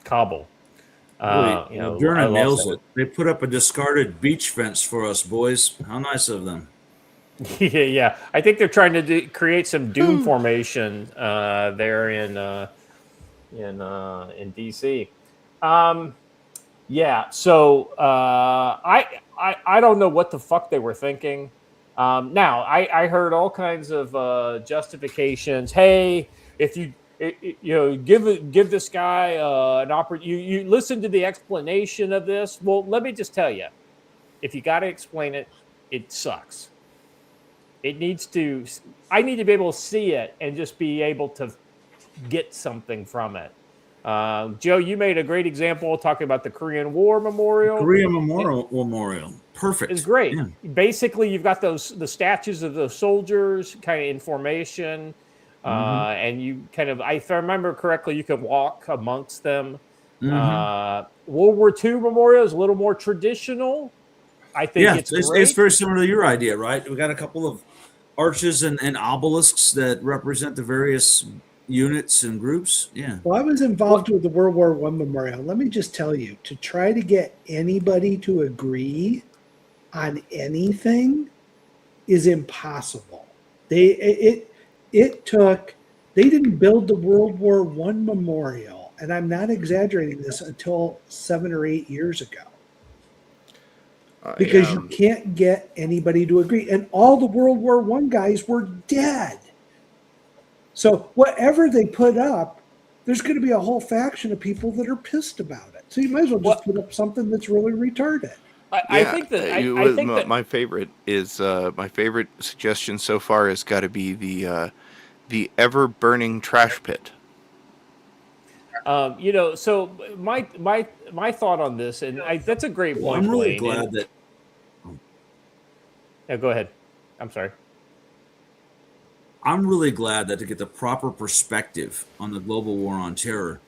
Kabul. Moderna nails it. They put up a discarded beach fence for us, boys. How nice of them. Yeah. I think they're trying to create some doom formation there in DC. Yeah. So I don't know what the fuck they were thinking. Now I heard all kinds of justifications. Hey, if you give this guy an opportunity. You listen to the explanation of this. Well, let me just tell you, if you got to explain it, it sucks. It needs to. I need to be able to see it and just be able to get something from it. Joe, you made a great example talking about the Korean War Memorial. Korean Memorial. Perfect. It's great. Yeah. Basically, you've got the statues of the soldiers kind of in formation, and you kind of, if I remember correctly, you can walk amongst them. World War II Memorial is a little more traditional. I think it's very similar to your idea, right? We got a couple of arches and obelisks that represent the various units and groups. Yeah. Well, I was involved with the World War I Memorial. Let me just tell you, to try to get anybody to agree on anything is impossible. They didn't build the World War I Memorial, and I'm not exaggerating this, until 7 or 8 years ago. Because you can't get anybody to agree. And all the World War I guys were dead. So whatever they put up, there's going to be a whole faction of people that are pissed about it. So you might as well just put up something that's really retarded. I think that my favorite is my favorite suggestion so far has got to be the ever burning trash pit. So my thought on this, and that's a great point. Well, I'm really glad that. Yeah, go ahead. I'm sorry. I'm really glad that to get the proper perspective on the global war on terror,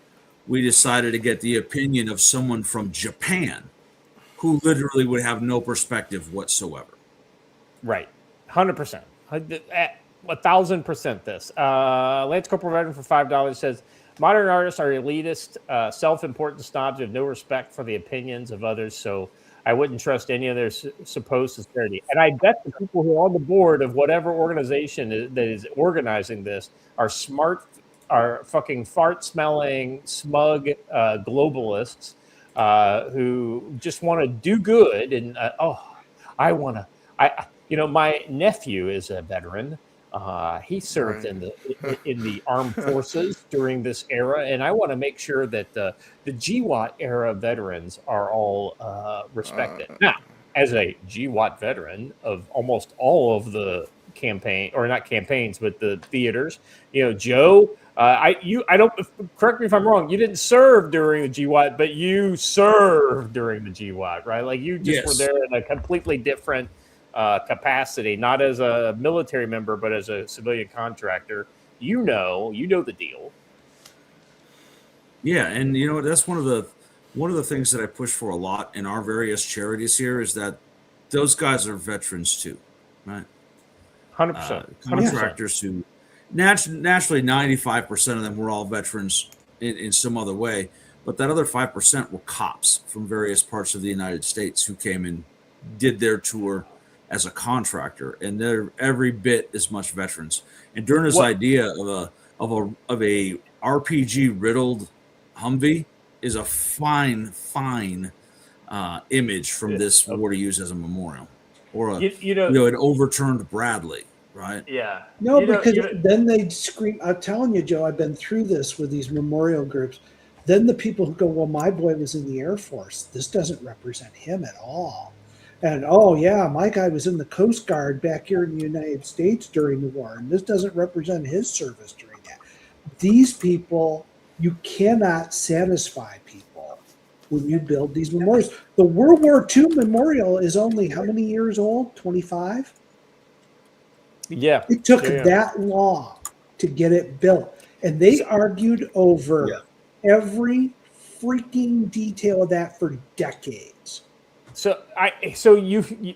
we decided to get the opinion of someone from Japan, who literally would have no perspective whatsoever. Right, 100%, 1,000%. This Lance Corporal Veteran for $5 says, modern artists are elitist, self-important snobs who have no respect for the opinions of others, so I wouldn't trust any of their supposed sincerity. And I bet the people who are on the board of whatever organization that is organizing this are fucking fart-smelling, smug globalists who just want to do good. And my nephew is a veteran. He served in the armed forces during this era, and I want to make sure that the GWAT era veterans are all respected. Now, as a GWAT veteran of almost all of the not campaigns, but the theaters, Joe, I don't, correct me if I'm wrong, you didn't serve during the GWAT, but you served during the GWAT, right? Like you just were there in a completely different capacity, not as a military member, but as a civilian contractor. You know the deal. Yeah, and that's one of the things that I push for a lot in our various charities here is that those guys are veterans too, right? 100%. Contractors who naturally 95% of them were all veterans in some other way, but that other 5% were cops from various parts of the United States who came and did their tour as a contractor, and they're every bit as much veterans. And during this idea of a RPG riddled Humvee is a fine image from this war to use as a memorial, or an overturned Bradley, right? Yeah. No, because then they'd scream. I'm telling you, Joe, I've been through this with these memorial groups. Then the people who go, well, my boy was in the Air Force. This doesn't represent him at all. And, oh, yeah, my guy was in the Coast Guard back here in the United States during the war, and this doesn't represent his service during that. These people, you cannot satisfy people when you build these memorials. The World War II memorial is only how many years old? 25? Yeah. It took that long to get it built. And they argued over every freaking detail of that for decades. So you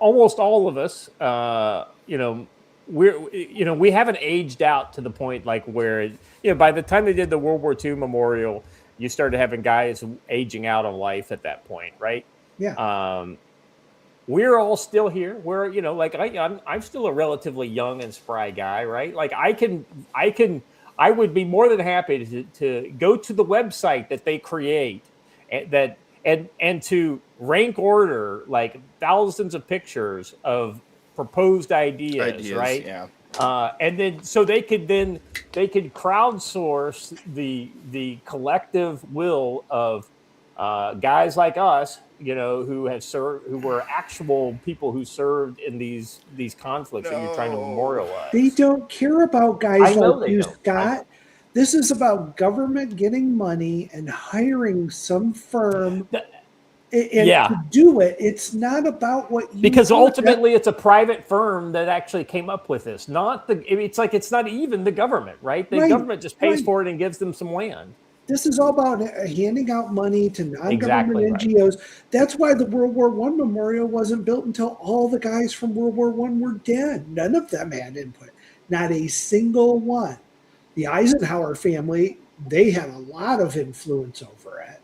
almost all of us, we haven't aged out to the point like where, by the time they did the World War II memorial, you started having guys aging out of life at that point, right? Yeah. We're all still here. We're, I'm still a relatively young and spry guy, right? Like I would be more than happy to go to the website that they create and to rank order like thousands of pictures of proposed ideas, right? Yeah. And then so they could crowdsource the collective will of guys like us, who have served, who were actual people who served in these conflicts that you're trying to memorialize. They don't care about I guys know like they you, don't. Scott. This is about government getting money and hiring some firm and Yeah. to do it. It's not about what you Because want. ultimately, it's a private firm that actually came up with this. Not the. It's not even the government, right? The Right, government just pays right. for it and gives them some land. This is all about handing out money to non-government Exactly right. NGOs. That's why the World War I memorial wasn't built until all the guys from World War I were dead. None of them had input. Not a single one. The Eisenhower family, they had a lot of influence over it,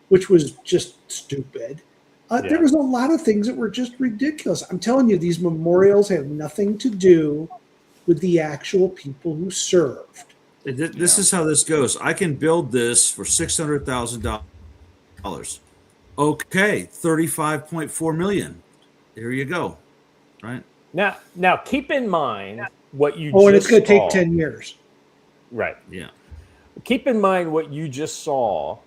which was just stupid. There was a lot of things that were just ridiculous. I'm telling you, these memorials have nothing to do with the actual people who served. This is how this goes. I can build this for $600,000. Okay, 35.4 million. There you go. Right now, keep in mind what you. Oh, and just it's going to take saw. 10 years. Right. Yeah. Keep in mind what you just saw.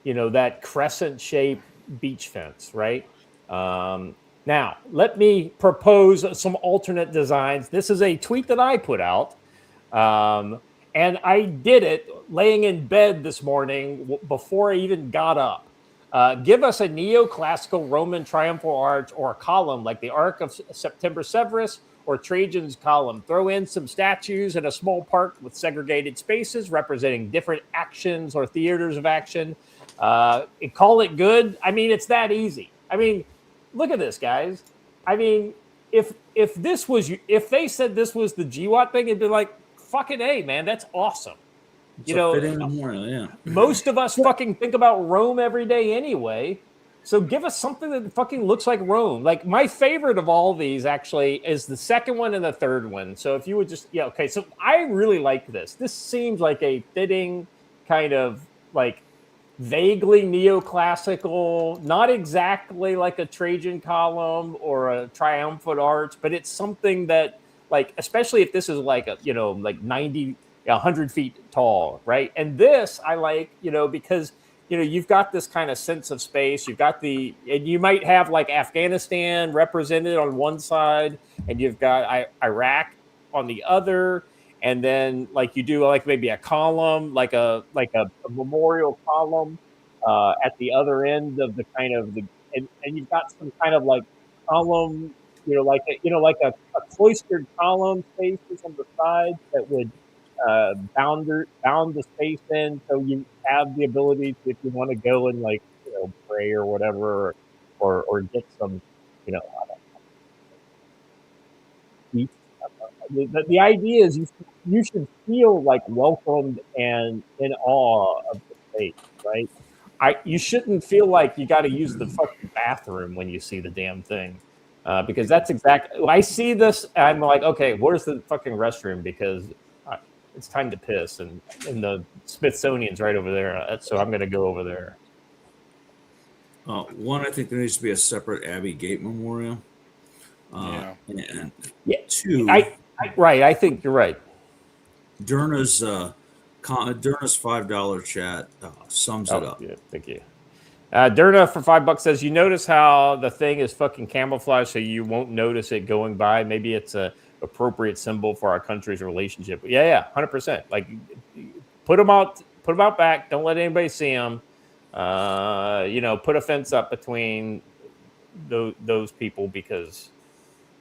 That crescent-shaped beach fence, right? Now, let me propose some alternate designs. This is a tweet that I put out. And I did it laying in bed this morning before I even got up. Give us a neoclassical Roman triumphal arch or a column like the Arc of September Severus or Trajan's column. Throw in some statues in a small park with segregated spaces representing different actions or theaters of action. Call it good. I mean, it's that easy. I mean, look at this, guys. I mean, if they said this was the GWAT thing, it'd be like, fucking A, man, that's awesome. Most of us fucking think about Rome every day anyway. So give us something that fucking looks like Rome. Like my favorite of all these actually is the second one and the third one. So if you would just, okay. So I really like this. This seems like a fitting kind of like vaguely neoclassical, not exactly like a Trajan column or a triumphant arch, but it's something that, like, especially if this is like a, like 100 feet tall, right? And this I like, because you've got this kind of sense of space. You've got and you might have like Afghanistan represented on one side, and you've got Iraq on the other. And then like you do like maybe a column, like a memorial column at the other end of the kind of and you've got some kind of like column, like a cloistered column spaces on the sides that would bound the space in, so you have the ability to, if you want to go and like pray or whatever, or get some the idea is you should feel like welcomed and in awe of the space, right? You shouldn't feel like you got to use the fucking bathroom when you see the damn thing, because that's exactly. I see this, I'm like, okay, where's the fucking restroom? Because it's time to piss, and the Smithsonian's right over there, so I'm going to go over there. One, I think there needs to be a separate Abbey Gate memorial. And two, I think you're right. Derna's $5 chat sums it up. Yeah, thank you. Derna for $5 says, you notice how the thing is fucking camouflaged so you won't notice it going by. Maybe it's a appropriate symbol for our country's relationship. Yeah, 100%. Like, put them out back. Don't let anybody see them. Put a fence up between those people, because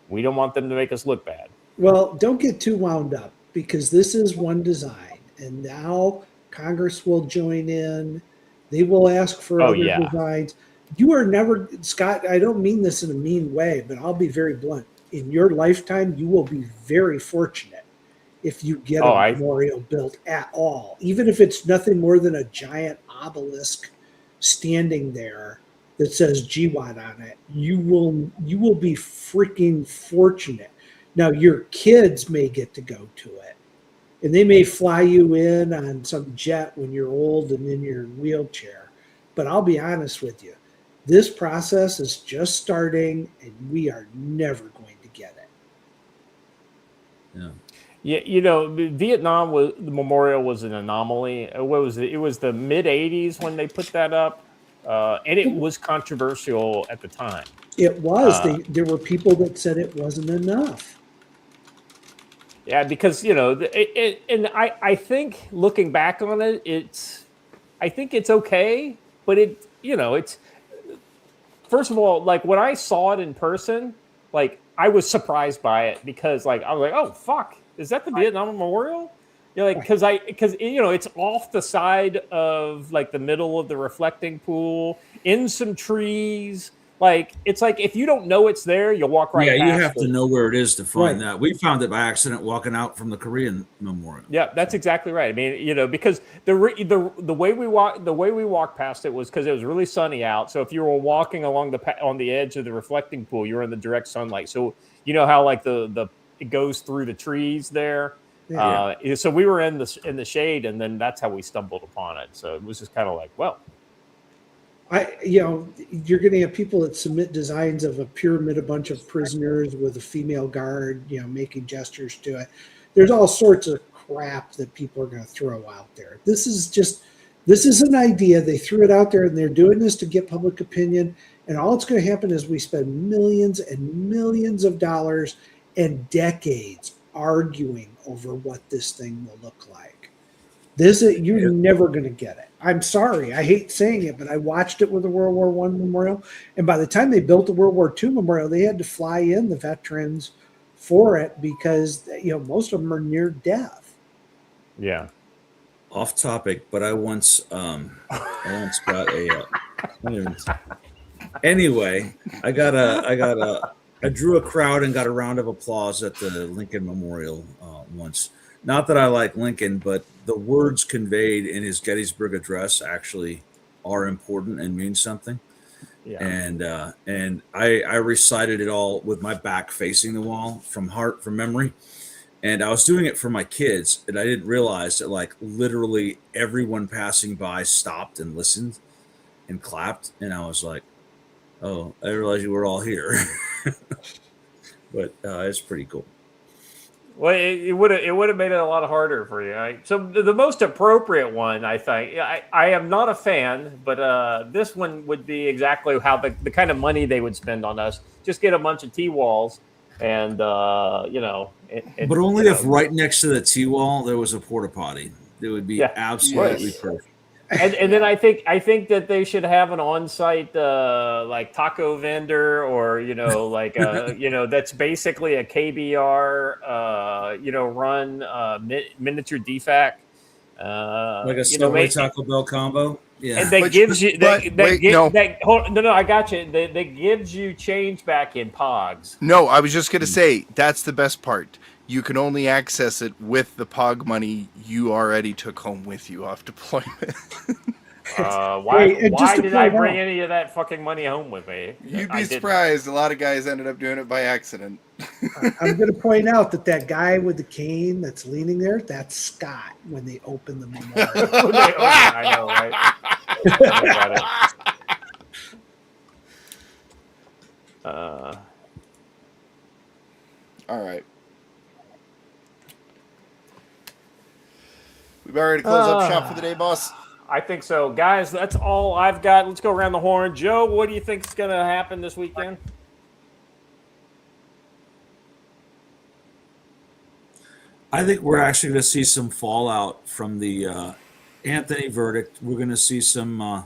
we don't want them to make us look bad. Well, don't get too wound up, because this is one design, and now Congress will join in. They will ask for other designs. You are never, Scott, I don't mean this in a mean way, but I'll be very blunt. In your lifetime, you will be very fortunate if you get a memorial built at all, even if it's nothing more than a giant obelisk standing there that says GWAT on it. You will be freaking fortunate. Now, your kids may get to go to it, and they may fly you in on some jet when you're old and in your wheelchair. But I'll be honest with you, this process is just starting, and we are never going to get it. Yeah, the Memorial was an anomaly. What was it? It was the mid '80s when they put that up, and it was controversial at the time. It was. There were people that said it wasn't enough. Yeah, because and I think looking back on it, I think it's okay, but it's first of all, like when I saw it in person, like I was surprised by it because like I was like, oh fuck, is that the Vietnam Memorial? Like because it's off the side of like the middle of the reflecting pool in some trees. Like it's like if you don't know it's there, you'll walk right Yeah, past you have to it. know where it is to find Right. that. We found it by accident walking out from the Korean Memorial. Yeah, that's exactly right. I mean, because the way we walked past it was because it was really sunny out. So if you were walking along on the edge of the reflecting pool, you're in the direct sunlight. So you know how like it goes through the trees there. Yeah. So we were in the shade, and then that's how we stumbled upon it. So it was just kind of like, well, you're going to have people that submit designs of a pyramid, a bunch of prisoners with a female guard, making gestures to it. There's all sorts of crap that people are going to throw out there. This is an idea. They threw it out there, and they're doing this to get public opinion. And all that's going to happen is we spend millions and millions of dollars and decades arguing over what this thing will look like. You're never going to get it. I'm sorry. I hate saying it, but I watched it with the World War I Memorial. And by the time they built the World War II Memorial, they had to fly in the veterans for it because, most of them are near death. Yeah. Off topic, but I once got a. Anyway, I drew a crowd and got a round of applause at the Lincoln Memorial once. Not that I like Lincoln, but the words conveyed in his Gettysburg Address actually are important and mean something. Yeah. And I recited it all with my back facing the wall from memory. And I was doing it for my kids, and I didn't realize that like literally everyone passing by stopped and listened and clapped. And I was like, oh, I realized you were all here. But it's pretty cool. Well, it would have made it a lot harder for you. Right? So the most appropriate one, I think, I am not a fan, but this one would be exactly how the kind of money they would spend on us. Just get a bunch of T-walls and, but only if right next to the T-wall there was a porta potty. It would be absolutely perfect. And then I think that they should have an on-site like taco vendor or like that's basically a KBR run miniature DFAC like a Subway Taco Bell combo. Yeah, and that gives you I got you. That gives you change back in Pogs. No, I was just gonna say that's the best part. You can only access it with the POG money you already took home with you off deployment. Why did I bring any of that fucking money home with me? You'd be surprised. A lot of guys ended up doing it by accident. I'm going to point out that guy with the cane that's leaning there, that's Scott when they open the memorial. I know, right? I got it. All right. We about ready to close up shop for the day, boss? I think so. Guys, that's all I've got. Let's go around the horn. Joe, what do you think is going to happen this weekend? I think we're actually going to see some fallout from the Anthony verdict. We're going to see some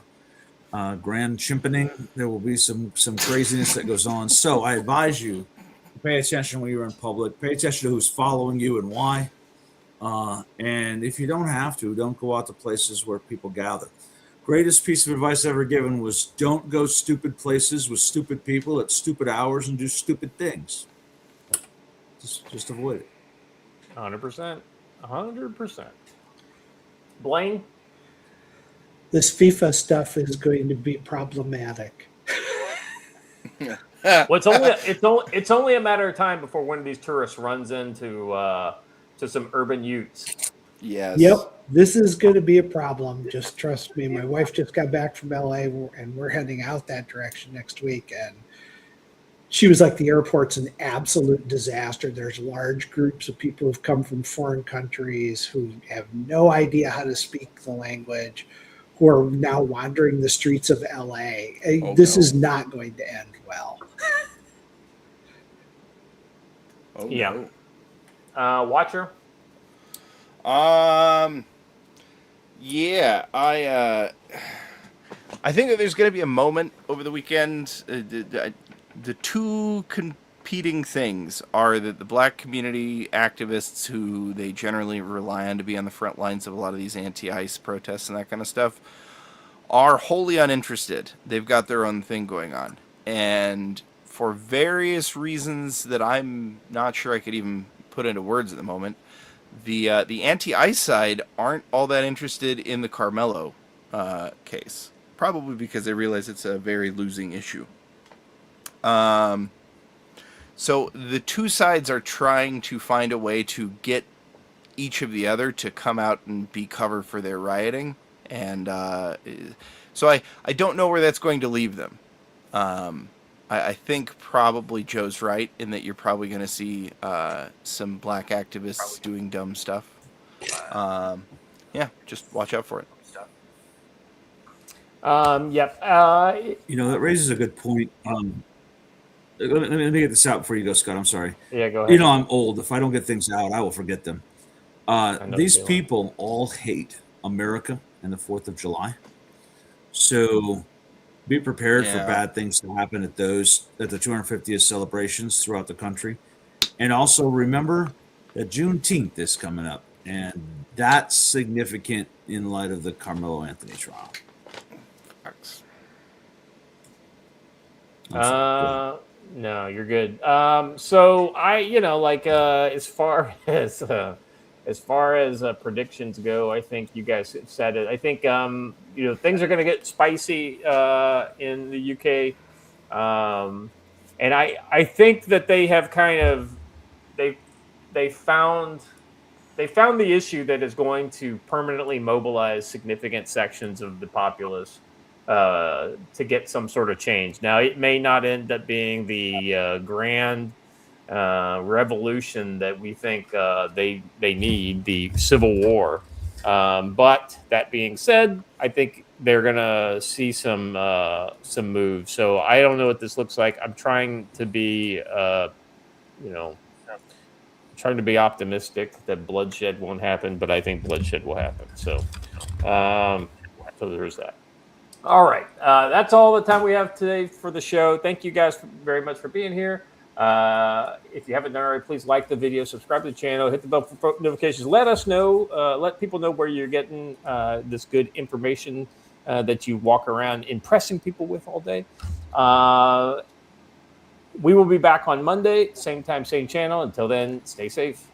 grand chimpanzee. There will be some craziness that goes on. So I advise you to pay attention when you're in public. Pay attention to who's following you and why. And if you don't have to, don't go out to places where people gather. Greatest piece of advice ever given was don't go stupid places with stupid people at stupid hours and do stupid things. Just avoid it. 100%. 100%. Blaine? This FIFA stuff is going to be problematic. Well, it's only a matter of time before one of these tourists runs into to some urban utes. Yes. Yep. This is going to be a problem. Just trust me. My wife just got back from LA and we're heading out that direction next week. And she was like, the airport's an absolute disaster. There's large groups of people who've come from foreign countries who have no idea how to speak the language, who are now wandering the streets of LA. This is not going to end well. Yeah. Watcher? Yeah, I think that there's going to be a moment over the weekend. The two competing things are that the black community activists, who they generally rely on to be on the front lines of a lot of these anti-ICE protests and that kind of stuff, are wholly uninterested. They've got their own thing going on. And for various reasons that I'm not sure I could even put into words at the moment, the anti-ICE side aren't all that interested in the Carmelo case. Probably because they realize it's a very losing issue. So the two sides are trying to find a way to get each of the other to come out and be cover for their rioting. And so I don't know where that's going to leave them. I think probably Joe's right in that you're probably going to see some black activists doing dumb stuff. Yeah, just watch out for it. Yep. That raises a good point. Let me get this out before you go, Scott. I'm sorry. Yeah, go ahead. I'm old. If I don't get things out, I will forget them. These people all hate America and the 4th of July. So be prepared for bad things to happen at the 250th celebrations throughout the country. And also remember that Juneteenth is coming up. And that's significant in light of the Carmelo Anthony trial. No, you're good. So I, as far as predictions go, I think you guys have said it. I think things are going to get spicy in the UK, and I think that they have kind of they found the issue that is going to permanently mobilize significant sections of the populace to get some sort of change. Now, it may not end up being the grand revolution that we think they need, the Civil War. But that being said, I think they're going to see some moves. So I don't know what this looks like. I'm trying to be, optimistic that bloodshed won't happen, but I think bloodshed will happen. So there's that. All right. That's all the time we have today for the show. Thank you guys very much for being here. If you haven't done already, please like the video, subscribe to the channel, hit the bell for notifications. Let us know, let people know where you're getting this good information that you walk around impressing people with all day. We will be back on Monday, same time, same channel. Until then, stay safe.